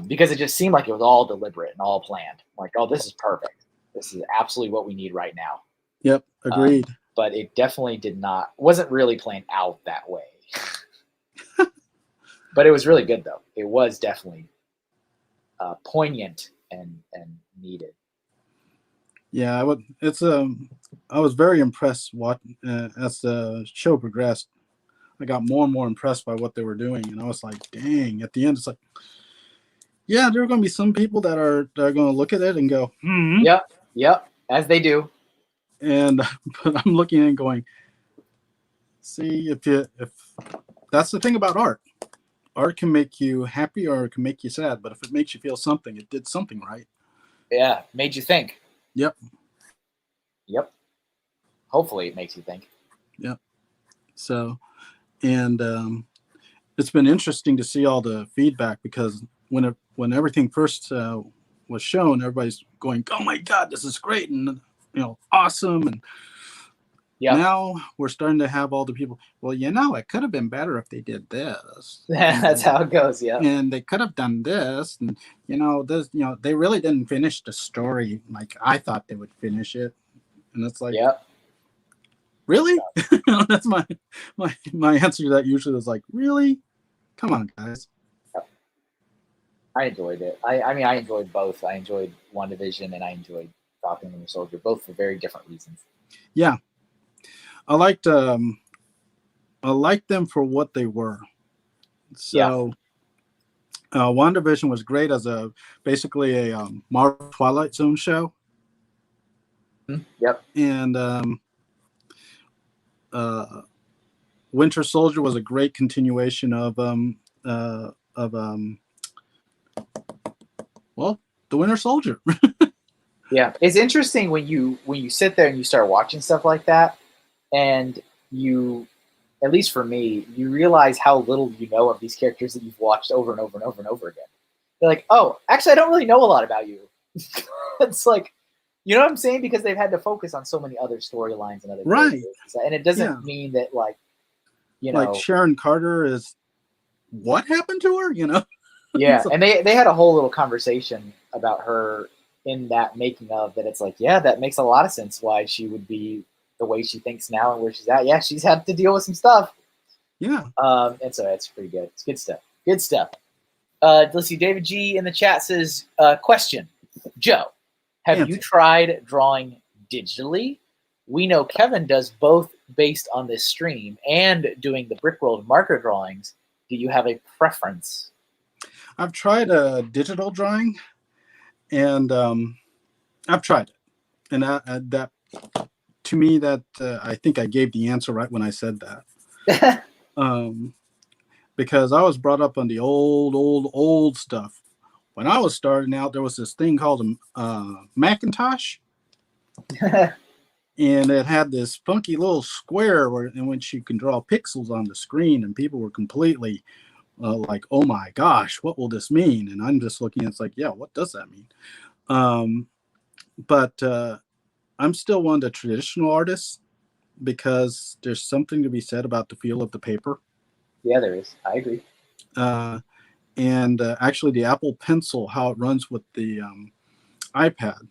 Because it just seemed like it was all deliberate and all planned. Like, oh, this is perfect. This is absolutely what we need right now. Yep. Agreed. But it definitely wasn't really planned out that way. But it was really good though. It was definitely poignant and needed. Yeah, I was very impressed as the show progressed. I got more and more impressed by what they were doing, and I was like, dang. At the end, it's like, yeah, there are going to be some people that are going to look at it and go, hmm. Yep, as they do. And but I'm looking at it going, see, if that's the thing about art. Art can make you happy or it can make you sad, but if it makes you feel something, it did something right. Yeah, made you think. Yep. Hopefully, it makes you think. Yep. So, and it's been interesting to see all the feedback because when everything first was shown, everybody's going, "Oh my God, this is great!" and awesome. And now we're starting to have all the people. Well, it could have been better if they did this. That's how it goes. Yeah. And they could have done this, and this. They really didn't finish the story like I thought they would finish it, and it's like, really? That's my answer to that usually is like, really? Come on, guys. I enjoyed it. I mean, I enjoyed both. I enjoyed WandaVision and I enjoyed Falcon and Winter Soldier, both for very different reasons. Yeah, I liked them for what they were. So, WandaVision was great as basically a Marvel Twilight Zone show. Yep. And Winter Soldier was a great continuation of the Winter Soldier. Yeah, it's interesting when you sit there and you start watching stuff like that, and you, at least for me, you realize how little you know of these characters that you've watched over and over and over and over again. You're like, oh, actually, I don't really know a lot about you. It's like, you know what I'm saying? Because they've had to focus on so many other storylines and other characters. And it doesn't mean that like Sharon Carter is what happened to her, Yeah, and they had a whole little conversation about her in that making of that. It's like, yeah, that makes a lot of sense why she would be the way she thinks now and where she's at. Yeah, she's had to deal with some stuff. Yeah. And so it's pretty good. It's good stuff. Good stuff. Let's see. David G in the chat says, question, Joe, have you tried drawing digitally? We know Kevin does both based on this stream and doing the Brickworld marker drawings. Do you have a preference? I've tried digital drawing, and I've tried it, and that to me that I think I gave the answer right when I said that, because I was brought up on the old stuff. When I was starting out, there was this thing called a Macintosh, and it had this funky little square in which you can draw pixels on the screen, and people were completely like, oh my gosh, what will this mean? And I'm just looking, it's like, yeah, what does that mean? But I'm still one of the traditional artists because there's something to be said about the feel of the paper. Yeah, there is. I agree. And actually the Apple Pencil, how it runs with the iPad.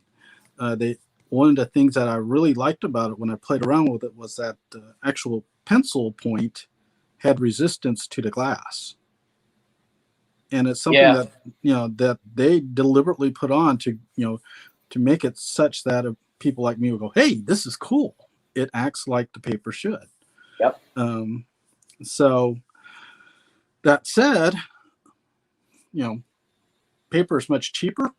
one of the things that I really liked about it when I played around with it was that the actual pencil point had resistance to the glass. And it's something that, that they deliberately put on to, to make it such that people like me will go, hey, this is cool. It acts like the paper should. Yep. So that said, paper is much cheaper.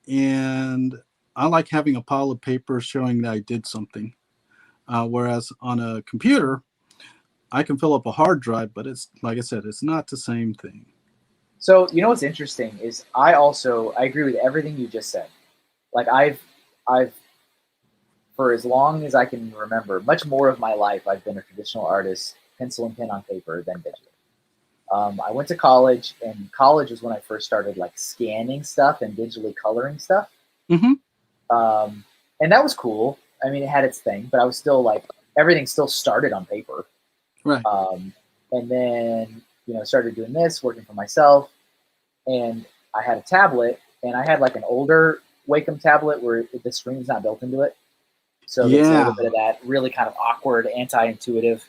And I like having a pile of paper showing that I did something. Whereas on a computer, I can fill up a hard drive, but it's, like I said, it's not the same thing. So, what's interesting is I agree with everything you just said. Like I've for as long as I can remember, much more of my life, I've been a traditional artist, pencil and pen on paper than digital. I went to college, and college was when I first started like scanning stuff and digitally coloring stuff. Mm-hmm. And that was cool. I mean, it had its thing, but I was still like, everything still started on paper. Right. And then, started doing this, working for myself, and I had a tablet, and I had like an older Wacom tablet where the screen's not built into it. So there's a little bit of that really kind of awkward, anti-intuitive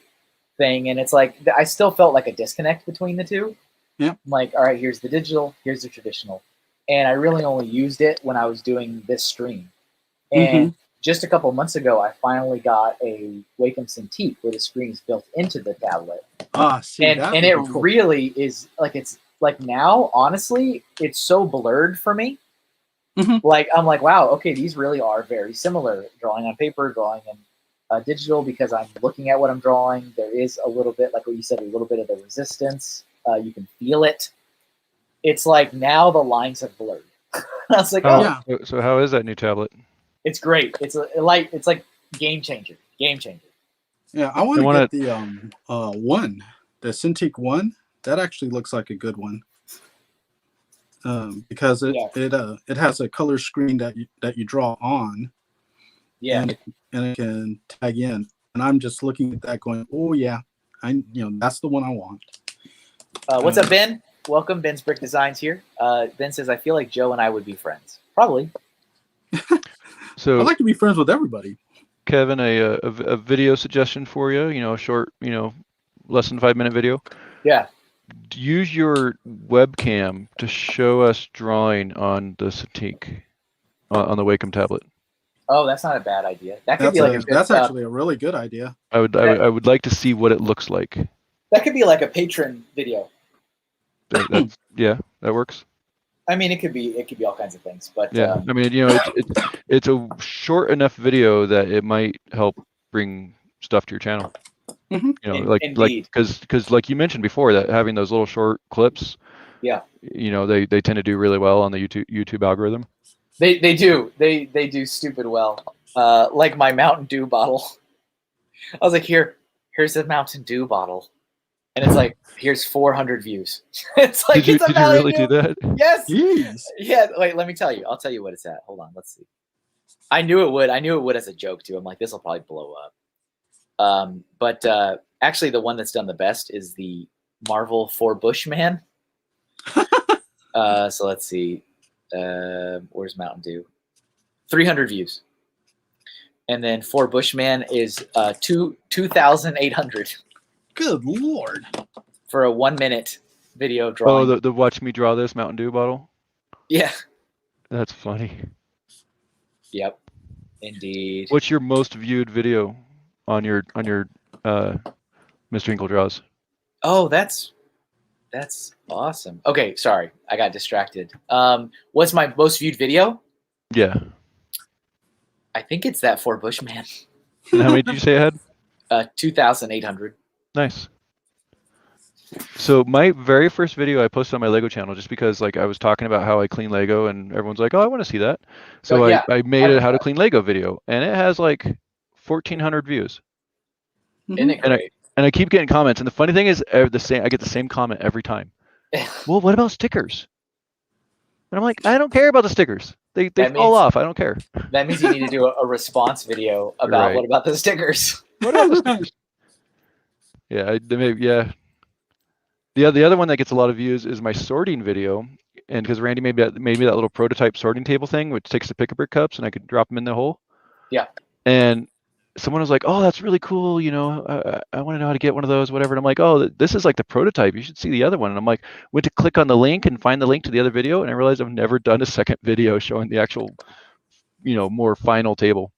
thing. And it's like, I still felt like a disconnect between the two. Yeah. I'm like, all right, here's the digital, here's the traditional. And I really only used it when I was doing this stream. And just a couple of months ago, I finally got a Wacom Cintiq where the screen is built into the tablet. And it cool. Really is like, it's like now, honestly, it's so blurred for me. Like, I'm like, wow, okay, these really are very similar. Drawing on paper, drawing in digital, because I'm looking at what I'm drawing. There is a little bit, like what you said, a little bit of the resistance. You can feel it. It's like now the lines have blurred. I was like, So how is that new tablet? It's great. It's it's like game changer. Game changer. Yeah, I want to get the one, the Cintiq one. That actually looks like a good one. Because it has a color screen that you draw on. Yeah. And it can tag in. And I'm just looking at that going, oh yeah, that's the one I want. What's up, Ben? Welcome. Ben's Brick Designs here. Ben says, I feel like Joe and I would be friends. Probably. So I'd like to be friends with everybody. Kevin, a video suggestion for you, a short, less than 5 minute video. Yeah. Use your webcam to show us drawing on the Cintiq, on the Wacom tablet. Oh, that's not a bad idea. That could be like that's actually a really good idea. I would like to see what it looks like. That could be like a patron video. Yeah, that works. I mean, it could be all kinds of things, but yeah, I mean, it's a short enough video that it might help bring stuff to your channel. Because like you mentioned before, that having those little short clips, they tend to do really well on the YouTube algorithm. They do do stupid well. Like my Mountain Dew bottle. I was like, here's the Mountain Dew bottle, and it's like, here's 400 views. It's like, did you really do that? Yes. Jeez. Yeah. Wait, let me tell you. I'll tell you what it's at. Hold on. Let's see. I knew it would as a joke too. I'm like, this will probably blow up. But actually, the one that's done the best is the Marvel for Bushman. So let's see. Where's Mountain Dew? 300 views. And then for Bushman is 2,800. Good Lord. For a 1 minute video drawing. Oh, the watch me draw this Mountain Dew bottle? Yeah. That's funny. Yep. Indeed. What's your most viewed video on your MrHinkleDraws? Oh, that's awesome. Okay, sorry, I got distracted. What's my most viewed video? Yeah. I think it's that for Bushman. And how many did you say it had? 2,800. Nice. So my very first video I posted on my Lego channel, just because like I was talking about how I clean Lego and everyone's like, oh, I want to see that. So I made a how to clean Lego video, and it has like 1,400 views. Isn't it great? And I keep getting comments, and the funny thing is, I get the same comment every time. Well, what about stickers? And I'm like, I don't care about the stickers. They fall off. I don't care. That means you need to do a response video about what about the stickers? What about the stickers? Yeah, The other one that gets a lot of views is my sorting video, and because Randy made me that little prototype sorting table thing, which takes the pick-a-brick cups and I could drop them in the hole. Yeah. And someone was like, "Oh, that's really cool. You know, I want to know how to get one of those, whatever." And I'm like, "Oh, this is like the prototype. You should see the other one." And I'm like, went to click on the link and find the link to the other video, and I realized I've never done a second video showing the actual, more final table.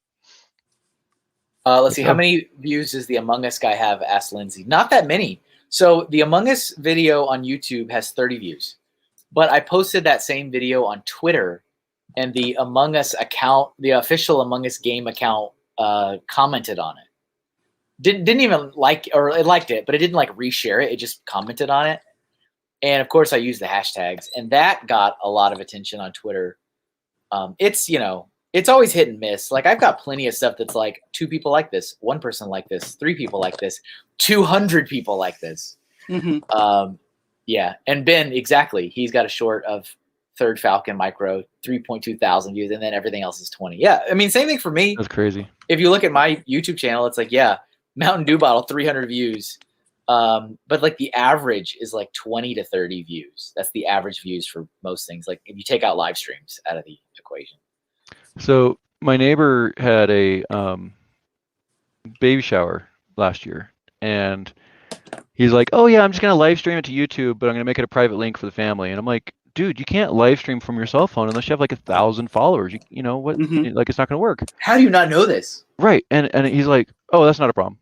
Let's see. How many views does the Among Us guy have? Asked Lindsay. Not that many. So the Among Us video on YouTube has 30 views, but I posted that same video on Twitter, and the Among Us account, the official Among Us game account, commented on it. Didn't even like, or it liked it, but it didn't like reshare it. It just commented on it. And of course I used the hashtags, and that got a lot of attention on Twitter. It's always hit and miss. Like I've got plenty of stuff that's like 2 people like this, 1 person like this, 3 people like this, 200 people like this. Mm-hmm. Yeah. And Ben, exactly. He's got a short of Third Falcon Micro, 3.2 thousand views, and then everything else is 20. Yeah. I mean, same thing for me. That's crazy. If you look at my YouTube channel, it's like, yeah, Mountain Dew bottle, 300 views. But like the average is like 20 to 30 views. That's the average views for most things. Like if you take out live streams out of the equation. So my neighbor had a baby shower last year, and he's like, "Oh yeah, I'm just gonna live stream it to YouTube, but I'm gonna make it a private link for the family." And I'm like, "Dude, you can't live stream from your cell phone unless you have like 1,000 followers. You know what? Mm-hmm. Like it's not gonna work." How do you not know this? Right. And he's like, "Oh, that's not a problem."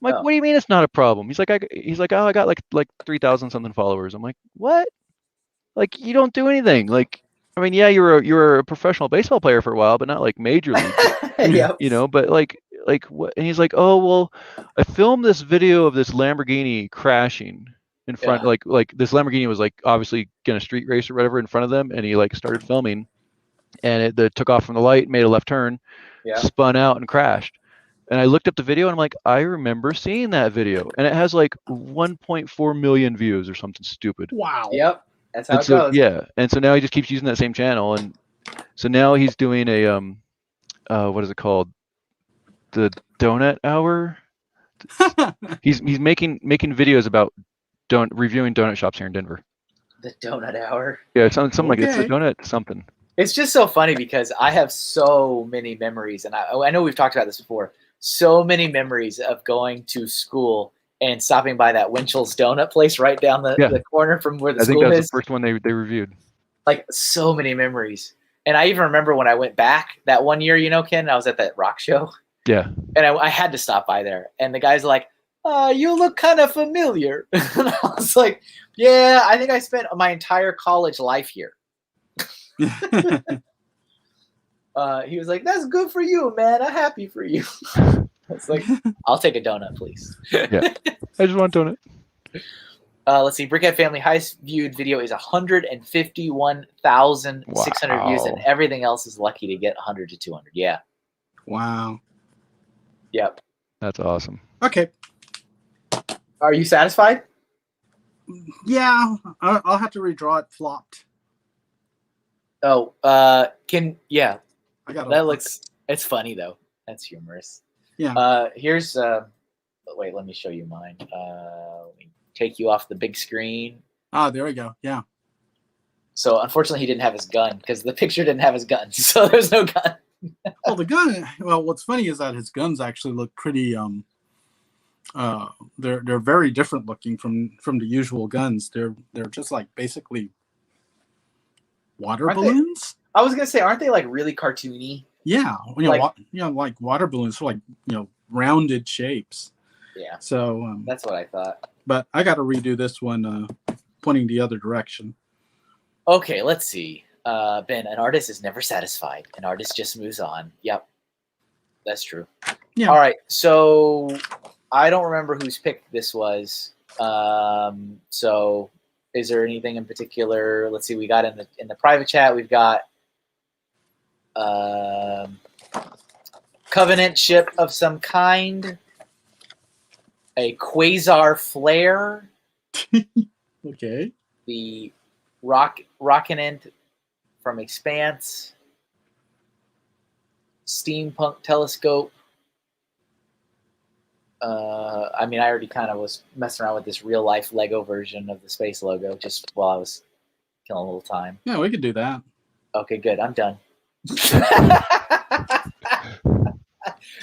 I'm like, Oh. "What do you mean it's not a problem?" He's like, "Oh, I got like 3,000 something followers." I'm like, "What? Like you don't do anything. Like, I mean, yeah, you're a professional baseball player for a while, but not like major league." Yeah. But like what? And he's like, "Oh, well, I filmed this video of this Lamborghini crashing in front, Yeah. like this Lamborghini was like obviously gonna street race or whatever in front of them, and he like started filming, and it took off from the light, made a left turn, Yeah. spun out and crashed." And I looked up the video and I'm like, I remember seeing that video, and it has like 1.4 million views or something stupid. Wow. Yep. That's how And it so goes. yeah, and so now he just keeps using that same channel, and so now he's doing a what is it called? The Donut Hour. He's making videos about reviewing donut shops here in Denver. The Donut Hour. Yeah, it's something like it's a Okay. donut something. It's just so funny because I have so many memories, and I know we've talked about this before. So many memories of going to school and stopping by that Winchell's donut place right down the corner from where the I think school that's is. the first one they reviewed. Like so many memories. And I even remember when I went back that one year, Ken, I was at that rock show. Yeah. And I had to stop by there. And the guy's like, you look kind of familiar. And I was like, yeah, I think I spent my entire college life here. He was like, that's good for you, man. I'm happy for you. It's like, I'll take a donut, please. Yeah. I just want a donut. Let's see. Brickhead Family highest viewed video is 151,600 views, and everything else is lucky to get 100 to 200. Yeah. Wow. Yep. That's awesome. Okay. Are you satisfied? Yeah, I'll have to redraw it flopped. Oh, I got that looks, it's funny though. That's humorous. Yeah. Here's, wait, let me show you mine. Let me take you off the big screen. Ah, there we go. Yeah. So unfortunately he didn't have his gun because the picture didn't have his gun. So there's no gun. Well, the gun. Well, what's funny is that his guns actually look pretty. They're very different looking from the usual guns. They're just like basically water balloons. I was gonna say, aren't they like really cartoony? Yeah, like water balloons, like rounded shapes. Yeah. So that's what I thought. But I got to redo this one, pointing the other direction. Okay, let's see. Ben, an artist is never satisfied. An artist just moves on. Yep, that's true. Yeah. All right, so I don't remember whose pick this was. So is there anything in particular? Let's see. We got in the private chat. We've got Covenant ship of some kind. A quasar flare. Okay. The Rockinant from Expanse. Steampunk telescope. I mean, I already kind of was messing around with this real life Lego version of the space logo just while I was killing a little time. Yeah, we could do that. Okay, good. I'm done.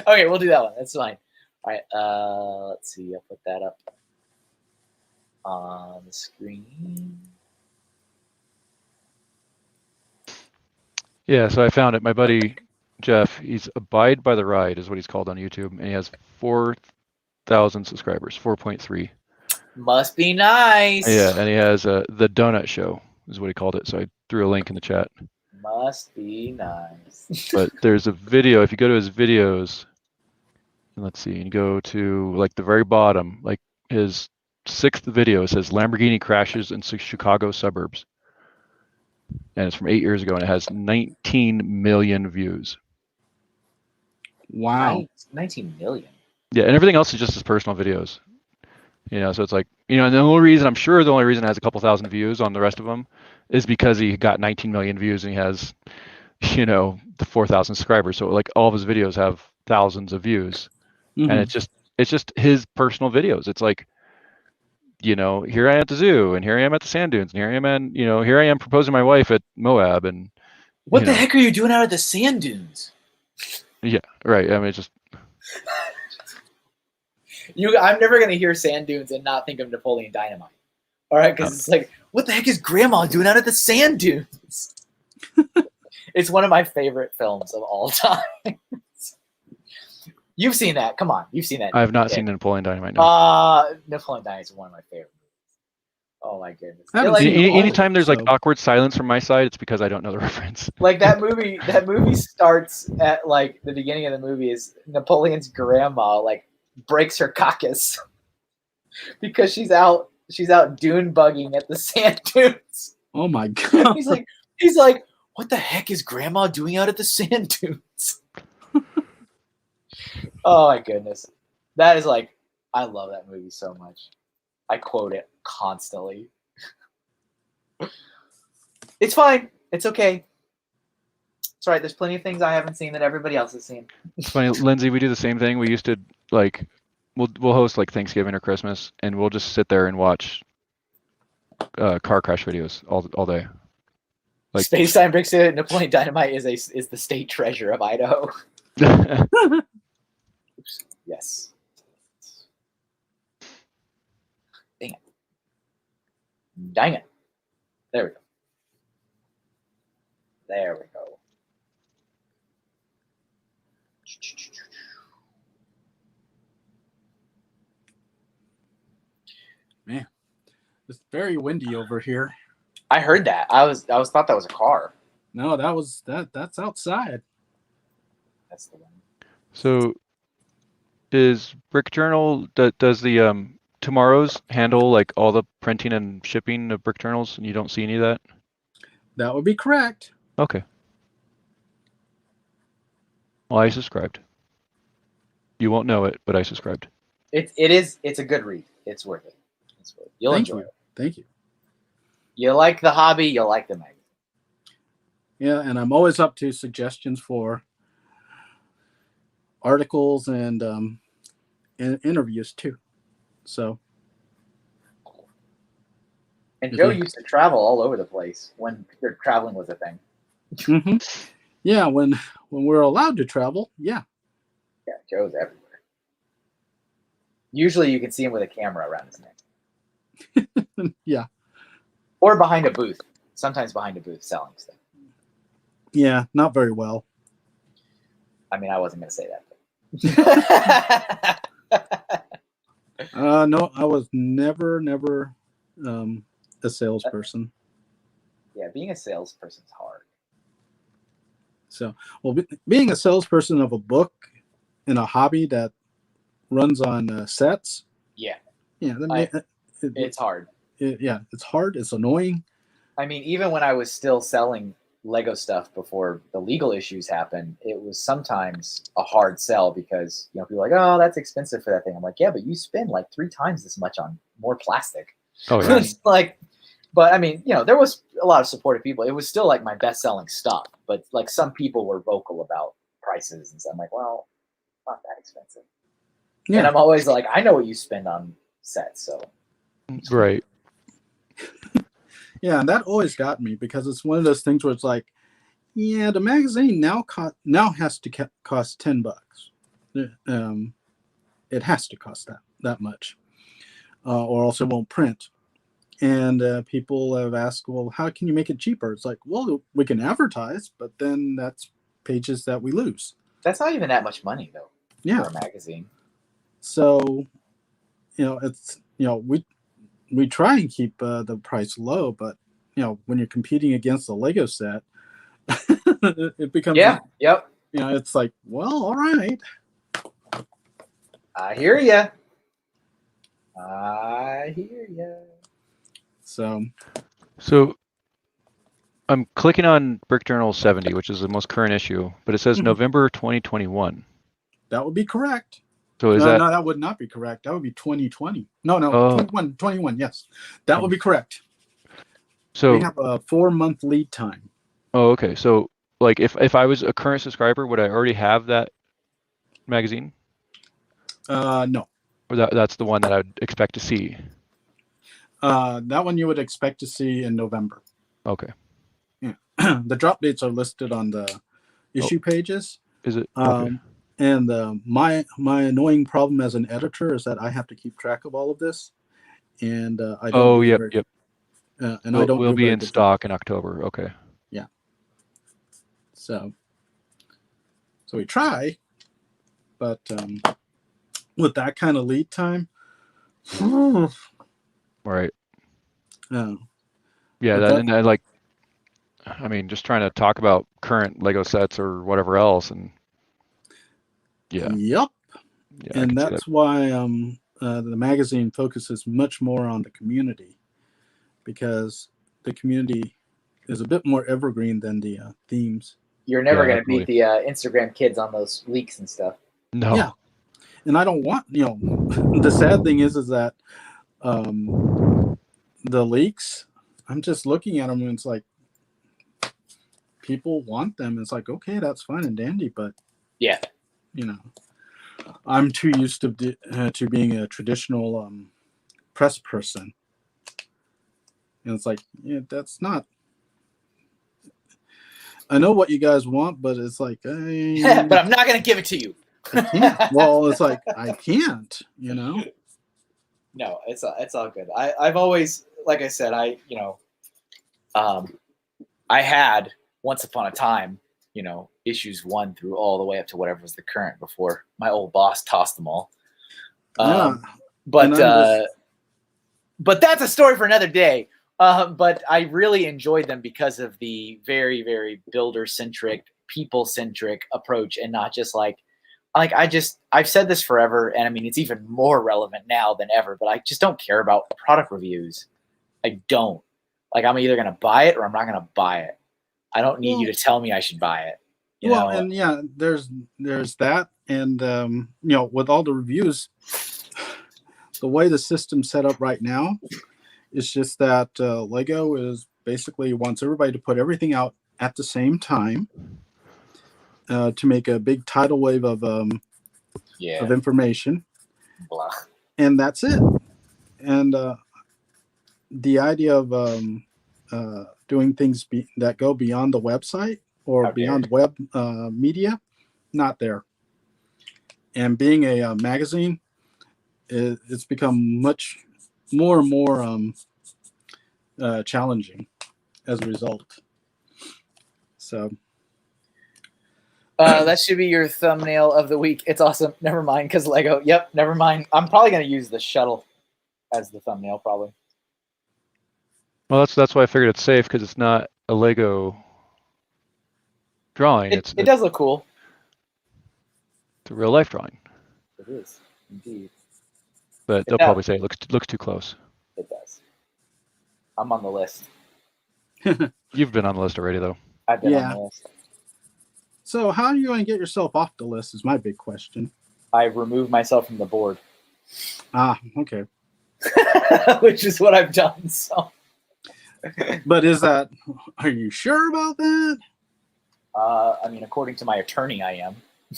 Okay, we'll do that one. That's fine. All right. Let's see. I'll put that up on the screen. Yeah, so I found it. My buddy Jeff, he's Abide by the Ride is what he's called on YouTube, and he has 4,000 subscribers, 4.3. Must be nice. Yeah, and he has the Donut Show is what he called it. So I threw a link in the chat. Must be nice. But there's a video. If you go to his videos, let's see, and you go to like the very bottom, like his 6th video, it says Lamborghini crashes in Chicago suburbs. And it's from 8 years ago, and it has 19 million views. Wow. 19 million. Yeah, and everything else is just his personal videos. You know, so it's like, you know, and the only reason it has a couple thousand views on the rest of them is because he got 19 million views and he has, you know, the 4,000 subscribers. So like all of his videos have thousands of views, and it's just his personal videos. It's like, you know, here I am at the zoo, and here I am at the sand dunes, and here I am, and you know, here I am proposing my wife at Moab, and what the heck are you doing out of the sand dunes? Yeah, right. I mean, it's just I'm never gonna hear sand dunes and not think of Napoleon Dynamite. All right, because it's like, what the heck is Grandma doing out of the sand dunes? It's one of my favorite films of all time. You've seen that? Come on, you've seen that. I have not seen Napoleon Dynamite. No. Napoleon Dynamite is one of my favorite movies. Oh my goodness! Anytime there's like awkward silence from my side, it's because I don't know the reference. Like that movie. That movie starts at like the beginning of the movie is Napoleon's grandma like breaks her caucus because she's out dune bugging at the sand dunes. Oh my god! He's like, what the heck is Grandma doing out at the sand dunes? Oh my goodness, that is like, I love that movie so much. I quote it constantly. It's fine. It's okay. It's all right. There's plenty of things I haven't seen that everybody else has seen. It's funny, Lindsay. We do the same thing. We used to like, we'll host like Thanksgiving or Christmas, and we'll just sit there and watch car crash videos all day. Like Space Time Bricks. Napoleon Dynamite is the state treasure of Idaho. Oops. Yes. Dang it. There we go. There we go. Man, it's very windy over here. I heard that. I thought that was a car. No, that's outside. That's the one. So is Brick Journal, does the Tomorrow's handle like all the printing and shipping of Brick Journals, and you don't see any of that? That would be correct. Okay. Well, I subscribed. You won't know it, but I subscribed. It's a good read. It's worth it. You'll enjoy it. Thank you. You like the hobby, you'll like the magazine. Yeah, and I'm always up to suggestions for articles and interviews too. So. And Joe used to travel all over the place when traveling was a thing. Mm-hmm. Yeah, when we're allowed to travel, yeah. Yeah, Joe's everywhere. Usually you can see him with a camera around his neck. Yeah. Or behind a booth. Sometimes behind a booth selling stuff. Yeah, not very well. I mean, I wasn't going to say that. No, I was never a salesperson. Yeah, being a salesperson's hard. So, well, being a salesperson of a book in a hobby that runs on sets. Yeah. Yeah. It's hard. It's hard. It's annoying. I mean, even when I was still selling Lego stuff before the legal issues happened, it was sometimes a hard sell because, you know, people are like, oh, that's expensive for that thing. I'm like, yeah, but you spend like 3 times this much on more plastic. Oh, yeah. It's like, but I mean, you know, there was a lot of supportive people. It was still like my best selling stuff, but like some people were vocal about prices. And so I'm like, well, not that expensive. Yeah. And I'm always like, I know what you spend on sets, so. Right. Yeah, and that always got me because it's one of those things where it's like, yeah, the magazine now has to cost $10. It has to cost that much, or else it won't print. And people have asked, well, how can you make it cheaper? It's like, well, we can advertise, but then that's pages that we lose. That's not even that much money, though, Yeah. for a magazine. So, it's, we try and keep the price low, but, when you're competing against a Lego set, it becomes, yep. It's like, well, all right. I hear ya. So I'm clicking on Brick Journal 70, which is the most current issue, but it says November 2021. That would be correct. So is No, that would not be correct. That would be 2020. No, 21, yes. That would be correct. So we have a 4-month lead time. Oh, okay. So like if I was a current subscriber, would I already have that magazine? No. Or that's the one that I would expect to see? That one you would expect to see in November. Okay. Yeah. The drop dates are listed on the issue pages. Is it? Okay. And my annoying problem as an editor is that I have to keep track of all of this, and I don't. Oh, yep. And I don't. Will be in stock in October. Okay. Yeah. So we try, but with that kind of lead time, right. Yeah. Just trying to talk about current Lego sets or whatever else, and yeah. Yep. Yeah, and that's why the magazine focuses much more on the community, because the community is a bit more evergreen than the themes. You're never going to beat the Instagram kids on those leaks and stuff. No. Yeah. And I don't want, the sad thing is that the leaks, I'm just looking at them and it's like, people want them. It's like, okay, that's fine and dandy, but yeah, I'm too used to being a traditional press person, and it's like, yeah, that's not. I know what you guys want, but it's like, but I'm not going to give it to you. Well, it's like I can't, No, it's all good. I've always, like I said, I had once upon a time, issues 1 through all the way up to whatever was the current before my old boss tossed them all. But that's a story for another day. But I really enjoyed them because of the very, very builder-centric, people-centric approach, and not just I've said this forever, and I mean, it's even more relevant now than ever, but I just don't care about product reviews. I don't. I'm either going to buy it or I'm not going to buy it. I don't need you to tell me I should buy it. And yeah, there's that. And, with all the reviews, the way the system's set up right now, it's just that Lego is basically wants everybody to put everything out at the same time to make a big tidal wave of information. Blah. And that's it. And the idea of doing things that go beyond the website or beyond web media, not there. And being a magazine, it's become much more and more challenging as a result. So that should be your thumbnail of the week. It's awesome. Never mind, because Lego. Yep, never mind. I'm probably going to use the shuttle as the thumbnail, probably. Well, that's why I figured it's safe, because it's not a Lego drawing. It does look cool. It's a real life drawing. It is indeed. But they'll probably say it looks too close. It does. I'm on the list. You've been on the list already, though. I've been on the list. So how are you going to get yourself off the list is my big question. I've removed myself from the board. Ah, okay. Which is what I've done, so. But are you sure about that? I mean, according to my attorney, I am.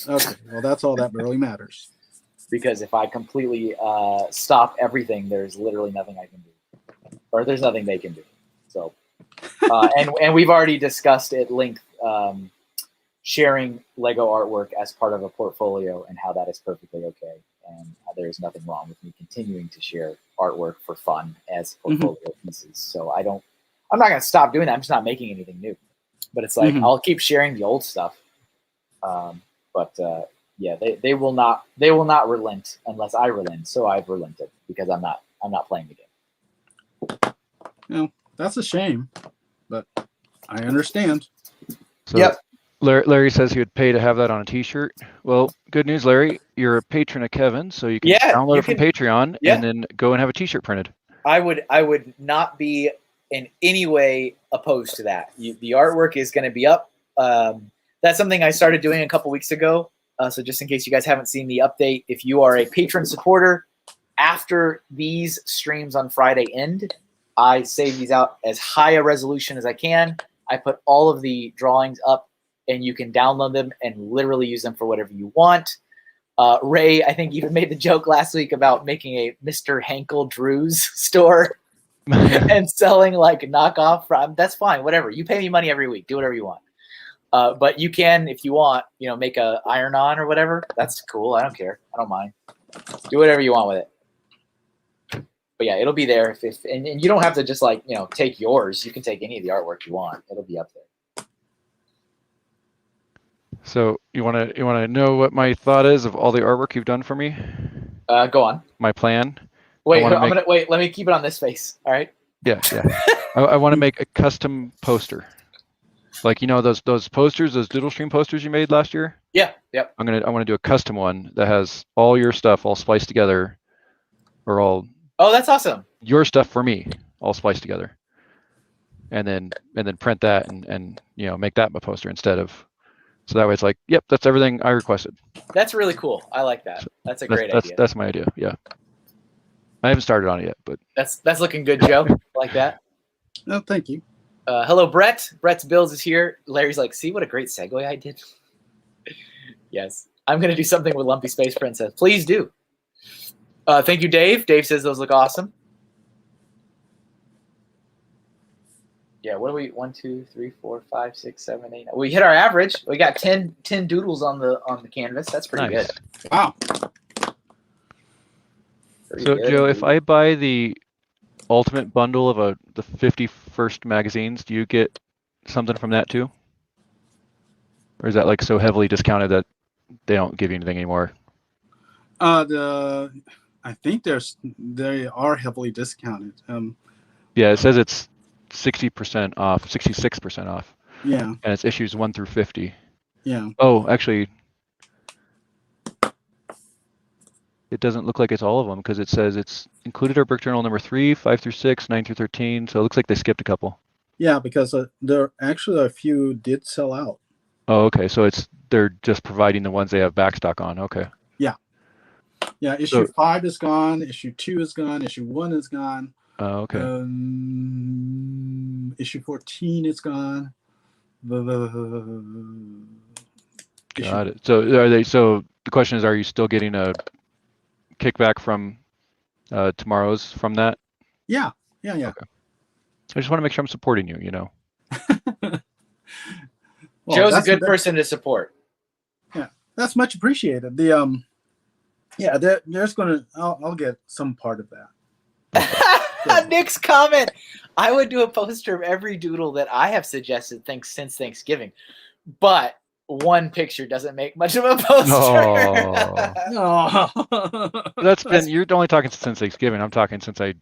Okay, well, that's all that really matters. because if I completely stop everything, there's literally nothing I can do, or there's nothing they can do. So, and we've already discussed at length sharing Lego artwork as part of a portfolio and how that is perfectly okay, and there is nothing wrong with me continuing to share artwork for fun as portfolio pieces. So I'm not going to stop doing that. I'm just not making anything new, but it's like I'll keep sharing the old stuff. Yeah, they will not relent unless I relent. So I've relented because I'm not playing the game. You know, that's a shame, but I understand. So Yep. Larry says he would pay to have that on a T-shirt. Well, good news, Larry. You're a patron of Kevin, so you can download it from Patreon and then go and have a T-shirt printed. I would not be in any way opposed to that. The artwork is going to be up. That's something I started doing a couple weeks ago. So just in case you guys haven't seen the update, if you are a patron supporter, after these streams on Friday end, I save these out as high a resolution as I can. I put all of the drawings up, and you can download them and literally use them for whatever you want. Ray, I think, even made the joke last week about making a MrHinkleDraws store and selling like knockoff. That's fine, whatever. You pay me money every week. Do whatever you want. But you can, if you want, make a iron-on or whatever. That's cool. I don't care. I don't mind. Do whatever you want with it. But yeah, it'll be there. And you don't have to just take yours. You can take any of the artwork you want. It'll be up there. So you want to know what my thought is of all the artwork you've done for me? Go on. My plan. Wait, wait. Let me keep it on this face. All right. Yeah. I want to make a custom poster. Like those posters, those Doodle Stream posters you made last year. Yeah. Yep. I want to do a custom one that has all your stuff all spliced together, or all. Oh, that's awesome. Your stuff for me, all spliced together, and then print that and make that my poster instead of. So that way it's like, yep, that's everything I requested. That's really cool. I like that. That's a great idea. That's my idea. Yeah. I haven't started on it yet, but that's looking good, Joe. I like that. No, thank you. Hello, Brett. Brett's Bills is here. Larry's like, see what a great segue I did? Yes. I'm going to do something with Lumpy Space Princess. Please do. Thank you, Dave. Dave says those look awesome. Yeah, what are we? 1, 2, 3, 4, 5, 6, 7, 8. We hit our average. We got 10 doodles on the canvas. That's pretty nice. Good. Wow. So Joe, if I buy the ultimate bundle of the 51st magazines, do you get something from that too? Or is that like so heavily discounted that they don't give you anything anymore? I think they are heavily discounted. Yeah, it says it's 60% off, 66% off. Yeah. And it's issues 1 through 50. Yeah. Oh, actually, it doesn't look like it's all of them because it says it's included our Brick Journal number 3, 5 through 6, 9 through 13. So it looks like they skipped a couple. Yeah, because there actually a few did sell out. Oh, okay. So they're just providing the ones they have backstock on. Okay. Yeah. Yeah. Issue 5 is gone. Issue 2 is gone. Issue 1 is gone. Oh, okay. Issue 14 is gone. Got it. So the question is, are you still getting a kickback from tomorrow's from that? Yeah. Okay. I just want to make sure I'm supporting you. Well, Joe's a good person to support. Yeah, that's much appreciated. I'll get some part of that. Nick's comment. I would do a poster of every doodle that I have suggested since Thanksgiving, but one picture doesn't make much of a poster. That's been, you're only talking since Thanksgiving. I'm talking since I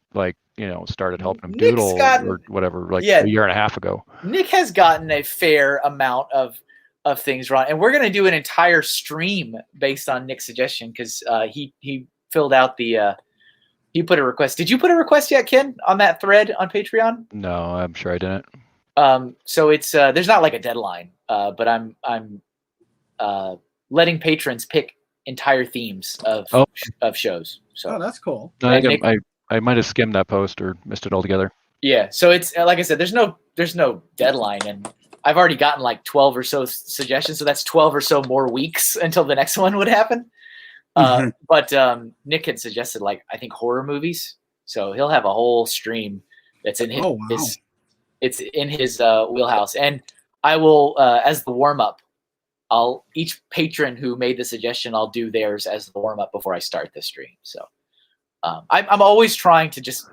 started helping him doodle or whatever, a year and a half ago. Nick has gotten a fair amount of things wrong, and we're going to do an entire stream based on Nick's suggestion because he filled out the he put a request. Did you put a request yet, Ken, on that thread on Patreon? No, I'm sure I didn't. So it's there's not like a deadline, but I'm letting patrons pick entire themes of shows. So that's cool. I think I might have skimmed that post or missed it altogether. Yeah, so it's like I said, there's no deadline, and I've already gotten like 12 or so suggestions, so that's 12 or so more weeks until the next one would happen. But Nick had suggested, like, I think horror movies. So he'll have a whole stream that's in his, Oh, wow. it's in his wheelhouse. And I will, as the warm up, each patron who made the suggestion, I'll do theirs as the warm up before I start the stream. So I'm always trying to just,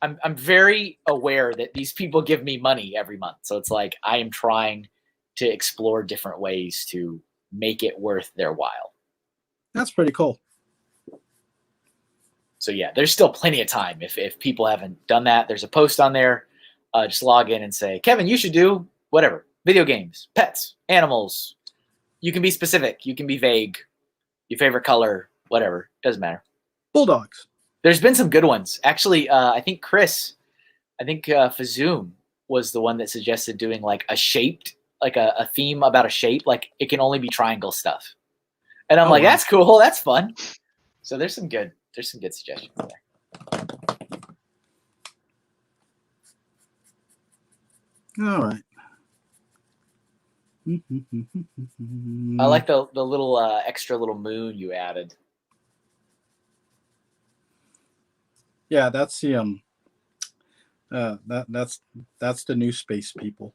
I'm very aware that these people give me money every month. So it's like I am trying to explore different ways to make it worth their while. That's pretty cool. So yeah, there's still plenty of time. If people haven't done that, there's a post on there. Just log in and say, Kevin, you should do whatever. Video games, pets, animals. You can be specific. You can be vague. Your favorite color, whatever. Doesn't matter. Bulldogs. There's been some good ones. Actually, I think Fazoom was the one that suggested doing like a shaped, like a theme about a shape. Like it can only be triangle stuff. And I'm like, wow. that's cool. That's fun. So there's some good suggestions there. All right. I like the little extra little moon you added. Yeah, that's the that's the new space people.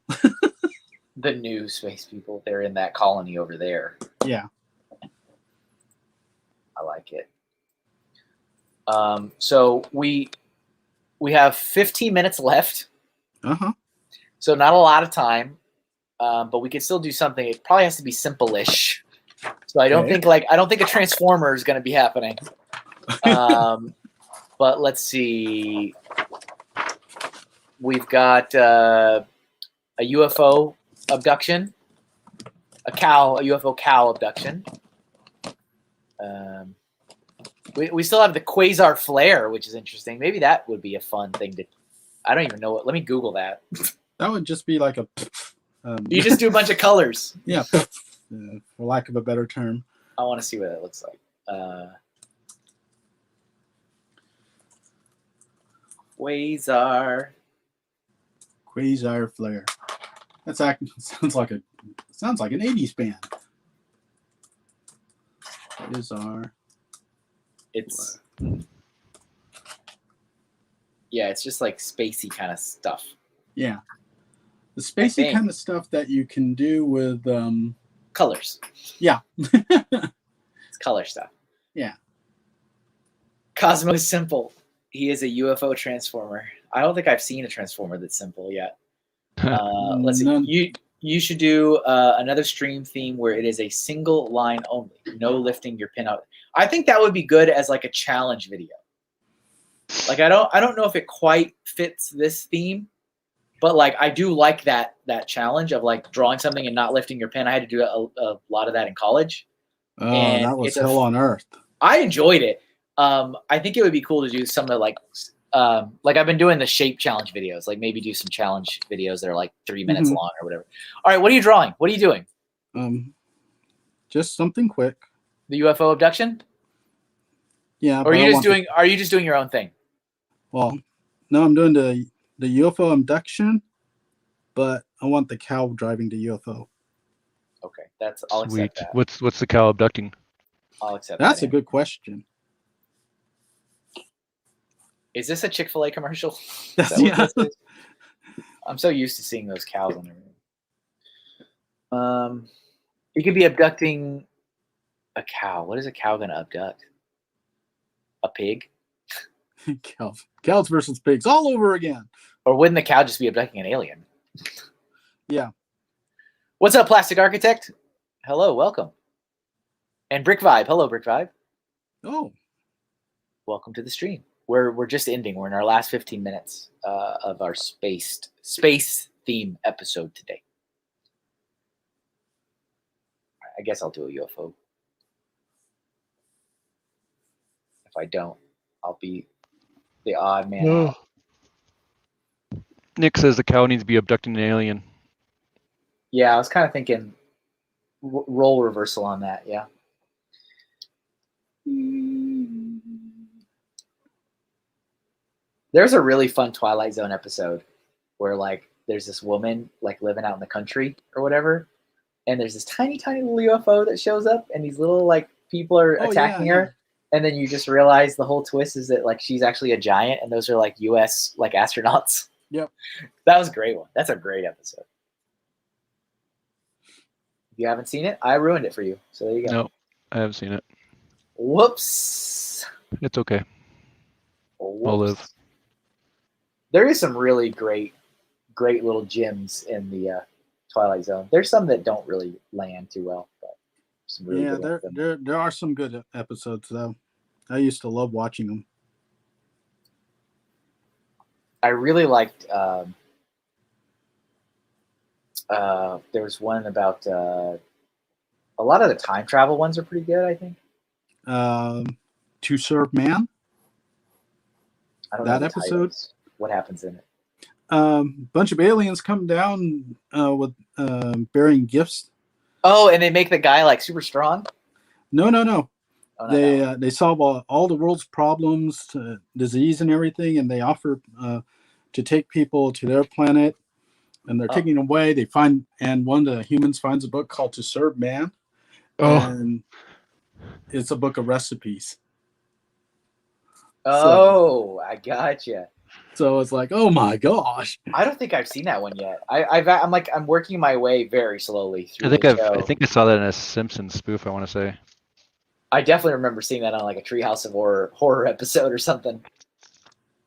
The new space people. They're in that colony over there. Yeah. I like it. So we have 15 minutes left. Uh-huh. So not a lot of time. But we can still do something. It probably has to be simple-ish. So I don't think a transformer is going to be happening. But let's see. We've got a UFO abduction, a UFO cow abduction. We still have the quasar flare, which is interesting. Maybe that would be a fun thing to. I don't even know what. Let me Google that. That would just be like a. You just do a bunch of colors. Yeah, for lack of a better term. I want to see what it looks like. Quasar flare. That's sounds like an 80s band. Quasar. It's yeah, it's just like spacey kind of stuff. Yeah. The spacey kind of stuff that you can do with colors. Yeah. It's color stuff. Yeah. Cosmo's simple. He is a UFO transformer. I don't think I've seen a transformer that's simple yet. Let's see. You should do another stream theme where it is a single line only, no lifting your pin out. I think that would be good as like a challenge video. Like I don't know if it quite fits this theme. But like I do like that challenge of like drawing something and not lifting your pen. I had to do a lot of that in college. Oh, and that was hell on earth. I enjoyed it. I think it would be cool to do some of like I've been doing the shape challenge videos. Like maybe do some challenge videos that are like 3 minutes long or whatever. All right, what are you drawing? What are you doing? Just something quick. The UFO abduction? Yeah. Or are you just doing your own thing? Well, no, I'm doing the UFO abduction, but I want the cow driving the UFO. Okay, I'll accept that. What's the cow abducting? I'll accept That's that. a good question. Is this a Chick-fil-A commercial? Yeah. I'm so used to seeing those cows on everything. You could be abducting a cow. What is a cow going to abduct? A pig? Cows versus pigs all over again. Or wouldn't the cow just be abducting an alien? Yeah. What's up, Plastic Architect? Hello, welcome. And Brick Vibe. Hello, Brick Vibe. Oh. Welcome to the stream. We're just ending. We're in our last 15 minutes of our space theme episode today. I guess I'll do a UFO. If I don't, I'll be the odd man out. Nick says the cow needs to be abducting an alien. Yeah, I was kind of thinking role reversal on that. Yeah. There's a really fun Twilight Zone episode where like there's this woman like living out in the country or whatever, and there's this tiny little UFO that shows up, and these little like people are Oh, attacking yeah, her, and then you just realize the whole twist is that like she's actually a giant, and those are like U.S. like astronauts. Yep. That was a great one. That's a great episode. If you haven't seen it, I ruined it for you. So there you go. No, I haven't seen it. Whoops. It's okay. Whoops. I'll live. There is some really great little gems in the Twilight Zone. There's some that don't really land too well, but some really Yeah, good ones. there are some good episodes though. I used to love watching them. I really liked. There was one about a lot of the time travel ones are pretty good. I think. To Serve Man. I don't That know the episode? titles. What happens in it? Bunch of aliens come down with bearing gifts. Oh, and they make the guy like super strong. No. Oh, not that one. They solve all the world's problems, disease and everything, and they offer to take people to their planet, and they're taking them away. They find, and one of the humans finds a book called To Serve Man, and it's a book of recipes. Oh, I gotcha. So it's like, oh my gosh! I don't think I've seen that one yet. I'm working my way very slowly through. I think I saw that in a Simpsons spoof. I want to say. I definitely remember seeing that on like a Treehouse of Horror episode or something.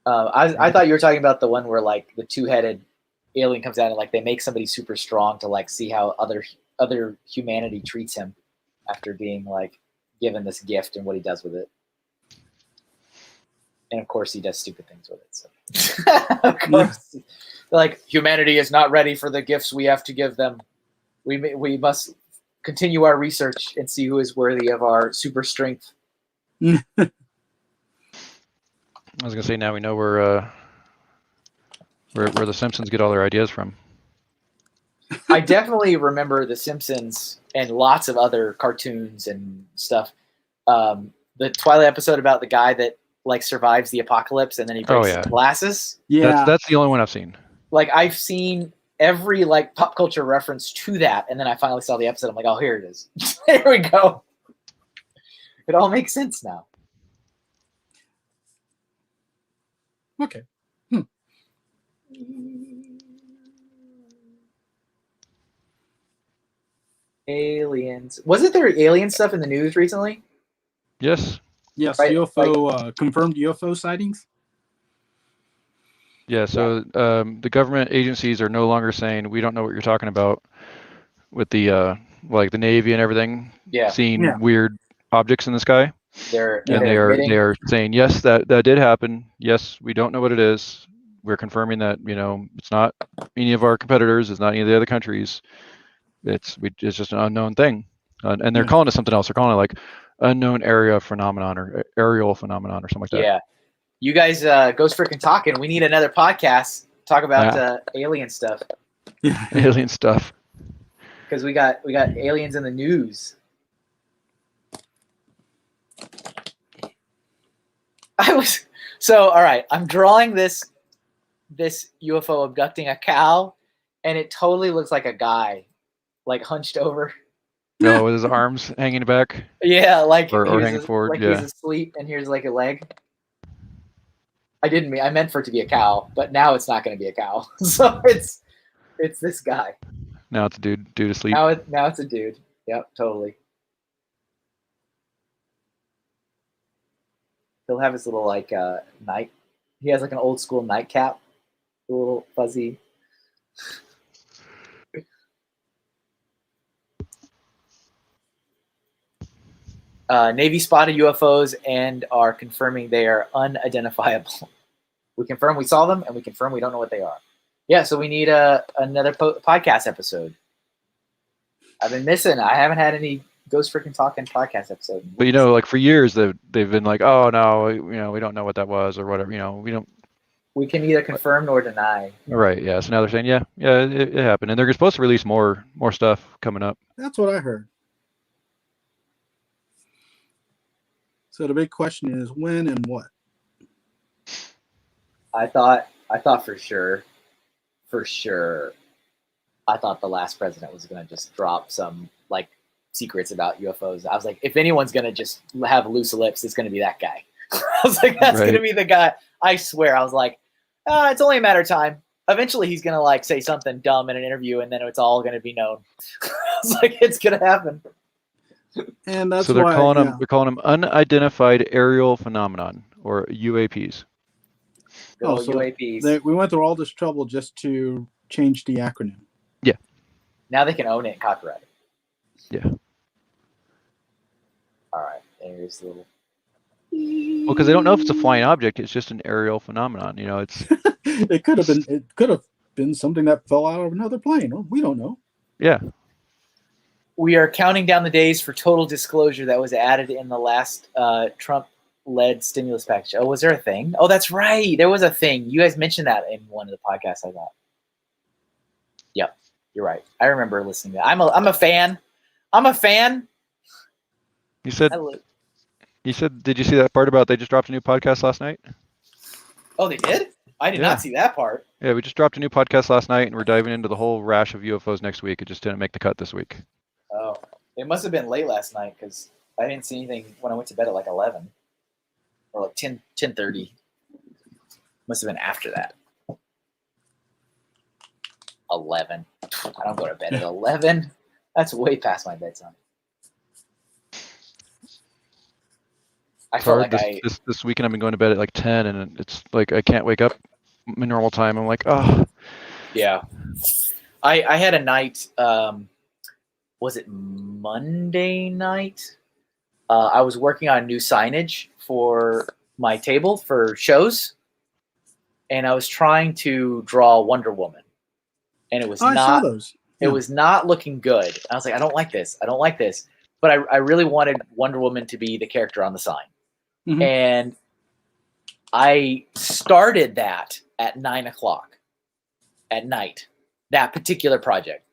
I thought you were talking about the one where like the two-headed alien comes out and like they make somebody super strong to like see how other humanity treats him after being like given this gift and what he does with it. And of course, he does stupid things with it. So. Of course, like humanity is not ready for the gifts we have to give them. We must continue our research and see who is worthy of our super strength. I was gonna say now we know where the Simpsons get all their ideas from. I definitely remember The Simpsons and lots of other cartoons and stuff. The Twilight episode about the guy that like survives the apocalypse and then he breaks his glasses. Yeah, that's the only one I've seen. Like I've seen every like pop culture reference to that, and then I finally saw the episode. I'm like, oh, here it is. Here we go. It all makes sense now. Okay. Aliens. Wasn't there alien stuff in the news recently? Yes. Yes, Right, UFO confirmed UFO sightings. Yeah. So the government agencies are no longer saying we don't know what you're talking about with the like the Navy and everything. Yeah. Seeing weird objects in the sky. They are saying yes, that did happen. Yes, we don't know what it is. We're confirming that it's not any of our competitors. It's not any of the other countries. It's just an unknown thing, and they're calling it something else. They're calling it like unknown area phenomenon or aerial phenomenon or something like that. Yeah, you guys Ghost Frickin' Talking. We need another podcast talk about alien stuff. Alien stuff. Because we got aliens in the news. All right. I'm drawing this UFO abducting a cow, and it totally looks like a guy, like hunched over. No, with his arms hanging back. Yeah, like or hanging forward. Like yeah, he's asleep, and here's like a leg. I meant for it to be a cow, but now it's not going to be a cow. So it's this guy. Now it's a dude asleep. Now it's a dude. Yep, totally. He'll have his little like night. He has like an old school nightcap, a little fuzzy. Navy spotted UFOs and are confirming they are unidentifiable. We confirm we saw them, and we confirm we don't know what they are. Yeah, so we need another podcast episode. I've been missing. I haven't had any Ghost Frickin' Talking podcast episode. But like for years they've been like, oh no, we don't know what that was or whatever. We don't. We can neither confirm nor deny. Right. Yeah. So now they're saying, yeah, it happened, and they're supposed to release more stuff coming up. That's what I heard. So the big question is when and what? I thought for sure, I thought the last president was going to just drop some like secrets about UFOs. I was like, if anyone's gonna just have loose lips, it's gonna be that guy. I was like, that's gonna be the guy. I swear. I was like, it's only a matter of time. Eventually, he's gonna like say something dumb in an interview, and then it's all gonna be known. I was like, it's gonna happen. And that's so they're why, calling them unidentified aerial phenomenon, or UAPs. So UAPs. We went through all this trouble just to change the acronym. Yeah. Now they can own it and copyright it. Yeah. All right. There's a little. Well, because they don't know if it's a flying object; it's just an aerial phenomenon. You know, it's. It could have been something that fell out of another plane. Well, we don't know. Yeah. We are counting down the days for total disclosure that was added in the last Trump-led stimulus package. Oh, was there a thing? Oh, that's right. There was a thing. You guys mentioned that in one of the podcasts I got. Yep, you're right. I remember listening to that. I'm a fan. I'm a fan. You said. Did you see that part about they just dropped a new podcast last night? Oh, they did? I did not see that part. Yeah, we just dropped a new podcast last night, and we're diving into the whole rash of UFOs next week. It just didn't make the cut this week. Oh, it must have been late last night because I didn't see anything when I went to bed at like 11 or like 10:30. Must have been after that. 11. I don't go to bed at 11. That's way past my bedtime. I felt like this weekend I've been going to bed at like 10, and it's like I can't wake up my normal time. I'm like, oh. Yeah. I had a night, was it Monday night? I was working on new signage for my table for shows, and I was trying to draw Wonder Woman, and it was I saw those. It was not looking good. I was like, I don't like this. I don't like this. But I really wanted Wonder Woman to be the character on the sign. Mm-hmm. And I started that at 9:00 at night, that particular project.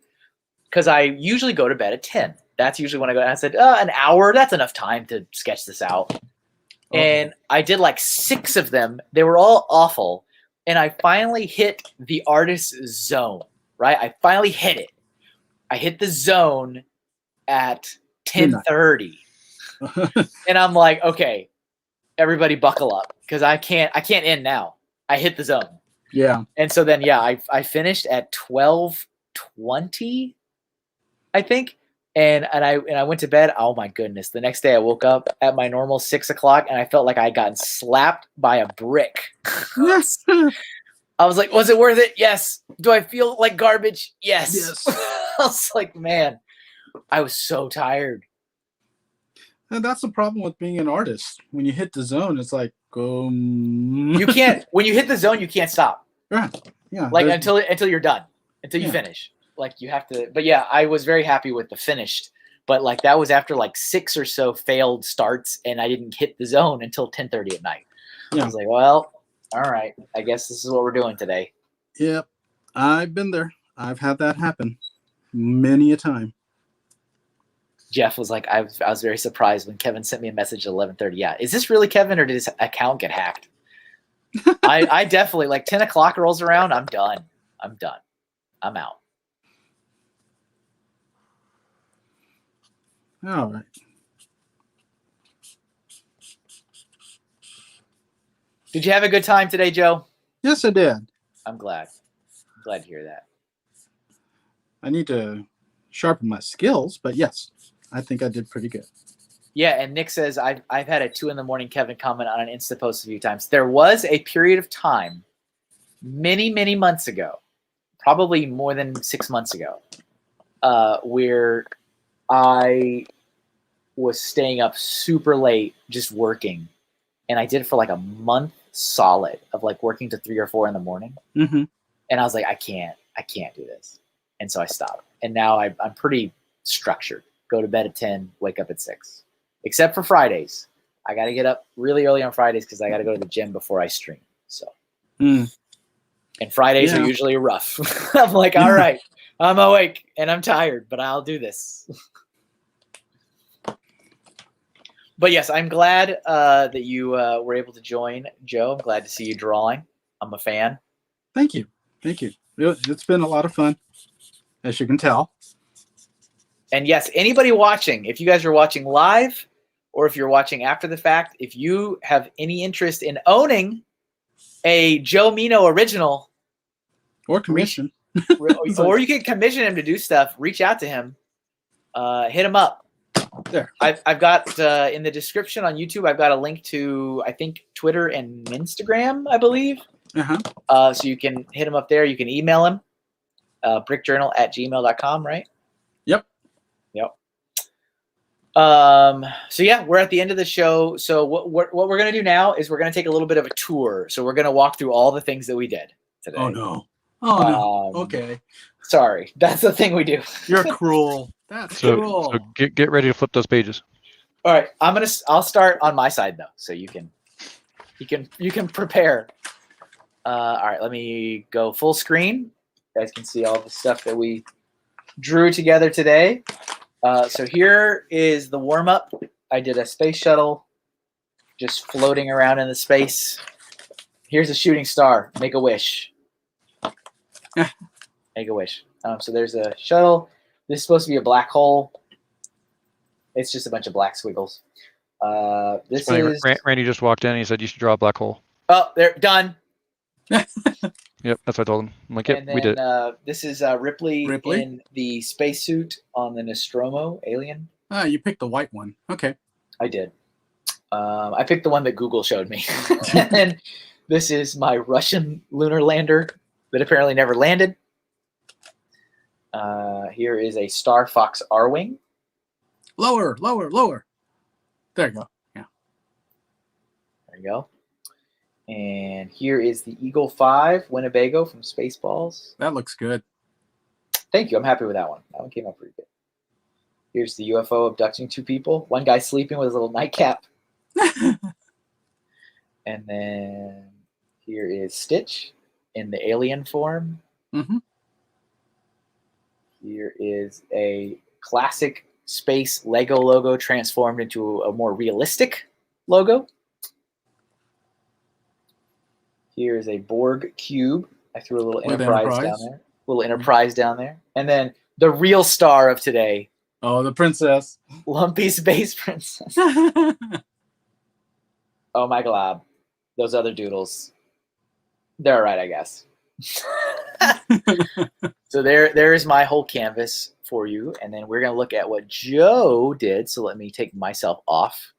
Because I usually go to bed at 10. That's usually when I go. And I said, an hour, that's enough time to sketch this out. Oh. And I did like 6 of them. They were all awful. And I finally hit the artist's zone, right? I finally hit it. I hit the zone at 10:30. And I'm like, okay, everybody buckle up because I can't end now. I hit the zone. Yeah. And so then, I finished at 12:20, I think. And I went to bed. Oh my goodness. The next day I woke up at my normal 6:00 and I felt like I had gotten slapped by a brick. Yes. I was like, was it worth it? Yes. Do I feel like garbage? Yes. Yes. I was like, man, I was so tired. And that's the problem with being an artist. When you hit the zone, it's like, you can't. When you hit the zone, you can't stop. Right. Yeah. Like until you're done, until you finish. Like you have to. But yeah, I was very happy with the finished. But like that was after like 6 or so failed starts, and I didn't hit the zone until 10:30 at night. Yeah. I was like, well, all right. I guess this is what we're doing today. Yep. I've been there. I've had that happen many a time. Jeff was like, I was very surprised when Kevin sent me a message at 11:30. Yeah, is this really Kevin, or did his account get hacked? I definitely, like 10:00 rolls around, I'm done. I'm out. All right. Did you have a good time today, Joe? Yes, I did. I'm glad. I'm glad to hear that. I need to sharpen my skills, but yes, I think I did pretty good. Yeah, and Nick says, I've had a 2 a.m. Kevin comment on an Insta post a few times. There was a period of time many, many months ago, probably more than 6 months ago, where I was staying up super late just working. And I did it for like a month solid of like working to 3 or 4 in the morning. Mm-hmm. And I was like, I can't do this. And so I stopped. And now I'm pretty structured. Go to bed at 10, wake up at 6. Except for Fridays. I got to get up really early on Fridays because I got to go to the gym before I stream. So, And Fridays are usually rough. I'm like, all right, I'm awake and I'm tired, but I'll do this. But yes, I'm glad that you were able to join, Joe. I'm glad to see you drawing. I'm a fan. Thank you. It's been a lot of fun, as you can tell. And yes, anybody watching, if you guys are watching live or if you're watching after the fact, if you have any interest in owning a Joe Meno original, Or commission. or you can commission him to do stuff, reach out to him, hit him up. There. I've got in the description on YouTube, I've got a link to, I think, Twitter and Instagram, I believe. So you can hit him up there. You can email him, brickjournal@gmail.com, right? Yep. So yeah, we're at the end of the show. So what we're going to do now is we're going to take a little bit of a tour. So we're going to walk through all the things that we did today. Oh no. Oh no. Okay. Sorry. That's the thing we do. You're cruel. That's cruel. So get ready to flip those pages. All right. I'll start on my side though. So you can prepare. All right. Let me go full screen. You guys can see all the stuff that we drew together today. So here is the warm-up. I did a space shuttle just floating around in the space. Here's a shooting star. Make a wish. Make a wish. So there's a shuttle. This is supposed to be a black hole. It's just a bunch of black squiggles. This is... Randy just walked in and he said you should draw a black hole. Oh, they're done. Yep, that's what I told him. I'm like, yep, we did. This is Ripley in the spacesuit on the Nostromo alien. You picked the white one. Okay. I did. I picked the one that Google showed me. And then this is my Russian lunar lander that apparently never landed. Here is a Star Fox R-Wing. Lower, lower, lower. There you go. Yeah. There you go. And here is the Eagle 5 Winnebago from Spaceballs. That looks good. Thank you. I'm happy with that one. That one came out pretty good. Here's the UFO abducting 2 people. One guy sleeping with his little nightcap. And then here is Stitch in the alien form. Mm-hmm. Here is a classic space Lego logo transformed into a more realistic logo. Here is a Borg cube. I threw a little Enterprise down there. Little Enterprise down there. And then the real star of today. Oh, the princess. Lumpy Space Princess. Oh, my glob. Those other doodles. They're all right, I guess. So there is my whole canvas for you. And then we're going to look at what Joe did. So let me take myself off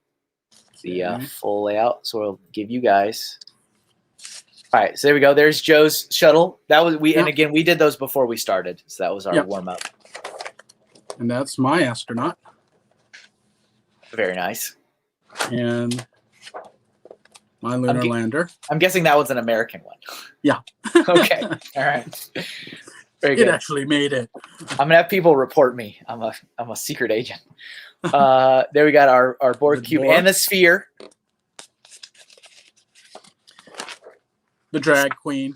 the full layout. So I'll give you guys... All right, so there we go. There's Joe's shuttle. That was and again we did those before we started, so that was our warm up. And that's my astronaut. Very nice. And my lunar lander. I'm guessing that was an American one. Yeah. Okay. All right. Very good. It actually made it. I'm gonna have people report me. I'm a secret agent. There we got our Borg cube and the sphere. The drag queen.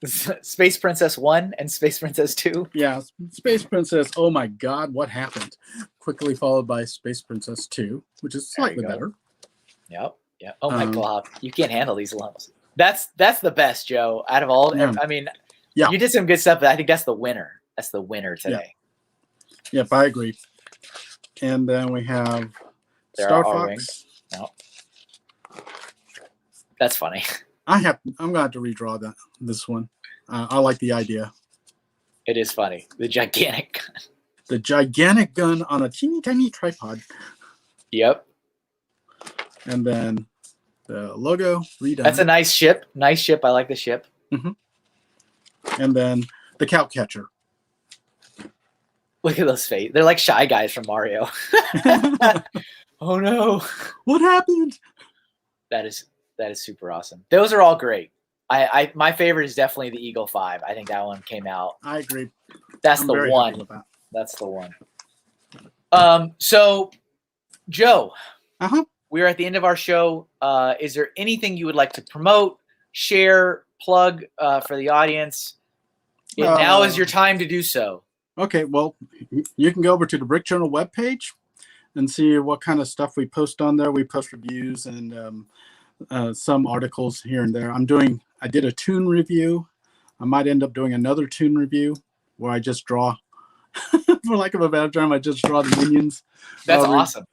Space Princess 1 and Space Princess 2. Yeah, Space Princess, oh my god, what happened? Quickly followed by Space Princess 2, which is slightly better. Yep. Yeah. Oh my god. You can't handle these lumps. That's the best, Joe. Out of all I mean, you did some good stuff, but I think that's the winner. That's the winner today. Yeah. Yep, I agree. And then we have Star Fox. Yep. That's funny. I'm gonna have to redraw this one. I like the idea. It is funny. The gigantic gun. The gigantic gun on a teeny tiny tripod. Yep. And then the logo redone. That's a nice ship. Nice ship. I like the ship. Mm-hmm. And then the cow catcher. Look at those face. They're like Shy Guys from Mario. Oh no! What happened? That is super awesome. Those are all great. My favorite is definitely the Eagle 5. I think that one came out. I agree. That's the one. That's the one. So, Joe, we're at the end of our show. Is there anything you would like to promote, share, plug for the audience? Now is your time to do so. Okay, well, you can go over to the Brick Journal webpage and see what kind of stuff we post on there. We post reviews and some articles here and there. I did a tune review. I might end up doing another tune review where I just draw For lack of a better term, I just draw the minions. That's awesome.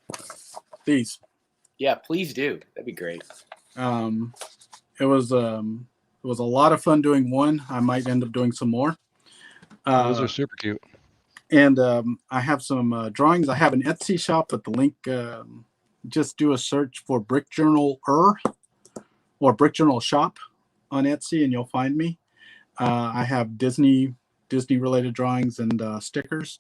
These. Yeah, please do. That'd be great. It was a lot of fun doing one. I might end up doing some more. Those are super cute. And I have some drawings. I have an Etsy shop, but the link, just do a search for Brick Journal or Brick Journal Shop on Etsy, and you'll find me. I have Disney related drawings and stickers.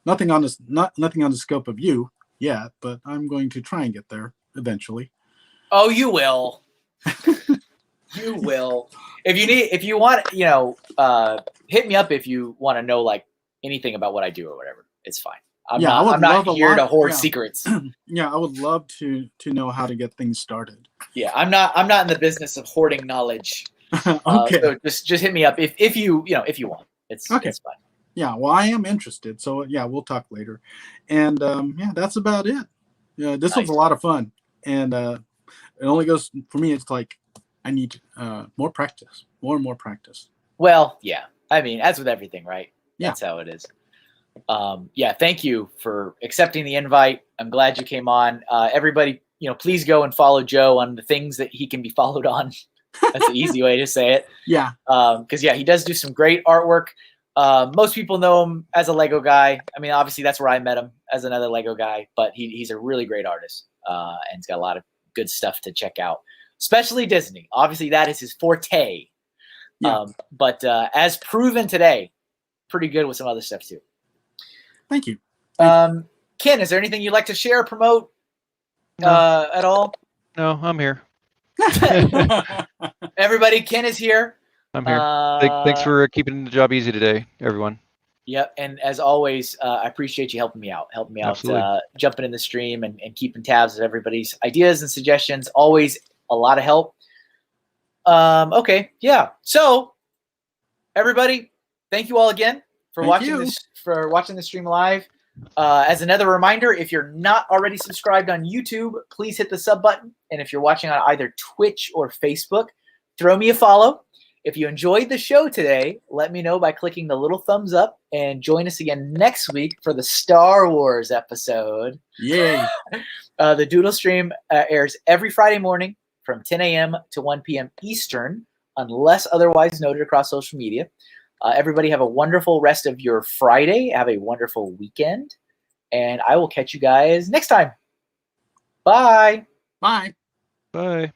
Nothing on the scope of you yet, but I'm going to try and get there eventually. Oh, you will. You will. If you want, hit me up if you want to know like anything about what I do or whatever. It's fine. I'm not here to hoard secrets. Yeah, I would love to know how to get things started. Yeah, I'm not in the business of hoarding knowledge. Okay. So just hit me up if you want. It's fine. Yeah, well, I am interested. So yeah, we'll talk later. And that's about it. Yeah, this was a lot of fun. And it only goes for me. It's like I need more practice, more and more practice. Well, yeah. I mean, as with everything, right? Yeah. That's how it is. Thank you for accepting the invite. I'm glad you came on. Everybody, please go and follow Joe on the things that he can be followed on. That's the easy way to say it. Yeah. Because he does do some great artwork. Most people know him as a Lego guy. I mean, obviously that's where I met him, as another Lego guy, but he's a really great artist. And he's got a lot of good stuff to check out, especially Disney. Obviously that is his forte. Yeah. But as proven today, pretty good with some other stuff too. Thank you. Ken, is there anything you'd like to share or promote at all? No, I'm here. Everybody, Ken is here. I'm here. Thanks for keeping the job easy today, everyone. Yep, and as always, I appreciate you helping me out, jumping in the stream and keeping tabs of everybody's ideas and suggestions. Always a lot of help. Okay, yeah. So, everybody, thank you all again for watching the stream live. As another reminder, if you're not already subscribed on YouTube, please hit the sub button. And if you're watching on either Twitch or Facebook, throw me a follow. If you enjoyed the show today, let me know by clicking the little thumbs up and join us again next week for the Star Wars episode. Yay. The Doodle stream airs every Friday morning from 10 a.m. to 1 p.m. Eastern, unless otherwise noted across social media. Everybody have a wonderful rest of your Friday. Have a wonderful weekend. And I will catch you guys next time. Bye. Bye. Bye.